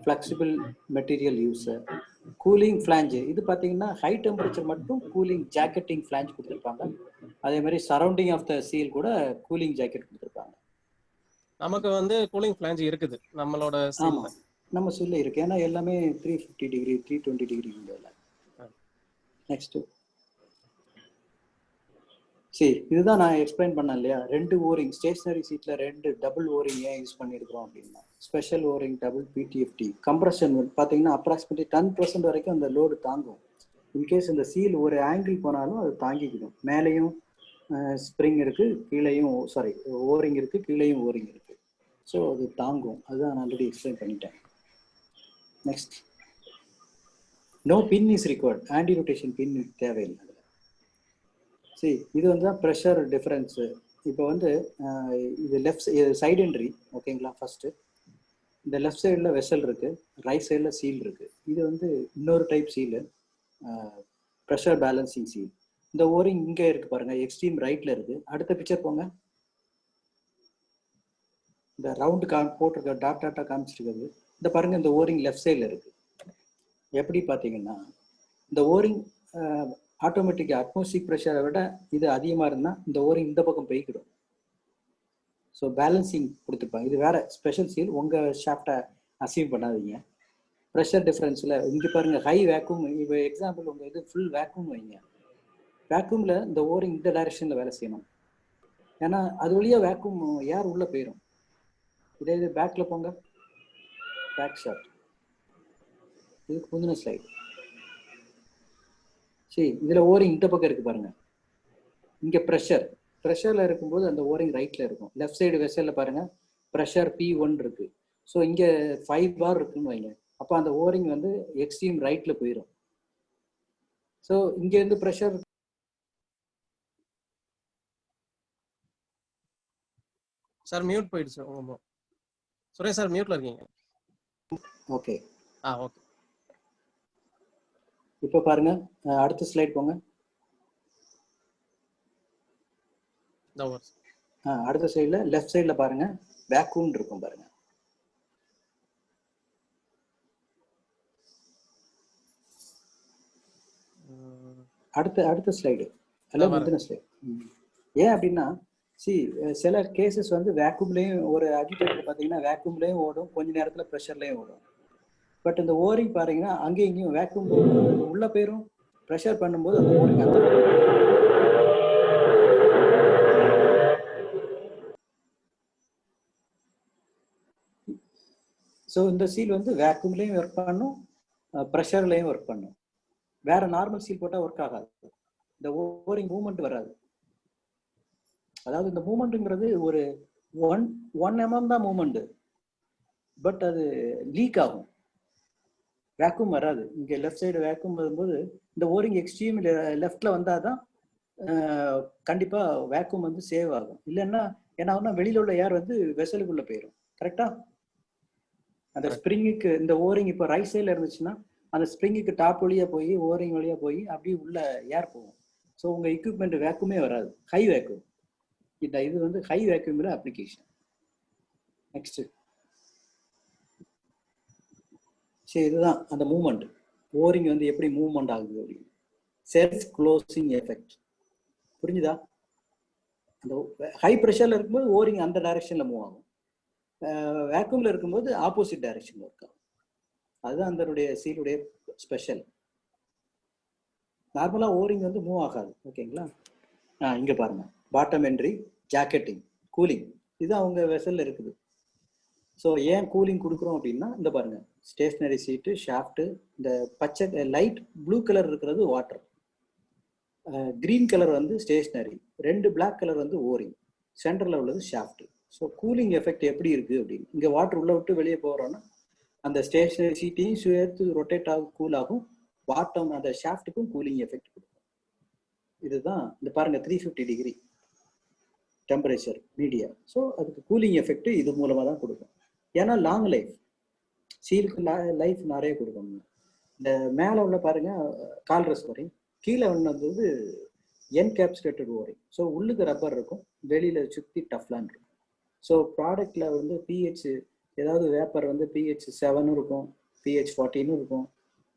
Flexible material user, cooling flange. இது பார்த்தீங்கன்னா ஹை டெம்பரேச்சர் மட்டும் கூலிங் ஜாக்கெட்டிங் ஃபிளாஞ்ச் கொடுத்துருப்பாங்க. அதே மாதிரி சரௌண்டிங் ஆஃப் த சீல் கூட கூலிங் ஜாக்கெட் கொடுத்துருப்பாங்க. நமக்கு வந்து கூலிங் ஃபிளாஞ்ச் இருக்குது நம்மளோட சீல்ல. நம்ம சீல்ல இருக்கு. ஏன்னா எல்லாமே 350 டிகிரி 320 டிகிரி. நெக்ஸ்ட். சரி, இதுதான் நான் எக்ஸ்பிளைன் பண்ணேன் இல்லையா, ரெண்டு ஓரிங் ஸ்டேஷனரி சீட்ல ரெண்டு டபுள் ஓரிங் ஏன் யூஸ் பண்ணியிருக்கிறோம் அப்படின்னா, ஸ்பெஷல் ஓரிங் டபுள் பிடிஎஃப்டி கம்ப்ரஷன் பார்த்தீங்கன்னா அப்ராக்சிமேட்லி 10% வரைக்கும் அந்த லோடு தாங்கும். இன்கேஸ் இந்த சீல் ஒரு ஆங்கிள் போனாலும் அது தாங்கிக்கணும். மேலேயும் ஸ்ப்ரிங் இருக்கு, கீழேயும் ஓரிங் இருக்கு, கீழேயும் ஓரிங் இருக்கு. ஸோ அது தாங்கும். அதுதான் நான் ஆல்ரெடி எக்ஸ்பிளைன் பண்ணிட்டேன். Next, no pin is required. Anti rotation pin தேவையில்லை. சரி, இது வந்து தான் ப்ரெஷர் டிஃபரன்ஸு. இப்போ வந்து இது லெஃப்ட் சைடு என்ட்ரி, ஓகேங்களா. ஃபர்ஸ்ட் இந்த லெஃப்ட் சைடில் வெசல் இருக்கு, ரைட் சைடில் சீல் இருக்கு. இது வந்து இன்னொரு type seal, pressure balancing seal. இந்த ஓரிங் இங்கே இருக்கு பாருங்க, எக்ஸ்ட்ரீம் ரைட்ல இருக்கு. அடுத்த பிக்சர் போங்க. இந்த ரவுண்டு போட்டிருக்க டாட்டா காமிச்சிருக்கிறது இந்த பாருங்க, இந்த ஓரிங் லெஃப்ட் சைடில் இருக்கு. எப்படி பார்த்தீங்கன்னா இந்த ஓரிங் ஆட்டோமேட்டிக் அட்மாஸ்பியரிக் ப்ரெஷரை விட இது அதிகமாக இருந்தால் இந்த ஓரிங் இந்த பக்கம் போய்க்கிடும். ஸோ பேலன்சிங் கொடுத்துருப்பாங்க. இது வேற ஸ்பெஷல் சீல், உங்கள் ஷாஃப்டை அசீவ் பண்ணாதீங்க. ப்ரெஷர் டிஃப்ரென்ஸில் இங்கே பாருங்கள், ஹை வேக்யூம். இப்போ எக்ஸாம்பிள் உங்கள் இது ஃபுல் வேக்யூம் வைங்க. வேக்யூமில் இந்த ஓரிங் இந்த டைரெக்ஷனில் வேலை செய்யணும். ஏன்னா அது வழியாக வேக்யூம் ஏர் உள்ளே போயிடும். இதே இது பேக்கில் போங்க, பேக் ஷாட். இதுக்கு முந்தின ஸ்லைட். சரி, இதில் ஓரிங் இந்த பக்கம் இருக்குது பாருங்கள். இங்கே ப்ரெஷரில் இருக்கும்போது அந்த ஓரிங் ரைட்டில் இருக்கும். லெஃப்ட் சைடு வெசலில் பாருங்கள், ப்ரெஷர் P1 இருக்குது. ஸோ இங்கே 5 bar இருக்குன்னு வைங்க. அப்போ அந்த ஓரிங் வந்து எக்ஸ்ட்ரீம் ரைட்டில் போயிடும். ஸோ இங்கேருந்து ப்ரெஷர் சார் மியூட் போயிடுச்சு. சுரேஷ் சார் மியூட்ல இருக்கீங்க. ஓகே. ஓகே. இப்போ பாருங்க, அடுத்த ஸ்லைட் போங்க. அடுத்த சைடில் லெஃப்ட் சைடில் பாருங்க, வேக்யூம் இருக்கும் பாருங்க. அடுத்த ஸ்லைடு எல்லாம் முந்தின ஸ்லைடு. ஏன் அப்படின்னா, சில கேசஸ் வந்து வேக்யூம்லேயும் ஒரு அடிப்படையில் பார்த்தீங்கன்னா வேக்யூம்லேயும் ஓடும், கொஞ்ச நேரத்தில் ப்ரெஷர்லேயும் ஓடும். பட் இந்த ஓரிங் பாருங்கன்னா அங்கேயும் இங்கேயும் வேக்யூம் உள்ள போயிடும், ப்ரெஷர் பண்ணும்போது அந்த ஓரிங் அந்த ஸோ இந்த சீல் வந்து வேக்யூம்லேயும் ஒர்க் பண்ணும், ப்ரெஷர்லேயும் ஒர்க் பண்ணும். வேற நார்மல் சீல் போட்டால் ஒர்க் ஆகாது, இந்த ஓரிங் மூவ்மெண்ட் வராது. அதாவது இந்த மூவ்மெண்ட்டுங்கிறது ஒரு 1 mm தான் மூவ்மெண்ட், பட் அது லீக் ஆகும், வேக்யூம் வராது. இங்கே லெஃப்ட் சைடு வேக்யூம் வரும்போது இந்த ஓரிங் எக்ஸ்ட்ரீம் லெஃப்ட்ல வந்தாதான் கண்டிப்பாக வேக்யூம் வந்து சேவ் ஆகும். இல்லைன்னா என்ன ஆகும்னா வெளியில உள்ள ஏர் வந்து வெசலுக்குள்ள போயிடும். கரெக்டா? அந்த ஸ்ப்ரிங்குக்கு இந்த ஓரிங் இப்போ ரைட் சைடில் இருந்துச்சுன்னா அந்த ஸ்ப்ரிங்குக்கு டாப் வழியாக போய் ஓரிங் வழியாக போய் அப்படியே உள்ள ஏர் போகும். ஸோ உங்கள் எக்யூப்மெண்ட் வேக்யூமே வராது, ஹை வேக்யூம். இது வந்து ஹை வேக்யூமில் அப்ளிகேஷன். நெக்ஸ்ட். சரி, இதுதான் அந்த மூவ்மெண்ட். ஓரிங் வந்து எப்படி மூவ்மெண்ட் ஆகுது அப்படின்னு, செல்ஃப் க்ளோசிங் எஃபெக்ட். புரிஞ்சுதா? அந்த ஹை ப்ரெஷரில் இருக்கும்போது ஓரிங் அந்த டைரக்ஷனில் மூவ் ஆகும், வேக்யூமில் இருக்கும்போது ஆப்போசிட் டைரக்ஷனில் ஒர்க் ஆகும். அதுதான் அதனுடைய சீலுடைய ஸ்பெஷல். நார்மலாக ஓரிங் வந்து மூவ் ஆகாது. ஓகேங்களா? இங்கே பாருங்க, பாட்டம் என்ட்ரி, ஜாக்கெட்டிங், கூலிங், இது அவங்க வெசலில் இருக்குது. ஸோ ஏன் கூலிங் கொடுக்குறோம் அப்படின்னா, இந்த பாருங்க, ஸ்டேஷனரி சீட்டு, ஷாஃப்ட்டு, இந்த பச்சை லைட் ப்ளூ கலர் இருக்கிறது வாட்டர், கிரீன் கலர் வந்து ஸ்டேஷனரி, 2 பிளாக் கலர் வந்து ஓரிங், சென்டரில் உள்ளது ஷாஃப்ட். ஸோ கூலிங் எஃபெக்ட் எப்படி இருக்கு அப்படின்னு, இங்கே வாட்டர் உள்ள விட்டு வெளியே போகிறோன்னா அந்த ஸ்டேஷனரி சீட்டையும் சேர்த்து ரொட்டேட் ஆகும், கூல் ஆகும், பாட்டம் அந்த ஷாஃப்ட்டுக்கும் கூலிங் எஃபெக்ட் கொடுக்கும். இதுதான் இந்த பாருங்க 350 டிகிரி டெம்பரேச்சர் மீடியா. ஸோ அதுக்கு கூலிங் எஃபெக்ட் இது மூலமாக தான் கொடுக்கும். ஏன்னா லாங் லைஃப், சீலுக்கு லைஃப் நிறைய கொடுக்கணும். இந்த மேலே உள்ள பாருங்க கால்ரஸ் ஓரிங், கீழே வந்து என்கேப்சுலேட்டட் ஓரிங். ஸோ உள்ளுக்கு ரப்பர் இருக்கும், வெளியில சுற்றி டஃப்லான் இருக்கும். ஸோ ப்ராடக்ட்ல வந்து pH ஏதாவது வேப்பர் வந்து pH 7 இருக்கும், pH 14 இருக்கும்,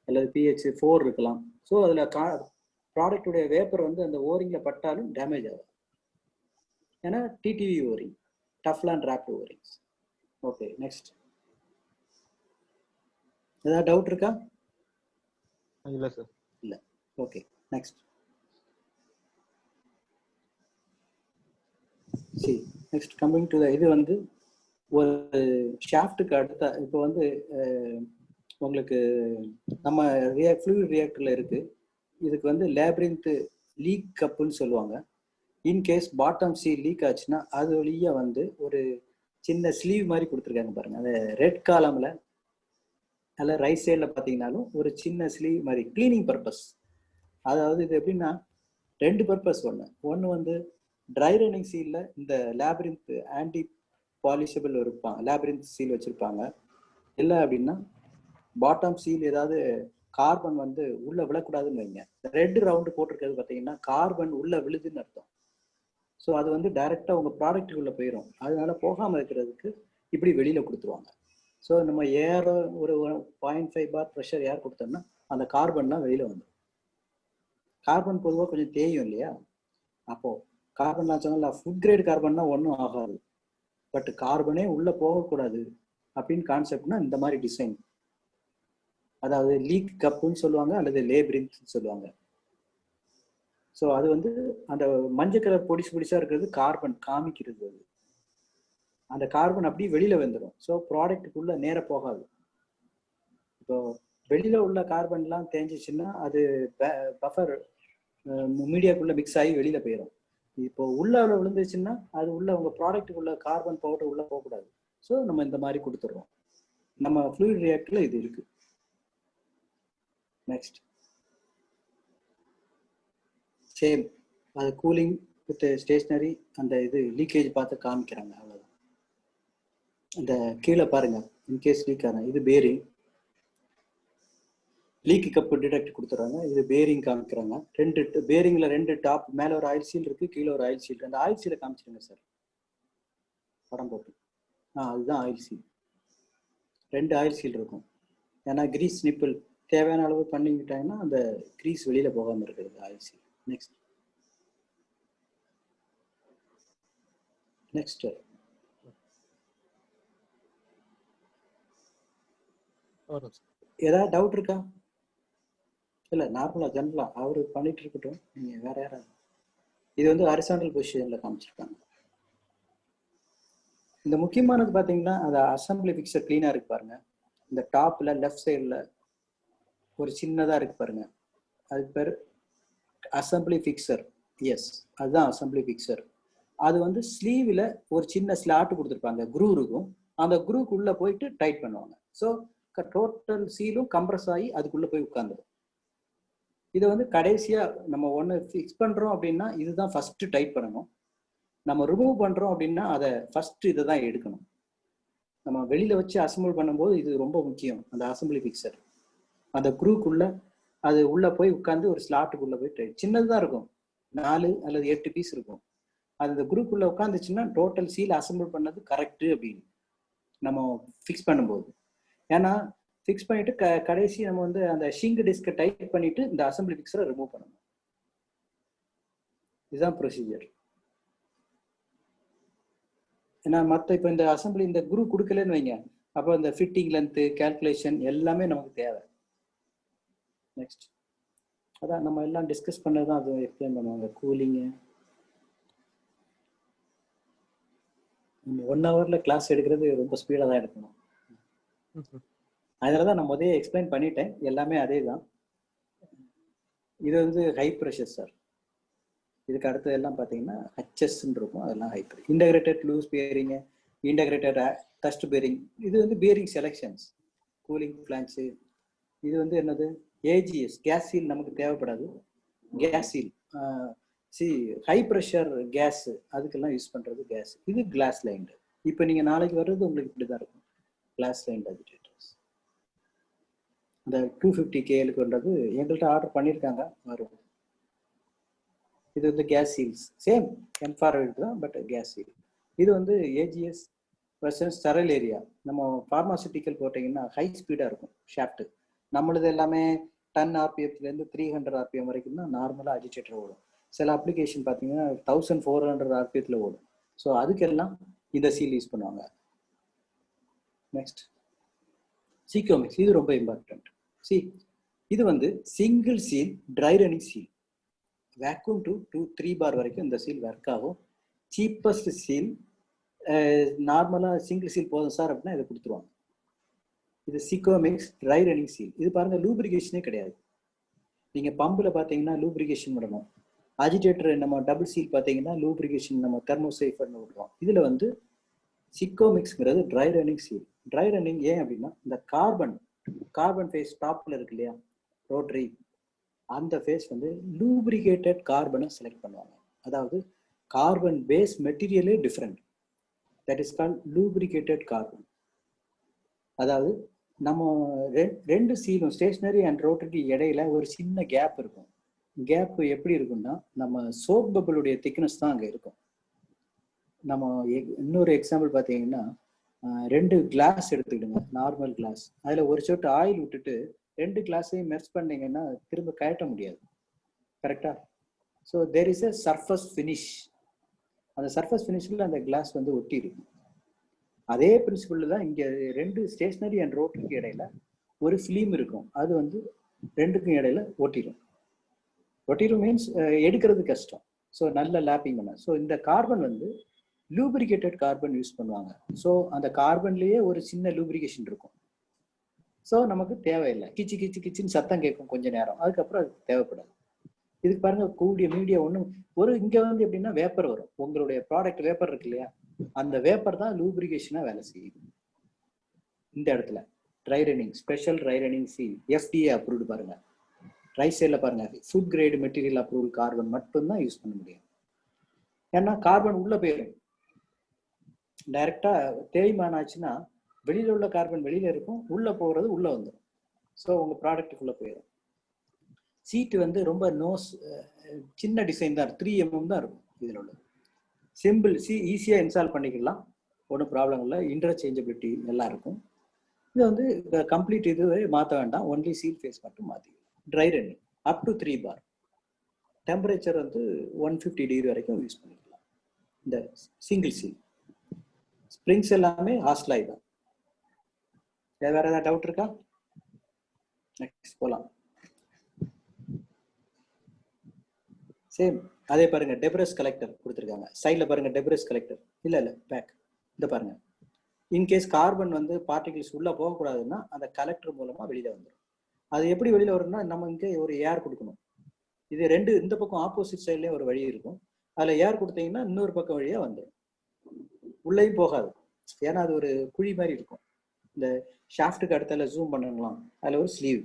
அல்லது pH 4 இருக்கலாம். ஸோ அதில் ப்ராடக்டுடைய வேப்பர் வந்து அந்த ஓரிங்கில் பட்டாலும் டேமேஜ் ஆகும். ஏன்னா TTV O ring, Teflon wrapped O rings. Okay, next. ஏதாவது டவுட் இருக்கா? இல்லை சார். இல்லை. Okay, next see next coming to the இது வந்து ஒரு ஷாஃப்ட்டுக்கு அடுத்த இப்போ வந்து உங்களுக்கு நம்ம ஃப்ளூயிட் ரியாக்டர்ல இருக்கு. இதுக்கு வந்து லேப்ரின்த் லீக் கப்புன்னு சொல்லுவாங்க. இன்கேஸ் பாட்டம் சி லீக் ஆச்சுன்னா அது வழியா வந்து ஒரு சின்ன ஸ்லீவ் மாதிரி கொடுத்துருக்காங்க பாருங்க. அந்த ரெட் காலம்ல அதில் ரைட் சைடில் பார்த்தீங்கன்னாலும் ஒரு சின்ன ஸ்லீவ் மாதிரி கிளீனிங் பர்பஸ். அதாவது இது எப்படின்னா 2 பர்பஸ். ஒன்று வந்து ட்ரை ரன்னிங் சீல்ல இந்த லேப்ரின்த் ஆன்டி பாலிஷபிள் இருப்பாங்க, லேப்ரின்த் சீல் வச்சிருப்பாங்க. இல்லை அப்படின்னா பாட்டம் சீல் ஏதாவது கார்பன் வந்து உள்ள விழக்கூடாதுன்னு வைங்க. ரெட் ரவுண்டு போட்டிருக்கிறது பார்த்தீங்கன்னா கார்பன் உள்ள விழுதுன்னு அர்த்தம். ஸோ அது வந்து டைரெக்டாக உங்கள் ப்ராடக்ட்டுக்குள்ளே போயிடும். அதனால போகாமல் இருக்கிறதுக்கு இப்படி வெளியில் கொடுத்துருவாங்க. ஸோ நம்ம ஏர் ஒரு 0.5 பார் ப்ரெஷர் ஏர் கொடுத்தோம்னா அந்த கார்பன்லாம் வெளியில் வந்துடும். கார்பன் பொதுவாக கொஞ்சம் தேயும் இல்லையா? அப்போது கார்பன் நான் சொன்னல ஃபுட் கிரேட் கார்பன்னா ஒன்றும் ஆகாது. பட் கார்பனே உள்ளே போகக்கூடாது அப்படின்னு கான்செப்ட்னா இந்த மாதிரி டிசைன். அதாவது லீக் கப்புன்னு சொல்லுவாங்க அல்லது லேப்ரின்த்னு சொல்லுவாங்க. ஸோ அது வந்து அந்த மஞ்சள் கலர் பொடிசா இருக்கிறது கார்பன் காமிக்கிறது. அது அந்த கார்பன் அப்படியே வெளியில வந்துடும். ஸோ ப்ராடக்ட்டுக்குள்ள நேர போகாது. இப்போ வெளியில உள்ள கார்பன்லாம் தேஞ்சிச்சுன்னா அது பஃபர் மீடியாக்குள்ள மிக்ஸ் ஆகி வெளியில போயிடும். இப்போ உள்ள விழுந்துச்சுன்னா அது உள்ள உங்க ப்ராடக்ட்டுக்குள்ள கார்பன் பவுடர் உள்ள போகக்கூடாது. ஸோ நம்ம இந்த மாதிரி கொடுத்துட்றோம். நம்ம ஃப்ளூயிட் ரியாக்டர்ல இது இருக்கு. நெக்ஸ்ட் சேம் அது கூலிங் வித் ஸ்டேஷனரி அந்த இது லீக்கேஜ் பார்த்து காமிக்கிறாங்க. அவ்வளோதான். இந்த கீழே பாருங்க, இன்கேஸ் லீக் ஆகும். இது பேரிங் லீக் கப்பு டிடெக்ட் கொடுத்துறாங்க. இது பேரிங் காமிக்கிறாங்க. 2 பேரிங்ல 2 டாப் மேலே ஒரு ஆயில் சீல் இருக்கு, கீழே ஒரு ஆயில் சீல். அந்த ஆயில் சீலை காமிச்சிருங்க சார் படம் போட்டு. அதுதான் ஆயில் சீல். 2 ஆயில் சீல் இருக்கும். ஏன்னா கிரீஸ் நிப்பிள் தேவையான அளவு பண்ணிக்கிட்டாங்கன்னா அந்த கிரீஸ் வெளியில போகாமல் இருக்கிறது ஆயில் சீல். நெக்ஸ்ட் ஏதாவது டவுட் இருக்கா? இல்லை நார்மலா ஜென்ரலா அவரு பண்ணிட்டு இருக்கட்டும். நீங்க வேற யாராவது இது வந்து ஹரிசாண்டல் பொசிஷன்ல காமிச்சிருக்காங்க. இந்த முக்கியமானது பார்த்தீங்கன்னா அந்த அசம்பிளி பிக்சர் கிளீனா இருக்கு பாருங்க. இந்த டாப்ல லெஃப்ட் சைடில் ஒரு சின்னதா இருக்கு பாருங்க. அது பேர் அசம்பிளி பிக்சர். எஸ், அதுதான் அசம்பிளி பிக்சர். அது வந்து ஸ்லீவ்ல ஒரு சின்ன ஸ்லாட் கொடுத்துருப்பாங்க, குரூ இருக்கும். அந்த குரூக்கு உள்ள போயிட்டு டைட் பண்ணுவாங்க. ஸோ டோட்டல் சீலும் கம்ப்ரஸ் ஆகி அதுக்குள்ள போய் உட்காந்துடும். இதை வந்து கடைசியா நம்ம ஒன்று ஃபிக்ஸ் பண்றோம் அப்படின்னா இதுதான் ஃபர்ஸ்ட் டைட் பண்ணணும். நம்ம ரிமூவ் பண்றோம் அப்படின்னா அதை ஃபர்ஸ்ட் இதை தான் எடுக்கணும். நம்ம வெளியில வச்சு அசம்பிள் பண்ணும்போது இது ரொம்ப முக்கியம். அந்த அசம்பிளி பிக்சர் அந்த குரூக்குள்ள அது உள்ள போய் உட்காந்து ஒரு ஸ்லாட்டுக்குள்ள போய் டைட், சின்னதுதான் இருக்கும், 4 அல்லது 8 பீஸ் இருக்கும். அது இந்த குரூக்குள்ள உட்காந்துச்சுன்னா டோட்டல் சீல் அசம்பிள் பண்ணது கரெக்டு அப்படின்னு நம்ம ஃபிக்ஸ் பண்ணும்போது. ஏன்னா ஃபிக்ஸ் பண்ணிட்டு கடைசி நம்ம வந்து அந்த ஷிங்க் டிஸ்கை டைட் பண்ணிட்டு இந்த அசம்பிளி பிக்சரை ரிமூவ் பண்ணணும். இதுதான் ப்ரொசீஜர். ஏன்னா மற்ற இப்போ இந்த அசம்பிளி இந்த குரூப் கொடுக்கலன்னு வைங்க, அப்போ இந்த ஃபிட்டிங் லென்த்து கால்குலேஷன் எல்லாமே நமக்கு தேவை. நெக்ஸ்ட் அதான் நம்ம எல்லாம் டிஸ்கஸ் பண்ணது தான். அது எக்ஸ்பிளைன் பண்ணுவாங்க. கூலிங்கு 1 ஹவர்ல கிளாஸ் எடுக்கிறது ரொம்ப ஸ்பீடாக தான் எடுக்கணும். அதனால தான் நான் முதல்ல எக்ஸ்பிளைன் பண்ணிட்டேன். எல்லாமே அதே தான். இது வந்து ஹை ப்ரெஷர் சார். இதுக்கு அடுத்தது எல்லாம் பார்த்தீங்கன்னா ஹச்எஸ்ன்னு இருக்கும். அதெல்லாம் high pressure. Integrated loose bearing, integrated dust bearing. இது வந்து பேரிங் செலெக்ஷன்ஸ், கூலிங் பிளான்ஸு. இது வந்து என்னது ஏஜிஎஸ் கேஸ் சீல் நமக்கு தேவைப்படாது. Gas seal high pressure gas அதுக்கெல்லாம் யூஸ் பண்ணுறது கேஸ். இது கிளாஸ் லைன்டு. இப்போ நீங்கள் நாளைக்கு வர்றது உங்களுக்கு இப்படி தான் இருக்கும். Glass lined agitators. இந்த 250 KLக்குன்றது எங்கள்கிட்ட ஆர்டர் பண்ணியிருக்காங்க, வரும். இது வந்து கேஸ் சீல்ஸ் சேம் என்ஃபார்வர்டு தான், பட் கேஸ் சீல். இது வந்து ஏஜிஎஸ் வெர்சன்ஸ் ஸ்டெரைல் ஏரியா. நம்ம ஃபார்மாசிட்டிக்கல் போட்டிங்கன்னா ஹை ஸ்பீடாக இருக்கும் ஷாஃப்ட்டு. நம்மளது எல்லாமே 10 RPFலேருந்து 300 RPM வரைக்கும் தான் நார்மலாக அஜிடேட்டர் ஓடும். சில அப்ளிகேஷன் பார்த்தீங்கன்னா 1400 RPFல ஓடும். ஸோ அதுக்கெல்லாம் இந்த சீல் யூஸ் பண்ணுவாங்க. நெக்ஸ்ட் சீக்கோமிக்ஸ். இது ரொம்ப இம்பார்ட்டன்ட். இது வந்து single seal dry running seal. Vacuum to 2-3 பார் வரைக்கும் இந்த சீல் ஒர்க் ஆகும். சீப்பஸ்ட் சீல் நார்மலாக சிங்கிள் சீல் போதும் சார் அப்படின்னா இதை கொடுத்துருவாங்க. இது சிக்கோமிக்ஸ் ட்ரை ரன்னிங் சீல். இது பாருங்க லூப்ரிகேஷனே கிடையாது. நீங்கள் பம்பில் பார்த்தீங்கன்னா லூப்ரிகேஷன் விடணும். அஜிடேட்டர் நம்ம டபுள் சீல் பார்த்தீங்கன்னா லூப்ரிகேஷன் நம்ம தெர்மோசைஃபர்னு விடுறோம். இதில் வந்து சிக்கோமிக்ஸ்ங்கிறது dry running seal. Dry running ஏன் அப்படின்னா இந்த கார்பன் ஃபேஸ் டாப்ல இருக்கு இல்லையா ரோட்டரி, அந்த ஃபேஸ் வந்து லூப்ரிகேட்டட் கார்பனை செலக்ட் பண்ணுவாங்க. அதாவது கார்பன் பேஸ் மெட்டீரியலே different, that is called lubricated carbon. அதாவது நம்ம ரெண்டு சீலும் ஸ்டேஷனரி அண்ட் ரோட்டரிக்கு இடையில ஒரு சின்ன கேப் இருக்கும். கேப் எப்படி இருக்கும்னா நம்ம சோப் பபிளுடைய திக்னஸ் தான் அங்கே இருக்கும். நம்ம இன்னொரு எக்ஸாம்பிள் பார்த்தீங்கன்னா 2 கிளாஸ் எடுத்துக்கிடுங்க, நார்மல் கிளாஸ். அதில் ஒரு சொட்டு ஆயில் விட்டுட்டு 2 கிளாஸையும் மெர்ஜ் பண்ணீங்கன்னா திரும்ப கழட்ட முடியாது. கரெக்டா? So there is a surface finish. அந்த சர்ஃபஸ் ஃபினிஷில் அந்த கிளாஸ் வந்து ஒட்டி இருக்கும். அதே பிரின்சிபிள் தான் இங்கே 2 ஸ்டேஷனரி அண்ட் ரோட்டரிக்கு இடையில ஒரு ஃபிலிம் இருக்கும். அது வந்து 2க்கும் இடையில ஒட்டிடும். ஒட்டிடும் மீன்ஸ் எடுக்கிறது கஷ்டம். ஸோ நல்ல லேப்பிங் பண்ண. ஸோ இந்த கார்பன் வந்து லூப்ரிகேட்டட் கார்பன் யூஸ் பண்ணுவாங்க. ஸோ அந்த கார்பன்லேயே ஒரு சின்ன லூப்ரிகேஷன் இருக்கும். ஸோ நமக்கு தேவையில்லை. கிச்சு கிச்சு கிச்சின்னு சத்தம் கேட்கும் கொஞ்ச நேரம், அதுக்கப்புறம் அது தேவைப்படாது. இதுக்கு பாருங்க கூடிய மீடியா ஒன்றும் ஒரு இங்கே வந்து எப்படின்னா வேப்பர் வரும். உங்களுடைய ப்ராடக்ட் வேப்பர் இருக்கு இல்லையா, அந்த வேப்பர் தான் லூப்ரிகேஷனாக வேலை செய்யுது. இந்த இடத்துல try running special try running seal FDA approved பாருங்க. ரைட் சைடில் பாருங்க food grade material approved carbon மட்டும்தான் யூஸ் பண்ண முடியும். ஏன்னா கார்பன் உள்ள போயிடும். டைரக்டா தேய்மானம் ஆச்சுன்னா வெளியில உள்ள கார்பன் வெளியில இருக்கும், உள்ள போகிறது உள்ள வந்துடும். ஸோ உங்க ப்ராடக்ட்டுக்குள்ள போயிடும். சீட்டு வந்து ரொம்ப சின்ன டிசைன் தான், 3 mm தான் இருக்கும். இதில் உள்ள சிம்பிள் ஈஸியாக இன்ஸ்டால் பண்ணிக்கலாம், ஒன்றும் ப்ராப்ளம் இல்லை. இன்டர்சேஞ்சபிலிட்டி எல்லாம் இருக்கும். இது வந்து கம்ப்ளீட் இதுவே மாற்ற வேண்டாம், ஒன்லி சீல் ஃபேஸ் மட்டும் மாற்றிக்கலாம். Dry running up to 3 bar. Temperature வந்து 150 டிகிரி வரைக்கும் யூஸ் பண்ணிக்கலாம். இந்த சிங்கிள் சீல் ஸ்ப்ரிங்ஸ் எல்லாமே ஹாஸ்லாய் தான். வேற ஏதாவது டவுட் இருக்கா? நெக்ஸ்ட் போலாம். சேம் அதே பாருங்க டெப்ரஸ் கலெக்டர் கொடுத்துருக்காங்க. சைடில் பாருங்க டெப்ரஸ் கலெக்டர் இல்லை பேக். இந்த பாருங்க இன்கேஸ் கார்பன் வந்து பார்ட்டிகிள்ஸ் உள்ள போகக்கூடாதுன்னா அந்த கலெக்டர் மூலமா வெளியில வந்துடும். அது எப்படி வெளியில வரும்னா நம்ம இங்கே ஒரு ஏர் கொடுக்கணும். இது இந்த பக்கம் ஆப்போசிட் சைட்லேயும் ஒரு வழி இருக்கும். அதில் ஏர் கொடுத்தீங்கன்னா இன்னொரு பக்கம் வழியா வந்துடும், உள்ளேயும் போகாது. ஏன்னா அது ஒரு குழி மாதிரி இருக்கும். இந்த ஷாஃப்ட்டுக்கு அடுத்தால ஜூம் பண்ணலாம், அதில் ஒரு ஸ்லீவ்.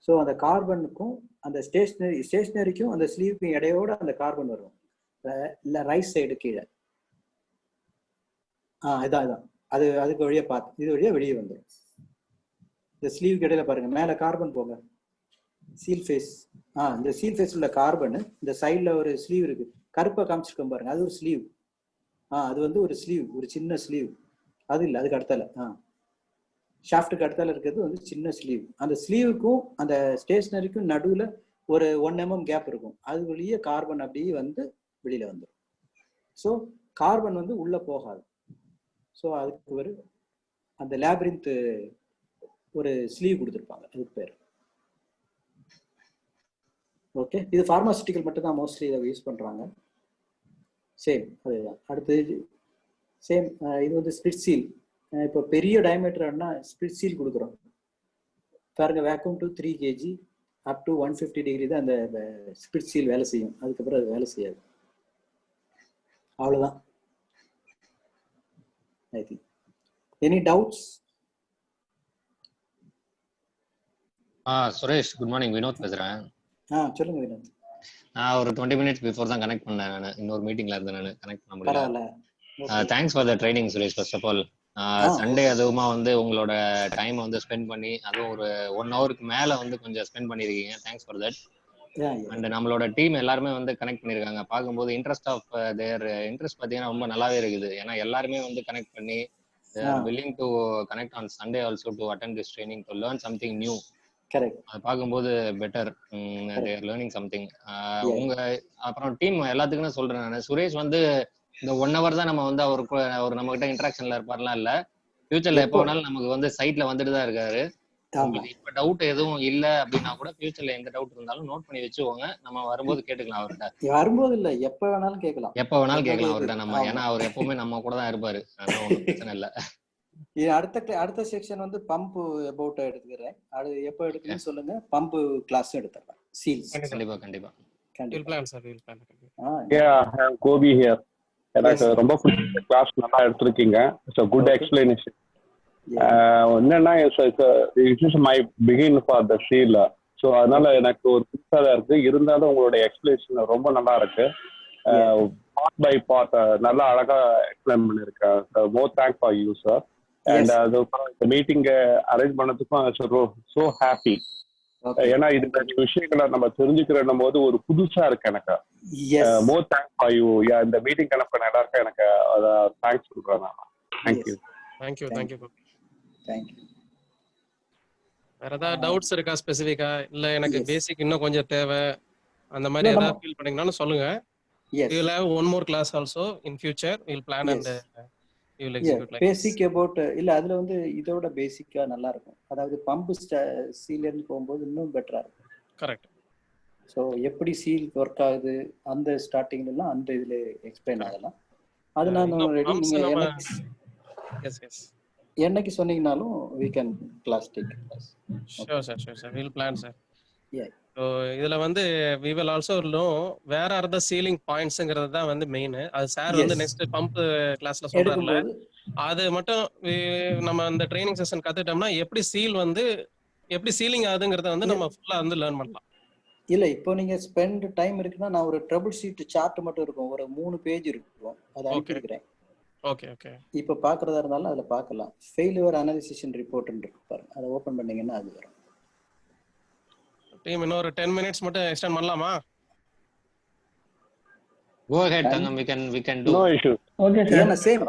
ஸோ அந்த கார்பனுக்கும் அந்த ஸ்டேஷனரிக்கும் அந்த ஸ்லீவுக்கும் இடையோட அந்த கார்பன் வரும். இல்லை ரைட் சைடு கீழே இதான் அது அதுக்கு வழியாக பார்த்து இது வழியாக வெளியே வந்துடும். இந்த ஸ்லீவுக்கு இடையில பாருங்க மேலே கார்பன் போங்க, சீல் ஃபேஸ். இந்த சீல் ஃபேஸ் உள்ள கார்பன் இந்த சைடில் ஒரு ஸ்லீவ் இருக்கு, கருப்பை காமிச்சிருக்கோம் பாருங்க, அது ஒரு ஸ்லீவ். அது வந்து ஒரு ஸ்லீவ், ஒரு சின்ன ஸ்லீவ். அது இல்லை, அதுக்கு அடுத்தால ஷாஃப்ட்டுக்கு அடுத்தால இருக்கிறது வந்து சின்ன ஸ்லீவ். அந்த ஸ்லீவுக்கும் அந்த ஸ்டேஷனரிக்கும் நடுவில் ஒரு 1 mm கேப் இருக்கும். அது வழியே கார்பன் அப்படியே வந்து வெளியில வந்துடும். ஸோ கார்பன் வந்து உள்ள போகாது. ஸோ அதுக்கு ஒரு அந்த லேப்ரின்த் ஒரு ஸ்லீவ் கொடுத்துருப்பாங்க, அதுக்கு பேர். ஓகே, இது ஃபார்மாசிட்டிக்கல் மட்டும் தான் மோஸ்ட்லி இதை யூஸ் பண்றாங்க. சேம் அதுதான். அடுத்தது சேம் இது வந்து ஸ்பிளிட் சீல். இப்போ பெரிய டயமீட்டர்னா ஸ்பிளிட் சீல் கொடுக்குறோம் பாருங்க. Vacuum to 3 kg up to 150 degree தான் அந்த ஸ்பிளிட் சீல் வேலை செய்யும். அதுக்கப்புறம் அது வேலை செய்யாது. அவ்வளோதான். I think any doubts? Suresh, good morning. Vinod பேசுறேன். சொல்லுங்க வினோத். நான் ஒரு 20 minutes பிஃபோர் தான் கனெக்ட் பண்ணேன். நான் இன்னொரு மீட்டிங்ல இருந்தேன், நான் கனெக்ட் பண்ண முடியல. பரவாயில்ல. Thanks for the training Suresh. First of all Sunday அதுவுமா வந்து உங்களோட டைம் வந்து ஸ்பெண்ட் பண்ணி, அதுவும் ஒரு 1 ஹவருக்கு மேல வந்து கொஞ்சம் ஸ்பெண்ட் பண்ணிருக்கீங்க. Thanks for that. அண்ட் நம்மளோட டீம் எல்லாருமே வந்து கனெக்ட் பண்ணிருக்காங்க. பார்க்கும்போது இன்ட்ரெஸ்ட் பார்த்தீங்கன்னா ரொம்ப நல்லாவே இருக்குது. ஏன்னா எல்லாருமே வந்து கனெக்ட் பண்ணி they are willing to connect on Sunday also to attend this training to learn something new. Correct. அது பார்க்கும்போது better. they are learning something. உங்க அப்புறம் டீம் எல்லாத்துக்கும் சொல்றேன் நான். சுரேஷ் வந்து இந்த 1 hour தான் நம்ம வந்து அவர் நம்ம கிட்ட இன்டராக்ஷன்ல இருப்பார்லாம் இல்ல. ஃபியூச்சர்ல எப்போ வேணாலும் நமக்கு வந்து சைட்ல வந்துட்டு தான் இருக்காரு. உங்களுக்கு இப்ப டவுட் எதுவும் இல்ல அப்படின்னா கூட ஃபியூச்சர்ல எந்த டவுட் இருந்தாலும் நோட் பண்ணி வச்சுக்கோங்க, நம்ம வரும்போது கேட்டுக்கலாம் அவர்கிட்ட. வரும்போது இல்ல, எப்ப வேணாலும் கேட்கலாம். எப்ப வேணாலும் கேட்கலாம் அவர்கிட்ட நம்ம, ஏன்னா அவர் எப்பவுமே நம்ம கூட தான் இருப்பாரு, அதனால ஒன்றும் பிரச்சனை இல்ல. அடுத்த செக்ஷன் வந்து பம்ப் அபவுட் எடுத்துக்கிறேன். அது எப்போ எடுக்கணும்னு சொல்லுங்க, பம்ப் கிளாஸ் எடுத்துறேன். சீல்ஸ் கண்டிப்பா. கோபி ஹியர். எனக்கு ரொம்ப பிடிச்ச கிளாஸ், நல்லா எடுத்திருக்கீங்க. It's a good explanation. என்னன்னா it is my begin for the field. So அதனால எனக்கு ஒரு புதுசாக தான் இருக்கு. இருந்தாலும் உங்களுடைய எக்ஸ்பிளேஷன் ரொம்ப நல்லா இருக்கு. பார்ட் பை பார்ட் நல்லா அழகா எக்ஸ்பிளைன் பண்ணிருக்கேன். More thank for you sir. And அதுக்கப்புறம் இந்த மீட்டிங் அரேஞ்ச் பண்ணதுக்கும் ஸோ ஹாப்பி. ஏன்னா இந்த விஷயங்களை நம்ம தெரிஞ்சுக்கிறோம் போது ஒரு புதுசா இருக்கு எனக்கு. மோர் தேங்க் ஃபார் யூ. இந்த மீட்டிங் கனெக்ட் எல்லாருக்கும் எனக்கு தேங்க்ஸ் சொல்றேன் நான். தேங்க்யூ. வேற ஏதாவது டவுட்ஸ் இருக்கா ஸ்பெசிஃபிக்கா? இல்ல எனக்கு பேசிக் இன்னும் கொஞ்சம் தேவை அந்த மாதிரி ஏதாவது ஃபீல் பண்ணீங்கனாலும் சொல்லுங்க. We will have one more class also in future. We will plan and we will execute like basic about இல்ல அதுல வந்து இதோட பேசிக்கா நல்லா இருக்கும். அதாவது பம்ப் சீல்ல போகும்போது இன்னும் பெட்டரா இருக்கும். கரெக்ட். சோ எப்படி சீல் வர்க் ஆகுது அந்த ஸ்டார்டிங்ல எல்லாம் அந்த இதுல எக்ஸ்பிளைன் ஆகலாம். அது நான் ரெடி. நீங்க என்னைக்கு சொன்னீங்கனாலும் we can class take class. Sure sir. We will plan sir. So இதுல வந்து we will also know where are the ceiling pointsங்கிறது தான் வந்து மெயின். அது சார் வந்து நெக்ஸ்ட் பம்ப் கிளாஸ்ல சொல்றாருல, அது மட்டும் நம்ம அந்த ட்ரைனிங் செஷன் கத்துட்டோம்னா எப்படி சீலிங் ஆகுதுங்கறத வந்து நம்ம ஃபுல்லா வந்து லேர்ன் பண்ணலாம். இல்ல இப்போ நீங்க ஸ்பெண்ட் டைம் இருக்குன்னா நான் ஒரு ட்ரபிள் ஷீட் சார்ட் மட்டும் இருக்கும், ஒரு 3 பேஜ் இருக்கும், அதை அனுப்பிக்கிறேன். ஓகே. இப்போ பாக்குறதா இருந்தாலும் அதுல பார்க்கலாம். ஃபெயிலியர் அனாலிசிஸ் ரிப்போர்ட் இருக்கு பாருங்க, அதை ஓபன் பண்ணீங்கன்னா அது வரும். டீம் இன்னொரு 10 மினிட்ஸ் மட்டும் எக்ஸ்டெண்ட் பண்ணலாமா? Go ahead Tangam, we can do. No issue. Okay sir.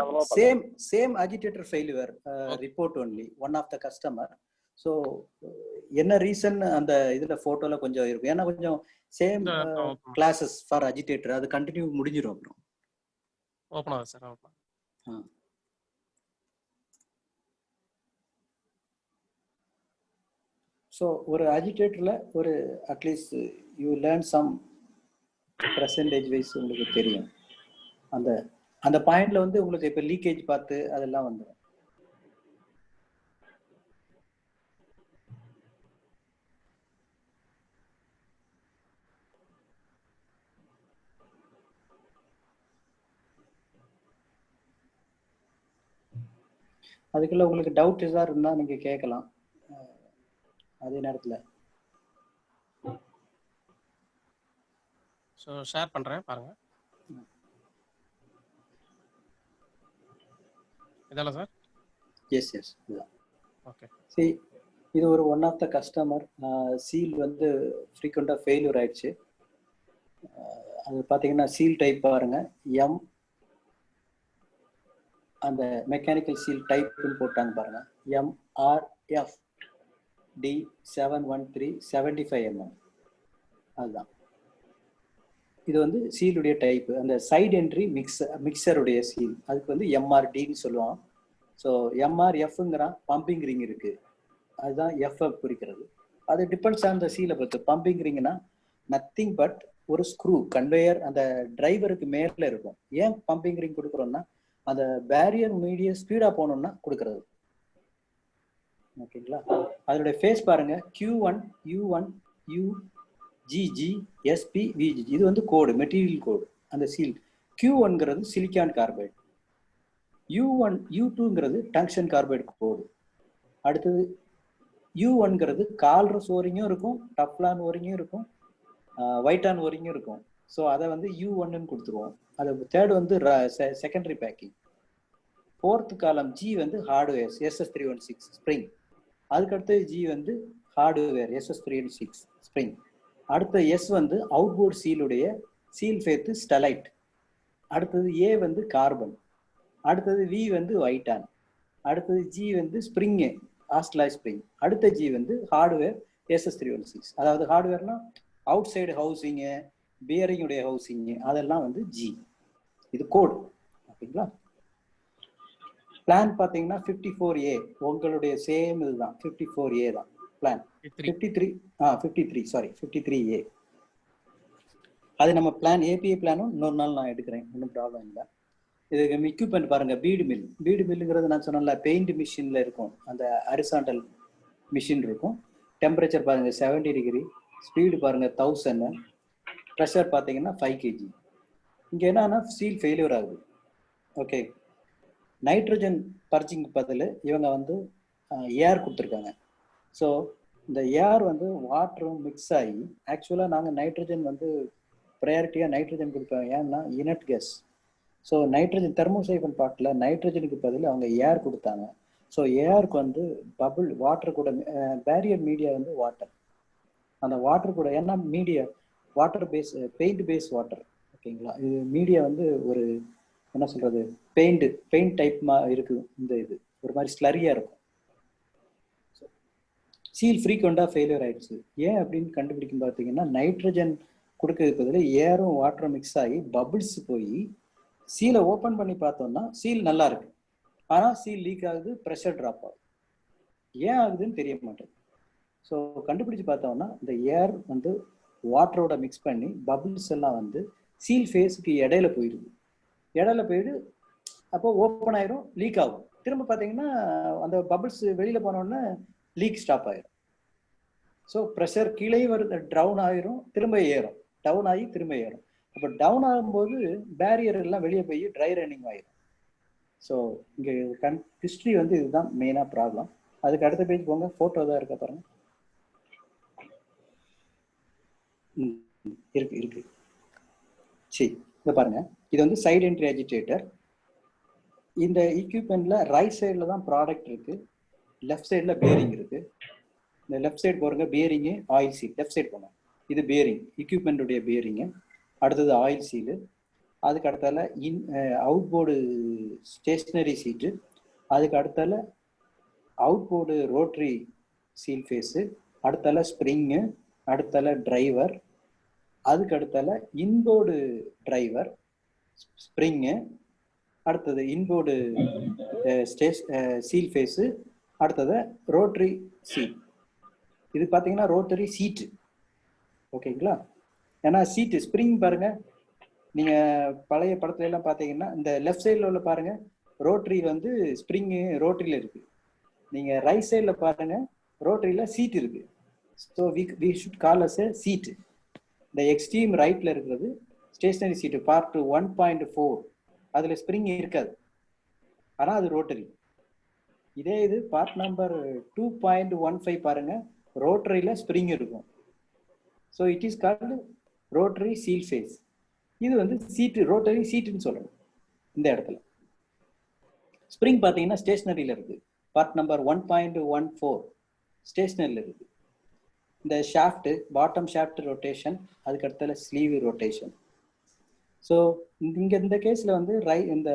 Same agitator failure report only one of the customer. So என்ன ரீசன் அந்த இதுல போட்டோல கொஞ்சம் இருக்கும். ஏன்னா கொஞ்சம் சேம் கிளாसेस ஃபார் அஜிடேட்டர் அது கண்டினியூ முடிஞ்சிரும். அப்புறம் ஓபன் ஆகுது சார். ஓபன். ஸோ ஒரு அஜிடேட்டரில் ஒரு at least you learn some percentage wise உங்களுக்கு தெரியும். அந்த பாயிண்ட்ல வந்து உங்களுக்கு இப்போ லீக்கேஜ் பார்த்து அதெல்லாம் வந்துடும். அதுக்குள்ள உங்களுக்கு டவுட் ஏதாவது இருந்தால் நீங்கள் கேட்கலாம் அதே நேரத்தில். ஸோ ஷேர் பண்ணுறேன் பாருங்க. இதால சார்? எஸ் இதுதான். ஓகே. சரி, இது ஒரு one of the customer seal வந்து ஃப்ரீக்வெண்ட்டாக ஃபெயிலியர் ஆயிடுச்சு. அது பார்த்தீங்கன்னா சீல் டைப் பாருங்க, எம் அந்த மெக்கானிக்கல் சீல் டைப்னு போட்டாங்க பாருங்க, MRF D713 75 mm. அதுதான் இது வந்து சீலுடைய டைப். அந்த சைடு என்ட்ரி மிக்சருடைய சீல் அதுக்கு வந்து MRDன்னு சொல்லுவான். ஸோ MRFங்கிறான் பம்பிங் ரிங் இருக்கு, அதுதான் FF குறிக்கிறது. அது டிபெண்ட்ஸ் ஆன் த சீலை பொறுத்து. பம்பிங் ரிங்னா நத்திங் பட் ஒரு ஸ்க்ரூ கன்வேயர் அந்த டிரைவருக்கு மேல இருக்கும். ஏன் பம்பிங் ரிங் கொடுக்குறோம்னா அந்த பேரியர் மீடியம் ஸ்பீடா போகணும்னா கொடுக்கறது. ஓகேங்களா? அதோடைய ஃபேஸ் பாருங்க, Q1 U1 U GG SP VG. இது வந்து கோடு, மெட்டீரியல் கோடு. அந்த சீல் Q1ங்கிறது சிலிக்கான் கார்பைடு, U1 U2ங்கிறது டங்ஸ்டன் கார்பைடு கோடு. அடுத்தது U1ங்கிறது கால்ரஸ் ஓரிங்கும் இருக்கும், டப்லான் ஓரிங்கும் இருக்கும், ஒயிட்டான் ஓரிங்கும் இருக்கும். ஸோ அதை வந்து U1ன்னு கொடுத்துருவோம். அது தேர்ட் வந்து secondary packing. Fourth column G வந்து ஹார்ட்வேர் SS316 ஸ்ப்ரிங். அதுக்கடுத்து G வந்து ஹார்ட்வேர் SS316 ஸ்ப்ரிங். அடுத்த S வந்து அவுட்போர்ட் சீலுடைய சீல் ஃபேத்து ஸ்டெலைட். அடுத்தது A வந்து கார்பன். அடுத்தது V வந்து ஒயிட்டான். அடுத்தது G வந்து ஸ்ப்ரிங்கு ஆஸ்ட்லாய் ஸ்ப்ரிங். அடுத்த G வந்து ஹார்ட்வேர் SS316. அதாவது ஹார்ட்வேர்னா அவுட் சைடு ஹவுசிங்கு, பியரிங்குடைய ஹவுசிங்கு, அதெல்லாம் வந்து G. இது கோடு. ஓகேங்களா? பிளான் பார்த்தீங்கன்னா 54A உங்களுடைய சேம் இதுதான் 54A தான் பிளான். 53 அது நம்ம பிளான் ஏபிஐ பிளானும் இன்னொரு நாள் நான் எடுக்கிறேன், ஒன்றும் ப்ராப்ளம் இல்லை. இதுக்கு எக்யூப்மெண்ட் பாருங்க, பீடு மில்லுங்கிறது நான் சொன்னேன்ல பெயிண்ட் மிஷின்ல இருக்கும், அந்த ஹரிசாண்டல் மிஷின் இருக்கும். டெம்பரேச்சர் பாருங்க 70 டிகிரி, ஸ்பீடு பாருங்க 1000, ப்ரெஷர் பார்த்தீங்கன்னா 5 kg. இங்கே என்னன்னா சீல் ஃபெயிலியர் ஆகுது. ஓகே, நைட்ரஜன் பர்ஜிங் பதில் இவங்க வந்து ஏர் கொடுத்துருக்காங்க. ஸோ இந்த ஏர் வந்து வாட்டரும் மிக்ஸ் ஆகி ஆக்சுவலாக நாங்கள் நைட்ரஜன் வந்து ப்ரையாரிட்டியாக நைட்ரஜன் கொடுப்போம். ஏன்னா inert gas. So nitrogen thermosiphon bottle நைட்ரஜனுக்கு பதில் அவங்க ஏர் கொடுத்தாங்க. ஸோ ஏருக்கு வந்து பபுள் வாட்டர் கூட பேரியர் மீடியா வந்து வாட்டர், அந்த வாட்டர் கூட ஏன்னா media water base paint base water. ஓகேங்களா, இது மீடியா வந்து ஒரு என்ன சொல்றது பெயிண்ட் டைப் இருக்குது. இந்த இது ஒரு மாதிரி ஸ்லரியாக இருக்கும். சீல் ஃப்ரீக்வெண்ட்டாக ஃபெயிலியர் ஆயிடுச்சு. ஏன் அப்படின்னு கண்டுபிடிக்கும் பார்த்தீங்கன்னா நைட்ரஜன் கொடுக்கறதுக்கு பதில் ஏரும் வாட்டரும் மிக்ஸ் ஆகி பபுள்ஸ் போய் சீலை ஓப்பன் பண்ணி பார்த்தோம்னா சீல் நல்லா இருக்கு, ஆனால் சீல் லீக் ஆகுது, ப்ரெஷர் ட்ராப் ஆகுது. ஏன் ஆகுதுன்னு தெரிய மாட்டேங்குது. ஸோ கண்டுபிடிச்சு பார்த்தோம்னா இந்த ஏர் வந்து வாட்டரோட மிக்ஸ் பண்ணி பபுள்ஸ் எல்லாம் வந்து சீல் ஃபேஸுக்கு இடையில போயிடுது. அப்போ ஓப்பன் ஆயிரும், லீக் ஆகும். திரும்ப பார்த்தீங்கன்னா அந்த பபுள்ஸ் வெளியில் போனோடனே லீக் ஸ்டாப் ஆயிரும். ஸோ ப்ரெஷர் கீழே வருது, டவுன் ஆயிரும், திரும்ப ஏறும், டவுன் ஆகி திரும்ப ஏறும். அப்போ டவுன் ஆகும்போது பேரியர் எல்லாம் வெளியே போய் ட்ரை ரன்னிங் ஆயிரும். ஸோ இங்கே ஹிஸ்ட்ரி வந்து இதுதான் மெயினாக ப்ராப்ளம். அதுக்கு அடுத்த பேஜ் போங்க, ஃபோட்டோ தான் இருக்க பாருங்க. இருக்கு சரி, இதை பாருங்க. இது வந்து சைடு என்ட்ரி அஜிடேட்டர். இந்த எக்யூப்மெண்ட்ல ரைட் சைடில் தான் ப்ராடக்ட் இருக்கு, லெஃப்ட் சைடில் பியரிங் இருக்கு. இந்த லெஃப்ட் சைடு போறங்க bearing, oil seal. Left side போங்க, இது பியரிங், எக்யூப்மெண்ட்டுடைய பியரிங்கு. அடுத்தது ஆயில் சீலு. அதுக்கு அடுத்தால அவுட்போர்டு ஸ்டேஷ்னரி சீட்டு. அதுக்கு அடுத்தால அவுட்போர்டு ரோட்ரி சீல் ஃபேஸு. அடுத்தால ஸ்ப்ரிங்கு. அடுத்தால டிரைவர். அதுக்கு அடுத்தால இன்போர்டு டிரைவர் ஸ்ப்ரிங்கு. அடுத்தது இன்போர்டு சீல் ஃபேஸு. அடுத்தது ரோட்டரி சீட். இது பார்த்தீங்கன்னா ரோட்டரி சீட்டு. ஓகேங்களா, ஏன்னா சீட்டு ஸ்ப்ரிங் பாருங்க, நீங்க பழைய படத்துல எல்லாம் பார்த்தீங்கன்னா இந்த லெஃப்ட் சைடில் உள்ள பாருங்க ரோட்டரி வந்து ஸ்ப்ரிங்கு ரோட்டரியில் இருக்கு. நீங்க ரைட் சைடில் பாருங்க ரோட்டரியில் சீட் இருக்கு. So we should call as a seat. இந்த எக்ஸ்ட்ரீம் ரைட்ல இருக்கிறது ஸ்டேஷனரி சீட்டு பார்ட் 1.4. அதுல ஸ்ப்ரிங் இருக்காது, ஆனால் அது ரோட்டரி. இதே இது பார்ட் நம்பர் 2.15 பாருங்க, ரோட்டரியில் ஸ்ப்ரிங் இருக்கும். So it is called rotary seal face. இது வந்து சீட்டு, ரோட்டரி சீட்டுன்னு சொல்லணும். இந்த இடத்துல ஸ்ப்ரிங் பார்த்தீங்கன்னா ஸ்டேஷனரியில் இருக்கு. பார்ட் நம்பர் 1.14 ஸ்டேஷனரியில் இருக்கு. இந்த ஷாஃப்ட், பாட்டம் ஷாஃப்ட் ரொட்டேஷன், அதுக்கு அடுத்தால ஸ்லீவ் ரொட்டேஷன். ஸோ இங்கே இந்த கேஸில் வந்து இந்த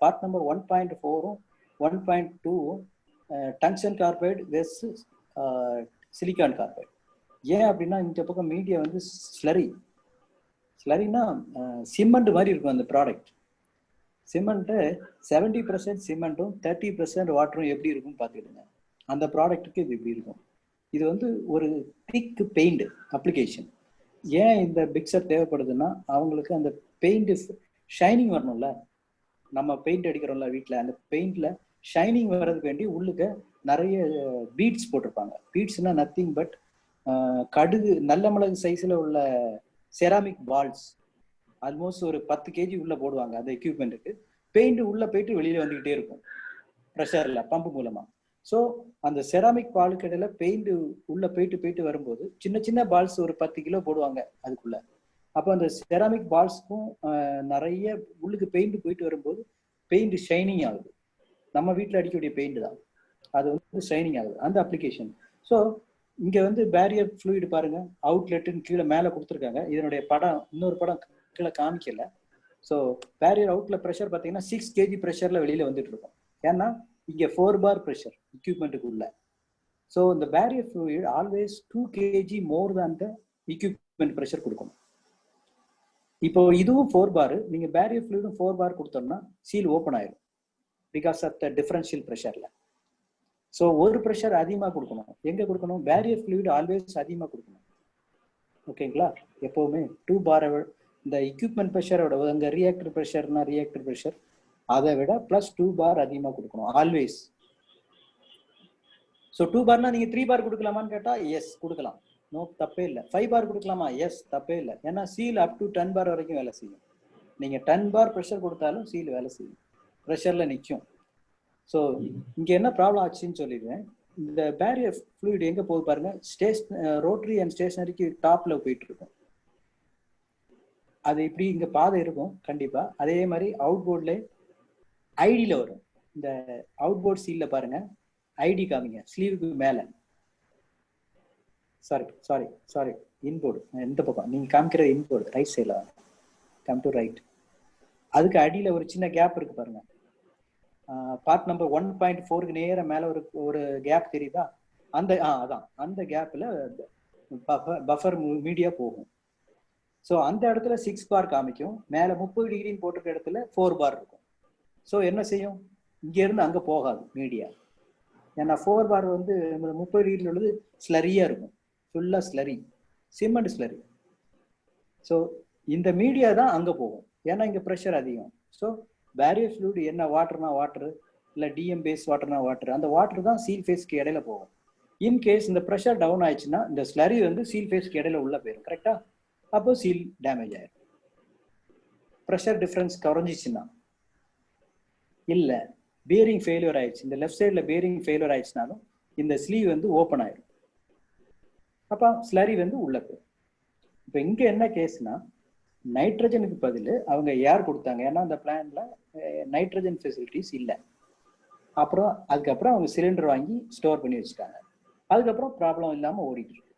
பார்ட் நம்பர் 1.4ம் 1.2ம் டங்ஸ்டன் கார்பைடு வெஸ் சிலிக்கான் கார்பைடு. ஏன் அப்படின்னா இந்த பக்கம் மீடியா வந்து ஸ்லரினா சிமெண்ட் மாதிரி இருக்கும் அந்த ப்ராடக்ட். சிமெண்ட்டு 70% சிமெண்ட்டும் 30% வாட்டரும் எப்படி இருக்கும்னு பார்த்துக்கிடுங்க. அந்த ப்ராடக்ட்டுக்கு இது இப்படி இருக்கும். இது வந்து ஒரு திக் பெயிண்ட் அப்ளிகேஷன். ஏன் இந்த பிக்சர் தேவைப்படுதுன்னா அவங்களுக்கு அந்த பெயிண்ட் ஷைனிங் வரணும்ல. நம்ம பெயிண்ட் அடிக்கிறோம்ல வீட்டில், அந்த பெயிண்ட்ல ஷைனிங் வர்றதுக்கு வேண்டி உள்ளுக்க நிறைய பீட்ஸ் போட்டிருப்பாங்க. பீட்ஸ்னா நத்திங் பட் கடுகு, நல்ல மிளகு சைஸில் உள்ள செராமிக் பால்ஸ். ஆல்மோஸ்ட் ஒரு 10 kg உள்ள போடுவாங்க அந்த எக்யூப்மெண்ட்டுக்கு. பெயிண்ட் உள்ள போயிட்டு வெளியில வந்துகிட்டே இருக்கும் ப்ரெஷர்ல, பம்பு மூலமா. ஸோ அந்த செராமிக் பாலுக்கு இடையில பெயிண்ட் உள்ள போயிட்டு வரும்போது சின்ன சின்ன பால்ஸ் ஒரு 10 கிலோ போடுவாங்க அதுக்குள்ள. அப்போ அந்த செராமிக் பால்ஸ்க்கும் நிறைய உள்ளுக்கு பெயிண்ட் போயிட்டு வரும்போது பெயிண்ட் ஷைனிங் ஆகுது. நம்ம வீட்டில் அடிக்கக்கூடிய பெயிண்ட் தான், அது வந்து ஷைனிங் ஆகுது அந்த அப்ளிகேஷன். ஸோ இங்க வந்து பேரியர் ஃப்ளூயிட் பாருங்க, அவுட்லெட்டுன்னு கீழே மேலே கொடுத்துருக்காங்க. இதனுடைய படம், இன்னொரு படம் கீழே காமிக்கல. ஸோ பேரியர் அவுட்ல ப்ரெஷர் பார்த்தீங்கன்னா 6 kg ப்ரெஷர்ல வெளியில வந்துட்டு இருக்கும். ஏன்னா இங்கே 4 bar ப்ரெஷர் எக்யூப்மெண்ட்டுக்கு உள்ள. ஸோ இந்த பேரியர் ஃப்ளூயிட் ஆல்வேஸ் 2 kg மோர் தான் த எக்யூப்மெண்ட் ப்ரெஷர் கொடுக்கணும். இப்போ இதுவும் 4 bar, நீங்க பேரியர் ஃப்ளூயிடும் 4 bar கொடுத்தோம்னா சீல் ஓப்பன் ஆயிடும். பிகாஸ் ஆஃப் த டிஃபரன்ஷியல் ப்ரெஷர்ல. ஸோ ஒரு ப்ரெஷர் அதிகமாக கொடுக்கணும். எங்கே கொடுக்கணும்? பேரியர் ஃப்ளூயிட் ஆல்வேஸ் அதிகமாக கொடுக்கணும். ஓகேங்களா? எப்போவுமே 2 பாரை இந்த எக்யூப்மெண்ட் ப்ரெஷரோட அங்கே ரியாக்டர் ப்ரெஷர்னா ரியாக்டர் ப்ரெஷர் அதை விட +2 பார் அதிகமாக கொடுக்கணும் ஆல்வேஸ். ஸோ 2 பார்னா நீங்கள் 3 பார் கொடுக்கலாமான்னு கேட்டால் எஸ் கொடுக்கலாம், நோ தப்பே இல்லை. 5 பார் கொடுக்கலாமா? எஸ் தப்பே இல்லை. ஏன்னா சீல் அப் டு 10 பார் வரைக்கும் வேலை செய்யும். நீங்கள் 10 பார் ப்ரெஷர் கொடுத்தாலும் சீல் வேலை செய்யும், ப்ரெஷரில் நிற்கும். ஸோ இங்கே என்ன ப்ராப்ளம் ஆச்சுன்னு சொல்லிடுவேன். இந்த பேரியர் ஃப்ளூயிட் எங்கே போகுது பாருங்க, ரோட்டரி அண்ட் ஸ்டேஷனரிக்கு டாப்ல போயிட்டு இருக்கும். அது இப்படி இங்கே பாதை இருக்கும் கண்டிப்பாக. அதே மாதிரி அவுட் போர்டில் ஐடியில் வரும். இந்த அவுட் போர்ட் சீலில் பாருங்க, ஐடி காமிங்க ஸ்லீவுக்கு மேலே. சாரி இன்போர்டு எந்த பக்கம் நீங்கள் காமிக்கிற இன்போர்டு ரைட் சைடில் வாங்க, கம் டு ரைட். அதுக்கு அடியில் ஒரு சின்ன கேப் இருக்கு பாருங்க. பார்ட் நம்பர் 1.4க்கு நேரம் மேலே ஒரு கேப் தெரியுதா? அதான் அந்த கேப்பில் பஃபர் மீடியா போகும். ஸோ அந்த இடத்துல 6 பார் காமிக்கும். மேலே 30 டிகிரின்னு போட்டிருக்க இடத்துல 4 பார் இருக்கும். ஸோ என்ன செய்யும்? இங்கேருந்து அங்கே போகாது மீடியா. ஏன்னா 4 பார் வந்து 30 டிகிரியில் உள்ளது ஸ்லரியாக இருக்கும், ஃபுல்லாக ஸ்லரி, சிமெண்ட் ஸ்லரி. ஸோ இந்த மீடியா தான் அங்கே போகும், ஏன்னா இங்கே ப்ரெஷர் அதிகம். ஸோ பேரியர் ஃப்ளூயிட் என்ன வாட்டர்னா வாட்டரு, இல்லை டிஎம் பேஸ் வாட்டர்னா வாட்டர், அந்த வாட்டர் தான் சீல் ஃபேஸ்க்கு இடையில போகும். இன்கேஸ் இந்த ப்ரெஷர் டவுன் ஆயிடுச்சுன்னா இந்த ஸ்லரி வந்து சீல் ஃபேஸ்க்கு இடையில உள்ள போயிடும். கரெக்டா? அப்போ சீல் டேமேஜ் ஆயிடும். ப்ரெஷர் டிஃபரன்ஸ் குறைஞ்சிச்சுன்னா, இல்லை பேரிங் ஃபெயிலியர் ஆயிடுச்சு, இந்த லெஃப்ட் சைடில் பேரிங் ஃபெயிலியர் ஆயிடுச்சுனாலும் இந்த ஸ்லீவ் வந்து ஓப்பன் ஆயிடும். அப்போ ஸ்லரி வந்து உள்ள போயிடும். இப்போ இங்கே என்ன கேஸ்னா, நைட்ரஜனுக்கு பதில் அவங்க ஏர் கொடுத்தாங்க. ஏன்னா அந்த பிளான்ல நைட்ரஜன் ஃபெசிலிட்டிஸ் இல்லை. அதுக்கப்புறம் அவங்க சிலிண்டர் வாங்கி ஸ்டோர் பண்ணி வச்சுட்டாங்க. அதுக்கப்புறம் ப்ராப்ளம் இல்லாமல் ஓடிட்டு இருக்கு.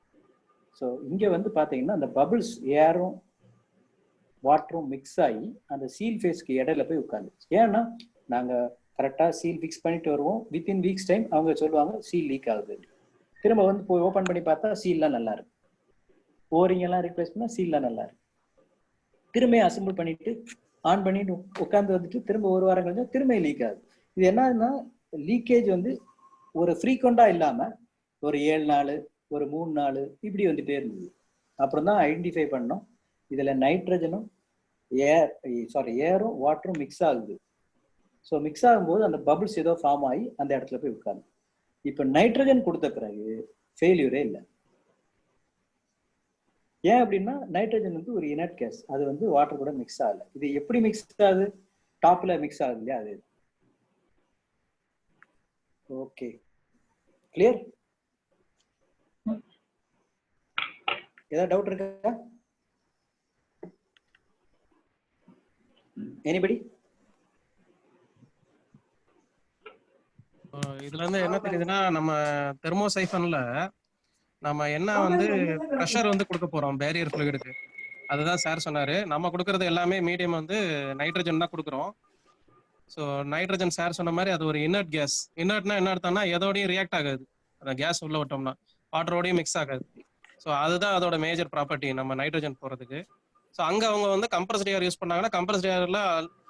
ஸோ இங்கே வந்து பார்த்தீங்கன்னா அந்த பபிள்ஸ் ஏரும் வாட்டரும் மிக்ஸ் ஆகி அந்த சீல் ஃபேஸ்க்கு இடையில போய் உட்காந்துச்சு. ஏன்னா நாங்கள் கரெக்டாக சீல் ஃபிக்ஸ் பண்ணிட்டு வருவோம், வித்தின் வீக்ஸ் டைம் அவங்க சொல்லுவாங்க சீல் லீக் ஆகுது. திரும்ப வந்து போய் ஓப்பன் பண்ணி பார்த்தா சீல்லாம் நல்லா இருக்கு, ஓரிங் எல்லாம் ரீப்ளேஸ் பண்ணால் சீல்லாம் நல்லா இருக்கு. திரும்ப அசம்பிள் பண்ணிட்டு ஆன் பண்ணிட்டு உட்காந்து வந்துட்டு திரும்ப ஒரு வாரம் கழிஞ்சா திரும்ப லீக் ஆகுது. இது என்னன்னா லீக்கேஜ் வந்து ஒரு ஃப்ரீக்வெண்டா இல்லாம ஒரு 7 நாள் ஒரு 3 நாள் இப்படி வந்துட்டே இருந்தது. அப்புறம் தான் ஐடென்டிஃபை பண்ணோம் இதுல நைட்ரஜனும் ஏரும் வாட்டரும் மிக்ஸ் ஆகுது. ஸோ மிக்ஸ் ஆகும்போது அந்த பபிள்ஸ் ஏதோ ஃபார்ம் ஆகி அந்த இடத்துல போய் உட்காந்து. இப்போ நைட்ரஜன் கொடுத்த பிறகு ஃபெயிலியரே இல்லை. ஏன் அப்படின்னா நைட்ரஜன் வந்து ஒரு இனர்ட் கேஸ், அது வந்து வாட்டர் கூட மிக்ஸ் ஆகல. இது எப்படி மிக்ஸ் ஆகுது? டாப்ல மிக்ஸ் ஆகுது இல்லையா, அது. Okay, clear? ஏதாவது டவுட் இருக்கா? எனிபடி? இதுல இருந்து என்ன தெரியுதுன்னா, நம்ம தெர்மோசைஃபன்ல நம்ம என்ன வந்து ப்ரெஷர் வந்து கொடுக்க போறோம் பேரியர் ஃப்ளூயிடுக்கு, அதுதான் சார் சொன்னாரு. நம்ம கொடுக்கறது எல்லாமே மீடியம் வந்து நைட்ரஜன் தான் கொடுக்குறோம். ஸோ நைட்ரஜன் சார் சொன்ன மாதிரி அது ஒரு இனர்ட் கேஸ். இனர்ட்னா என்ன அர்த்தம்னா எதோடையும் ரியாக்ட் ஆகாது, அந்த கேஸ் உள்ள விட்டோம்னா வாட்டரோடையும் மிக்ஸ் ஆகாது. ஸோ அதுதான் அதோட மேஜர் ப்ராப்பர்ட்டி நம்ம நைட்ரஜன் போறதுக்கு. ஸோ அங்கே அவங்க வந்து கம்ப்ரஸ்ட் ஏர் யூஸ் பண்ணாங்கன்னா கம்ப்ரஸ்ட் ஏர்ல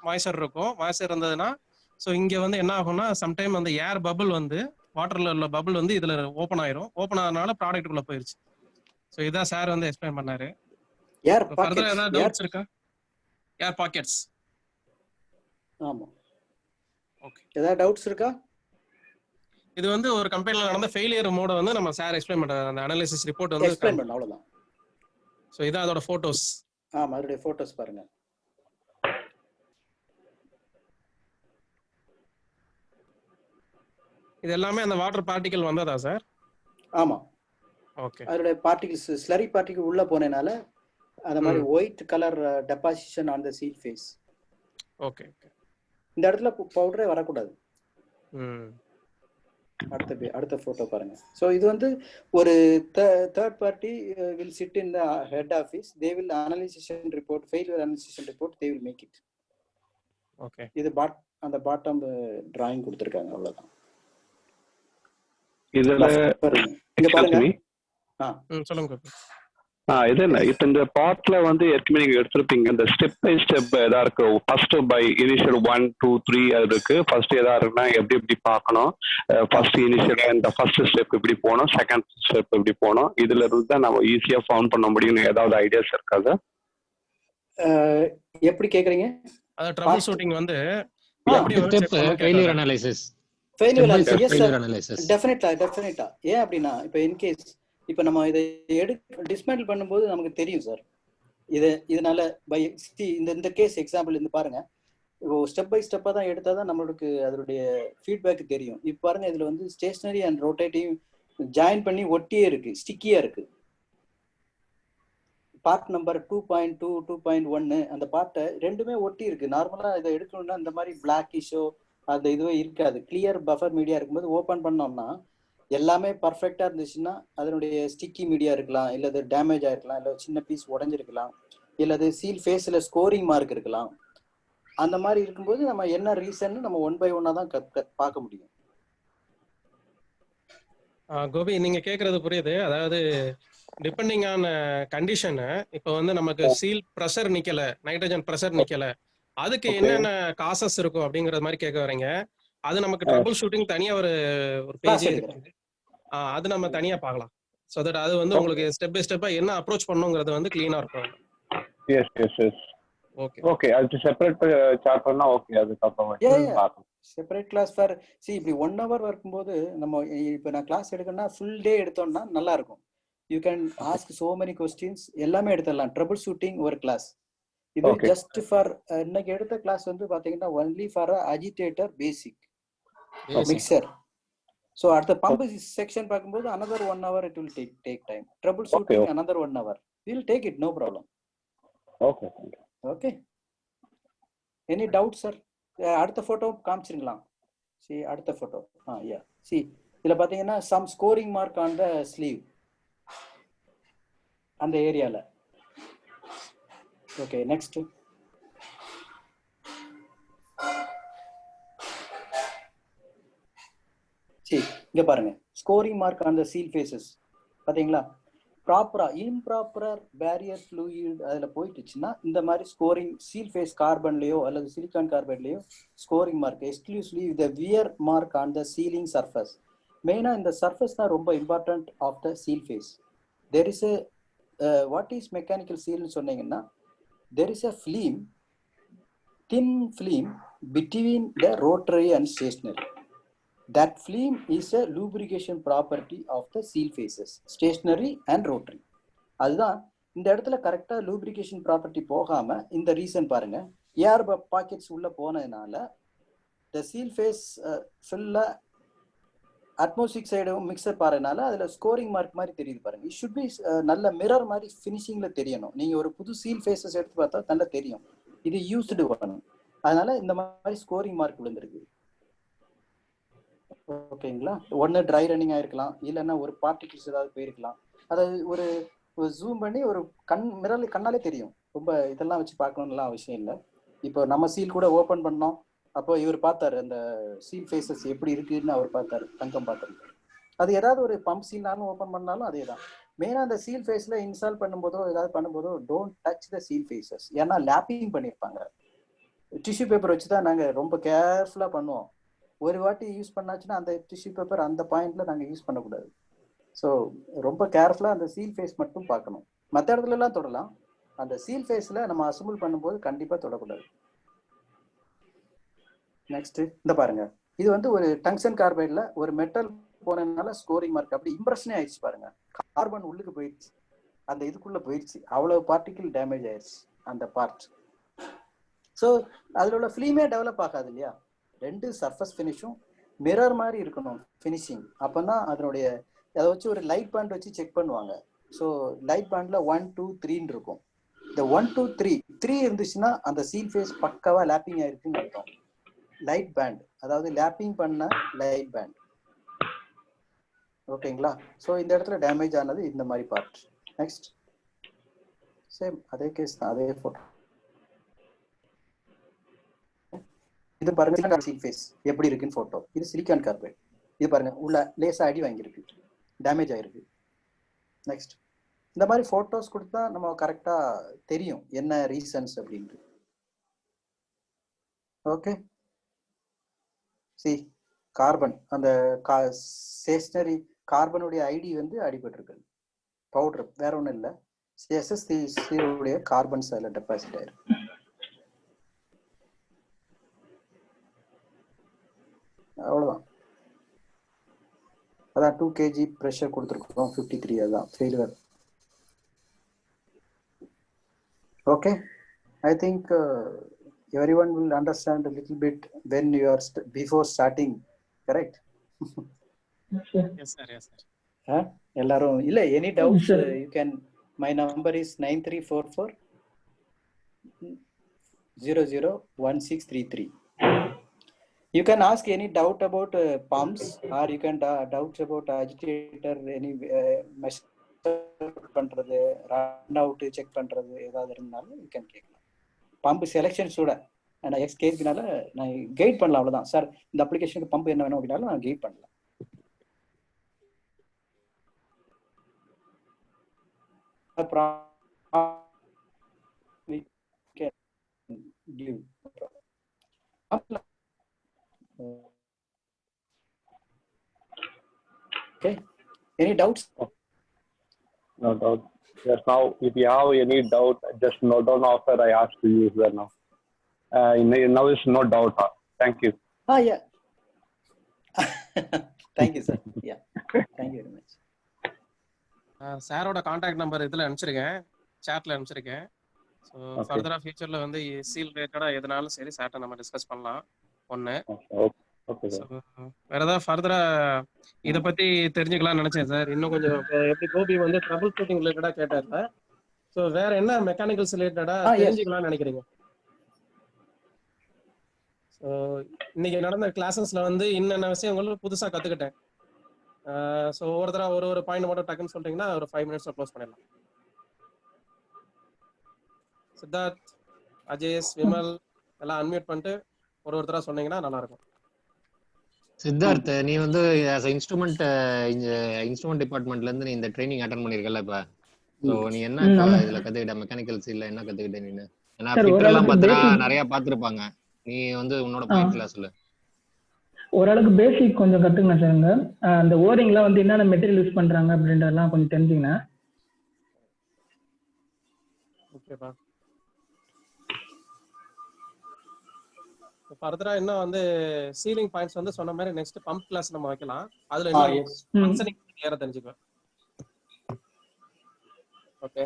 மாய்ச்சர் இருக்கும். மாய்ச்சர் இருந்ததுன்னா ஸோ இங்கே வந்து என்ன ஆகும்னா சம்டைம் அந்த ஏர் பபிள் வந்து வாட்டர்ல உள்ள பபிள் வந்து இதுல ஓப்பன் ஆயிரும். ஓப்பன் ஆனதுனால ப்ராடக்ட்டுக்குள்ள போயிருச்சு. ஸோ இதான் சார் வந்து எக்ஸ்பிளைன் பண்ணாரு. ஃபர்தர் ஏதாவது டவுட்ஸ் இருக்கா? ஏர் பாக்கெட்ஸ். ஆமா, ஓகே. ஏதாவது டவுட்ஸ் இருக்கா? இது வந்து ஒரு கம்பெனில நடந்த ஃபெயிலியர் மோட வந்து நம்ம சார் எக்ஸ்பிளைன் பண்றாரு. அந்த அனாலிசிஸ் ரிப்போர்ட் வந்து எக்ஸ்பிளைன் பண்ணலாம், அவ்வளவுதான். ஸோ இதான் அதோட போட்டோஸ். அதோட போட்டோஸ் பாருங்க. இது எல்லாமே அந்த வாட்டர் பார்ட்டிகல் வந்ததா சார்? ஆமா, ஓகே. அதோட பார்ட்டிகல்ஸ் ஸ்லரி பார்ட்டிகல் உள்ள போனனால அந்த மாதிரி white colour deposition on the seal face. Okay okay. இந்த இடத்துல பவுடரே வரக்கூடாது. அடுத்த போட்டோ பாருங்க. ஸோ இது வந்து ஒரு third party will sit in the head office. They will analysation report, failure analysation report they will make it. Okay. இது அந்த பாட்டம் டிராயிங் கொடுத்திருக்காங்க, அவ்வளவுதான். இதுல இங்க பாருங்க. சொல்லுங்க. இது என்ன இப்போ இந்த பார்ட்ல வந்து ஏற்கனவே நீங்க எடுத்திருப்பீங்க இந்த ஸ்டெப் பை ஸ்டெப் எதா இருக்கு. ஃபர்ஸ்ட் பை இனிஷியல் 1 2 3 அது இருக்கு. ஃபர்ஸ்ட் எதா இருக்குன்னா எப்படி எப்படி பார்க்கணும், ஃபர்ஸ்ட் இனிஷியலா இந்த ஃபர்ஸ்ட் ஸ்டெப் இப்படி போகணும், செகண்ட் ஸ்டெப் இப்படி போகணும், இதுல இருந்து தான் நம்ம ஈஸியா ஃபவுண்ட் பண்ண முடியும்னு ஏதாவது ஐடியாஸ் இருக்காது? எப்படி கேக்குறீங்க? அது ட்ரபிள் ஷூட்டிங் வந்து ஃபெயிலியர் அனாலிசிஸ். டெஃபினட்டா. ஏன் அப்படின்னா இப்போ இன்கேஸ் இப்போ நம்ம இதை டிஸ்மேண்டில் பண்ணும்போது நமக்கு தெரியும் சார், இதனால இந்த கேஸ் எக்ஸாம்பிள் இந்த பாருங்க, இப்போ ஸ்டெப் பை ஸ்டெப்பா தான் எடுத்தா தான் நம்மளுக்கு அதனுடைய ஃபீட்பேக் தெரியும். இப்போ பாருங்க இதுல வந்து ஸ்டேஷனரி அண்ட் ரொட்டேட்டிவ் ஜாயின் பண்ணி ஒட்டியே இருக்கு, ஸ்டிக்கியா இருக்கு. பார்ட் நம்பர் 2.2 2.1 அந்த பார்ட்டை ரெண்டுமே ஒட்டி இருக்கு. நார்மலா இதை எடுக்கணும்னா இந்த மாதிரி பிளாக்கிஷோ அந்த இதுவே இருக்காது. கிளியர் பஃபர் மீடியா இருக்கும்போது ஓப்பன் பண்ணோம்னா எல்லாமே பர்ஃபெக்டா இருந்துச்சுன்னா அதனுடைய ஸ்டிக்கி மீடியா இருக்கலாம், இல்ல அது டேமேஜ் ஆயிருக்கலாம், இல்ல சின்ன பீஸ் உடஞ்சிருக்கலாம், இல்ல அது சீல் ஃபேஸ்ல ஸ்கோரிங் மார்க் இருக்கலாம். அந்த மாதிரி இருக்கும்போது நம்ம என்ன ரீசன் நம்ம 1 by 1 தான் பார்க்க முடியும். கோபி நீங்க கேக்குறது புரியுது. அதாவது டிபெண்டிங் ஆன் கண்டிஷன், இப்போ வந்து நமக்கு சீல் ப்ரெஷர் நிக்கல, நைட்ரஜன் ப்ரெஷர் நிக்கல, அதுக்கு என்னென்ன காசஸ் இருக்கும் அப்படிங்கறது மாதிரி கேட்க வரீங்க. அது நமக்கு ட்ரபிள் ஷூட்டிங் தனியா ஒரு பேஜ் இருக்கு, அது நம்ம தனியா பார்க்கலாம். சோ தட் அது வந்து உங்களுக்கு ஸ்டெப் பை ஸ்டெப்பா என்ன அப்ரோச் பண்ணனும்ங்கிறது வந்து க்ளீனா இருக்கும். எஸ் ஓகே அது செப்பரேட் சாப்டர்னா ஓகே, அது அப்புறமா பார்க்கலாம். செப்பரேட் கிளாஸ் ஃபார் இப்படி 1 hour வரும்போது நம்ம இப்போ நான் கிளாஸ் எடுக்கணும்னா ஃபுல் டே எடுத்தோம்னா நல்லா இருக்கும். You can ask so many questions, எல்லாமே எடுத்துடலாம். ட்ரபிள் ஷூட்டிங் ஒரு கிளாஸ். இது ஜஸ்ட் ஃபார் இன்னைக்கு எடுத்த கிளாஸ் வந்து பாத்தீங்கன்னா only for agitator basic mixer. So அடுத்த பம்ப் செக்ஷன் பார்க்கும்போது another 1 hour it will take time. Trouble shooting another 1 hour. We'll take it, no problem. Okay. Any doubt sir? அடுத்த போட்டோ காமிச்சிருங்களா? see அடுத்த போட்டோ. yeah. see இதுல பாத்தீங்கன்னா some scoring mark on the sleeve அந்த ஏரியால. okay next. இங்க பாருங்க scoring mark on the seal faces பாத்தீங்களா? ப்ராப்பரா இம்ப்ராப்பர் பேரியர் ஃப்ளூயிட் அதுல போயிட்டுச்சுன்னா இந்த மாதிரி ஸ்கோரிங் சீல் ஃபேஸ் கார்பன்லயோ அல்லது சிலிக்கான் கார்பைட்லயோ scoring mark exclusively the wear mark on the sealing surface. மெயினா இந்த சர்ஃபேஸ் தான் ரொம்ப important of the seal face. There is a what is mechanical சீல்னு சொன்னீங்கன்னா there is a film, thin film between the rotary and stationary. That film is a lubrication property of the seal faces, stationary and rotary. அதுதான் இந்த இடத்துல கரெக்டா lubrication property போகாம இந்த ரீசன் பாருங்க, ஏர் பாக்கெட்ஸ் உள்ள போனதுனால the seal face ஃபுல்லா அட்மாஸ்பியரிக் சைடும் மிக்சர் பாருனால அதுல ஸ்கோரிங் மார்க் மாதிரி தெரியுது பாருங்க. இட் ஷுட் பி நல்ல மிரர் மாதிரி ஃபினிஷிங்ல தெரியணும். நீங்க ஒரு புது சீல் ஃபேஸஸ் எடுத்து பார்த்தா நல்லா தெரியும் இது யூஸ்டு பண்ணணும். அதனால இந்த மாதிரி ஸ்கோரிங் மார்க் விழுந்திருக்கு. ஓகேங்களா? ஒன்னு ட்ரை ரன்னிங் ஆயிருக்கலாம், இல்லைன்னா ஒரு பார்ட்டிகிள்ஸ் ஏதாவது போயிருக்கலாம். அதாவது ஒரு ஜூம் பண்ணி ஒரு மிரர் கண்ணாலே தெரியும். ரொம்ப இதெல்லாம் வச்சு பார்க்கணும்லாம் அவசியம் இல்லை. இப்போ நம்ம சீல் கூட ஓபன் பண்ணோம், அப்போ இவர் பார்த்தாரு அந்த சீல் ஃபேஸஸ் எப்படி இருக்குன்னு அவர் பார்த்தாரு, தங்கம் பார்த்தாரு. அது ஏதாவது ஒரு பம்ப் சீல்னாலும் ஓபன் பண்ணாலும் அதே தான். மெயினா அந்த சீல் ஃபேஸ்ல இன்ஸ்டால் பண்ணும்போதோ ஏதாவது பண்ணும்போதோ don't touch the seal faces. ஏன்னா லேப்பிங் பண்ணியிருப்பாங்க. டிஷ்யூ பேப்பர் வச்சு தான் நாங்கள் ரொம்ப கேர்ஃபுல்லாக பண்ணுவோம். ஒரு வாட்டி யூஸ் பண்ணாச்சுன்னா அந்த டிஷ்யூ பேப்பர் அந்த பாயிண்ட்ல நாங்கள் யூஸ் பண்ணக்கூடாது. ஸோ ரொம்ப கேர்ஃபுல்லாக அந்த சீல் ஃபேஸ் மட்டும் பார்க்கணும். மற்ற இடத்துலலாம் தொடலாம், அந்த சீல் ஃபேஸில் நம்ம அசம்பிள் பண்ணும்போது கண்டிப்பாக தொடக்கூடாது. நெக்ஸ்ட் இந்த பாருங்க, இது வந்து ஒரு டங்ஸ்டன் கார்பைட்ல ஒரு மெட்டல் போனதுனால ஸ்கோரிங் மார்க் அப்படி இம்ப்ரெஷனே ஆயிடுச்சு பாருங்க. கார்பன் உள்ளுக்கு போயிடுச்சு, அந்த இதுக்குள்ள போயிடுச்சு, அவ்வளவு பார்ட்டிகிள் டேமேஜ் ஆயிடுச்சு அந்த பார்ட். ஸோ அதில் உள்ள ஃபிலிமே டெவலப் ஆகாது இல்லையா? ரெண்டு சர்ஃபஸ் ஃபினிஷும் மிரர் மாதிரி இருக்கணும் ஃபினிஷிங். அப்போ தான் அதனுடைய அதை வச்சு ஒரு லைட் பேண்ட் வச்சு செக் பண்ணுவாங்க. ஸோ லைட் பேண்டில் 1 2 3 இருக்கும். இந்த 1 2 3 இருந்துச்சுன்னா அந்த சீல் ஃபேஸ் பக்காவா லேப்பிங் ஆயிருக்குன்னு அர்த்தம். லைட் பேண்ட் அதாவது லேப்பிங் பண்ண லைட் பேண்ட். ஓகேங்களா? ஸோ இந்த இடத்துல டேமேஜ் ஆனது இந்த மாதிரி பார்ட். நெக்ஸ்ட் சேம் அதே கேஸ் தான், அதே போட்டோ. இது பாருங்க சீல் ஃபேஸ் எப்படி இருக்குன்னு போட்டோ. இது சிலிக்கான் கார்பைட். இது பாருங்க உள்ள லேசா அடி வாங்கியிருக்கு, டேமேஜ் ஆயிருக்கு. நெக்ஸ்ட் இந்த மாதிரி ஃபோட்டோஸ் கொடுத்தா நம்ம கரெக்டாக தெரியும் என்ன ரீசன்ஸ் அப்படின்ட்டு. ஓகே, சி கார்பன் அந்த ஸ்டேஷனரி கார்பனுடைய ஐடி வந்து அடிபட்டிருக்கு. பவுடர் வேற ஒன்றும் இல்லை, CSS3 கார்பன்ஸ் அதில் டெபாசிட் ஆயிருக்கு. அவ்வளோதான். அதான் 2 kg ப்ரெஷர் கொடுத்துருக்கோம், 53 அதான் failure. Okay, I think everyone will understand a little bit when you are before starting, correct? Yes sir, yes sir. எல்லாரும் இல்ல, any doubts you can, my number is 9344 001633. You can ask any doubt about pumps, or you can doubt about agitator, any measure பண்றது, run out check பண்றது ஏதாவது இருந்தாலும் you can கேட்கலாம். பம்ப் செலெக்ஷன்ஸோட நான் கேட்கனால நான் கைட் பண்ணலாம், அவ்வளோதான் சார். இந்த அப்ளிகேஷனுக்கு பம்ப் என்ன வேணும் அப்படின்னாலும் நான் கைட் பண்ணலாம். Okay, any doubts? No doubt. Yes, now if you have any doubt, just note down after I ask to use that now. Now is no doubt. Thank you. Yeah. Thank you sir. Yeah, thank you very much. சாரோட கான்டாக்ட் நம்பர் இதில் அனுப்பிச்சிருக்கேன், சாட்ல அனுப்பிச்சிருக்கேன். ஸோ ஃபர்தராக ஃபியூச்சரில் வந்து சீல் ரிலேட்டடாக எதுனாலும் சரி சார்ட்ட நம்ம டிஸ்கஸ் பண்ணலாம். ஒன்று வேற ஏதாவது ஃபர்தரா இதை பத்தி தெரிஞ்சுக்கலாம்னு நினைச்சேன் சார். இன்னும் கொஞ்சம் எப்படி கோபி வந்து ட்ரபிள் ஷூட்டிங் ரிலேட்டடா கேட்டார்ல, ஸோ வேற என்ன மெக்கானிக்கல்ஸ் ரிலேட்டடா தெரிஞ்சுக்கலாம்னு நினைக்கிறீங்க? ஸோ இன்னைக்கு நடந்த கிளாஸஸ்ல வந்து என்னென்ன விஷயங்களும் புதுசா கத்துக்கிட்டேன். ஸோ ஒவ்வொருத்தரா ஒரு பாயிண்ட் மட்டும் டக்குன்னு சொல்லிட்டீங்கன்னா ஒரு 5 minutes க்ளோஸ் பண்ணிடலாம். சித்தார்த், அஜேஷ், விமல் எல்லாம் அன்மியூட் பண்ணிட்டு ஒருத்தரா சொன்னீங்கன்னா நல்லா இருக்கும். சித்தார்த், நீ வந்து இன்ஸ்ட்ருமெண்ட் டிபார்ட்மெண்ட்ல இருந்து நீ இந்த ட்ரைனிங் அட்டெண்ட் பண்ணிருக்கல இப்ப. சோ நீ என்ன இதுல கத்துக்கிட்ட? மெக்கானிக்கல்ஸ் இல்ல என்ன கத்துக்கிட்ட நீ? ஏன்னா ஃபிட்டர் எல்லாம் பார்த்தா நிறைய பாத்துருப்பாங்க, நீ வந்து உன்னோட பாயிண்ட்ல சொல்லு. ஓரளவுக்கு பேசிக் கொஞ்சம் கத்துக்கணும் சார்ங்க. அந்த ஓரிங்லாம் வந்து என்னென்ன மெட்டீரியல் யூஸ் பண்றாங்க அப்படின்றதெல்லாம் கொஞ்சம் தெரிஞ்சுக்கணும். ஓகேப்பா. ஃபர்தரா இன்னும் வந்து சீலிங் பாயிண்ட்ஸ் வந்து சொன்ன மாதிரி நெக்ஸ்ட் பம்ப் கிளாஸ் நம்ம வைக்கலாம். அதுல இன்னும் ஃபங்க்ஷனிங் கிளியரா தெரிஞ்சுக்கலாம். Okay,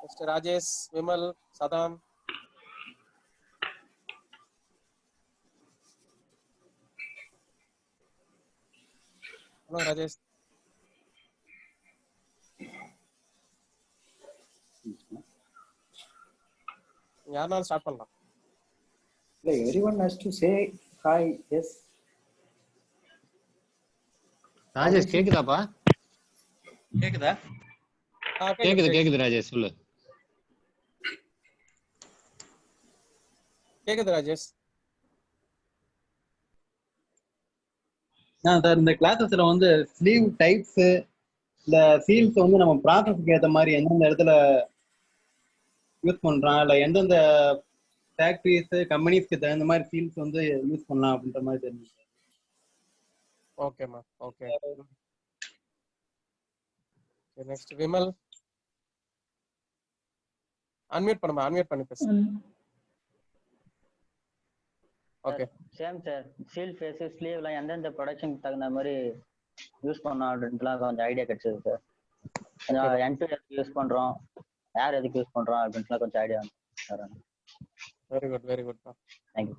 next Rajesh, Vimal, Saddam. Hello Rajesh. யாருனாலும் ஸ்டார்ட் பண்ணலாம். Everyone has to say hi. Yes. Rajesh கேக்குதாப்பா? கேக்குதா? கேக்குது ராஜேஷ் சொல்லு. கேக்குது ராஜேஷ். சார், இந்த கிளாஸஸ்ல வந்து ஸ்லீவ் டைப்ஸ், இந்த சீல்ஸ் வந்து நம்ம ப்ராசஸ்க்கு ஏற்ற மாதிரி எந்தெந்த இடத்துல யூஸ் பண்றோம், இல்லை எந்தெந்த ஃபேக்டரிஸ் கம்பெனிஸ்க்கு தகுந்த மாதிரி சீல்ஸ் வந்து யூஸ் பண்ணலாம் அப்படின்ற மாதிரி தெரிஞ்சு. ஓகேம்மா, ஓகே. நெக்ஸ்ட் விமல், அன்மியூட் பண்ணுமா, அன்மியூட் பண்ணி பேசு. Okay, same sir. Seal face ஸ்லீவ்லாம் எந்தெந்த ப்ரொடக்ஷனுக்கு தகுந்த மாதிரி யூஸ் பண்ணோம் அப்படின்ட்டுலாம் கொஞ்சம் ஐடியா கிடைச்சது சார். கொஞ்சம் என்2 எதுக்கு யூஸ் பண்றோம், யார் எதுக்கு யூஸ் பண்றோம் அப்படின்ட்டுலாம் கொஞ்சம் idea sir. Very good, very good. Thank you.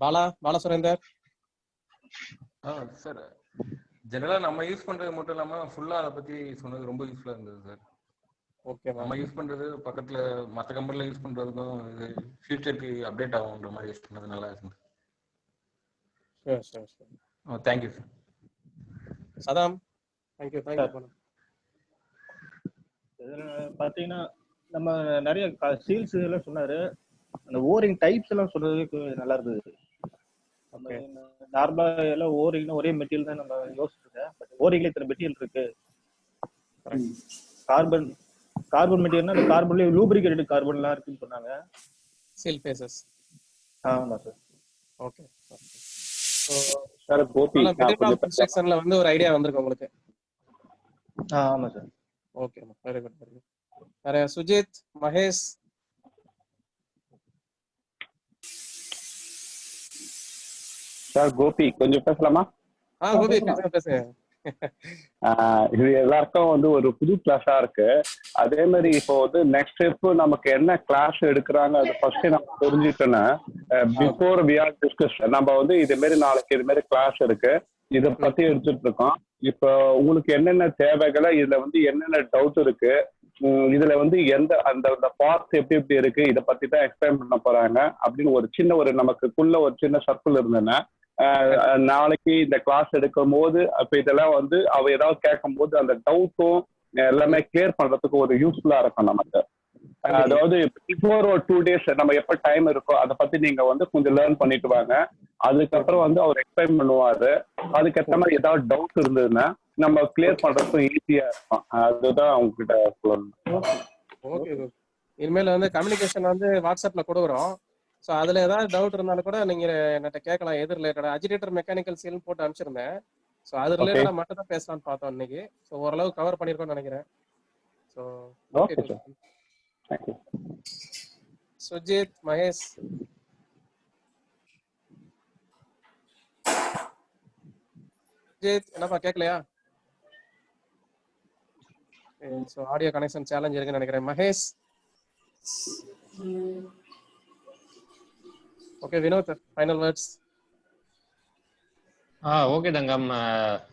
Bala Surender. Sir, ஜெனரலா நம்ம யூஸ் பண்றது மட்டும் இல்லாம ஃபுல்லா அதை பத்தி சொன்னது ரொம்ப யூஸ்ஃபுல்லா இருந்தது சார். ஓகே, நம்ம யூஸ் பண்றது பக்கத்துல மற்ற கம்பெனில யூஸ் பண்றதுக்கும் இது ஃபியூச்சருக்கு அப்டேட் ஆகும்ன்ற மாதிரி யூஸ் பண்ணது நல்லா இருந்தது. சரி சரி சரி. Thank you sir. Saddam, thank you. பாத்தீங்கன்னா நம்ம நிறைய சீல்ஸ் எல்லாம் சொன்னாரு, அந்த ஓரிங் டைப்ஸ் எல்லாம் சொல்றதுக்கு நல்லா இருந்தது. நார்மலா எல்லாம் ஓரிங்னா ஒரே மெட்டீரியல் தான் நம்ம யோசிச்சிருக்கேன். பட் ஓரிங்ல இத்தனை மெட்டீரியல் இருக்கு, கார்பன் மெட்டீரியல்னா அந்த கார்பன்லயே லூப்ரிகேட்டட் கார்பன்லாம் இருக்குன்னு சொன்னாங்க. Seal faces. ஆமா sir. Okay. So sir Gopi கன்ஸ்ட்ரக்ஷன்ல வந்து ஒரு ஐடியா வந்திருக்கு உங்களுக்கு. ஆமா sir. Okay, very good very good. வேற சுஜித், மகேஷ்? சார் கோபி கொஞ்சம் பேசலாமா? கோபி பேசுங்க. இது எல்லாருக்கும் வந்து ஒரு புது கிளாஸா இருக்கு. அதே மாதிரி இப்போ வந்து நெக்ஸ்ட் ஸ்டெப் நமக்கு என்ன கிளாஸ் எடுக்கிறாங்க அது ஃபர்ஸ்ட் நம்ம தெரிஞ்சுட்டோன்னா பிஃபோர் வி ஆர் டிஸ்கஸ் நம்ம வந்து இதே மாதிரி நாளைக்கு இது மாதிரி கிளாஸ் இருக்கு, இதை பத்தி எடுத்துட்டு இருக்கோம். இப்போ உங்களுக்கு என்னென்ன தேவைகளை, இதுல வந்து என்னென்ன டவுட் இருக்கு, இதுல வந்து எந்த அந்த பார்ட்ஸ் எப்படி எப்படி இருக்கு, இதை பத்தி தான் எக்ஸ்பிளைன் பண்ண போறாங்க அப்படின்னு ஒரு சின்ன ஒரு நமக்குள்ள ஒரு சின்ன சர்க்கிள் இருந்ததுன்னா நாளைக்கு இந்த கிளாஸ் எடுக்கும் போது அப்ப இதெல்லாம் வந்து அவ ஏதாவது கேட்கும் போது அந்த டவுட்டும் எல்லாமே கிளியர் பண்றதுக்கு ஒரு யூஸ்ஃபுல்லா இருக்கும் நமக்கு. அதாவது பிஃபோர் ஒரு 2 days நம்ம எப்ப டைம் இருக்கோ அதை பத்தி நீங்க வந்து கொஞ்சம் லேர்ன் பண்ணிட்டு வாங்க. அதுக்கப்புறம் வந்து அவர் எக்ஸ்பிளைன் பண்ணுவாரு. அதுக்கேற்ற மாதிரி ஏதாவது டவுட் இருந்ததுன்னா நம்ம கிளியர் பண்றதுக்கும் ஈஸியா இருக்கும். அதுதான் அவங்க கிட்ட சொல்லணும். ஓகே. இனிமேல் வந்து கம்யூனிகேஷன் வந்து வாட்ஸ்அப்ல கொடுக்குறோம். ஸோ அதில் ஏதாவது டவுட் இருந்தாலும் கூட நீங்கள் என்கிட்ட கேட்கலாம். எது ரிலேட்டடாக அஜிடேட்டர் மெக்கானிக்கல் சீல்னு போட்டு அனுப்பிச்சிருந்தேன். ஸோ அது ரிலேட்டடாக மட்டும் தான் பேசலாம்னு பார்த்தோம் இன்னைக்கு. ஸோ ஓரளவு கவர் பண்ணியிருக்கோம்னு நினைக்கிறேன். So okay. சுஜித், மகேஷ்? சுஜித் என்னப்பா கேட்கலையா? ஸோ ஆடியோ கனெக்ஷன் சேலஞ்ச் இருக்குன்னு நினைக்கிறேன். Mahesh? Okay. Vinod, final words? Okay Thangam,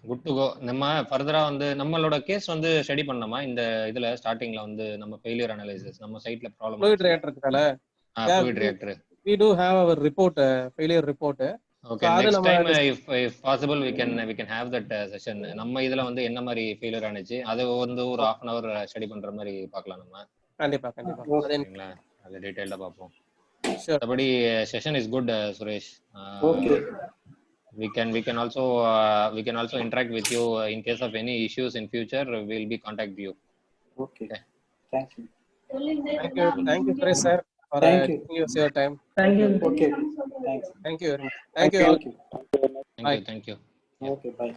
good to go. நம்ம ஃபர்தரா வந்து நம்மளோட கேஸ் வந்து ஸ்டடி பண்ணோமா இந்த இதுல ஸ்டார்டிங்ல வந்து நம்ம ஃபெயிலியர் அனலைசிஸ் நம்ம சைட்ல ப்ராப்ளம் ஃப்ளூயிட் ரியாக்டர் இருக்குல, fluid reactor we do have our report, failure report. Okay, next time if possible we can have that session. நம்ம இதுல வந்து என்ன மாதிரி ஃபெயிலியர் ஆனிச்சு அது வந்து ஒரு 1/2 hour ஸ்டடி பண்ற மாதிரி பார்க்கலாம் நம்ம. கண்டிப்பா. சரிங்களா? அது டீடைலா பார்ப்போம். மற்றபடி session is good, Suresh. Okay. We can also interact with you in case of any issues in future. We'll be contact you. Okay. Thank you. Thank you, Suresh sir, for giving us your time. Thank you. Okay. Thanks. Thank you very much. Thank you all. Thank you. Okay, bye.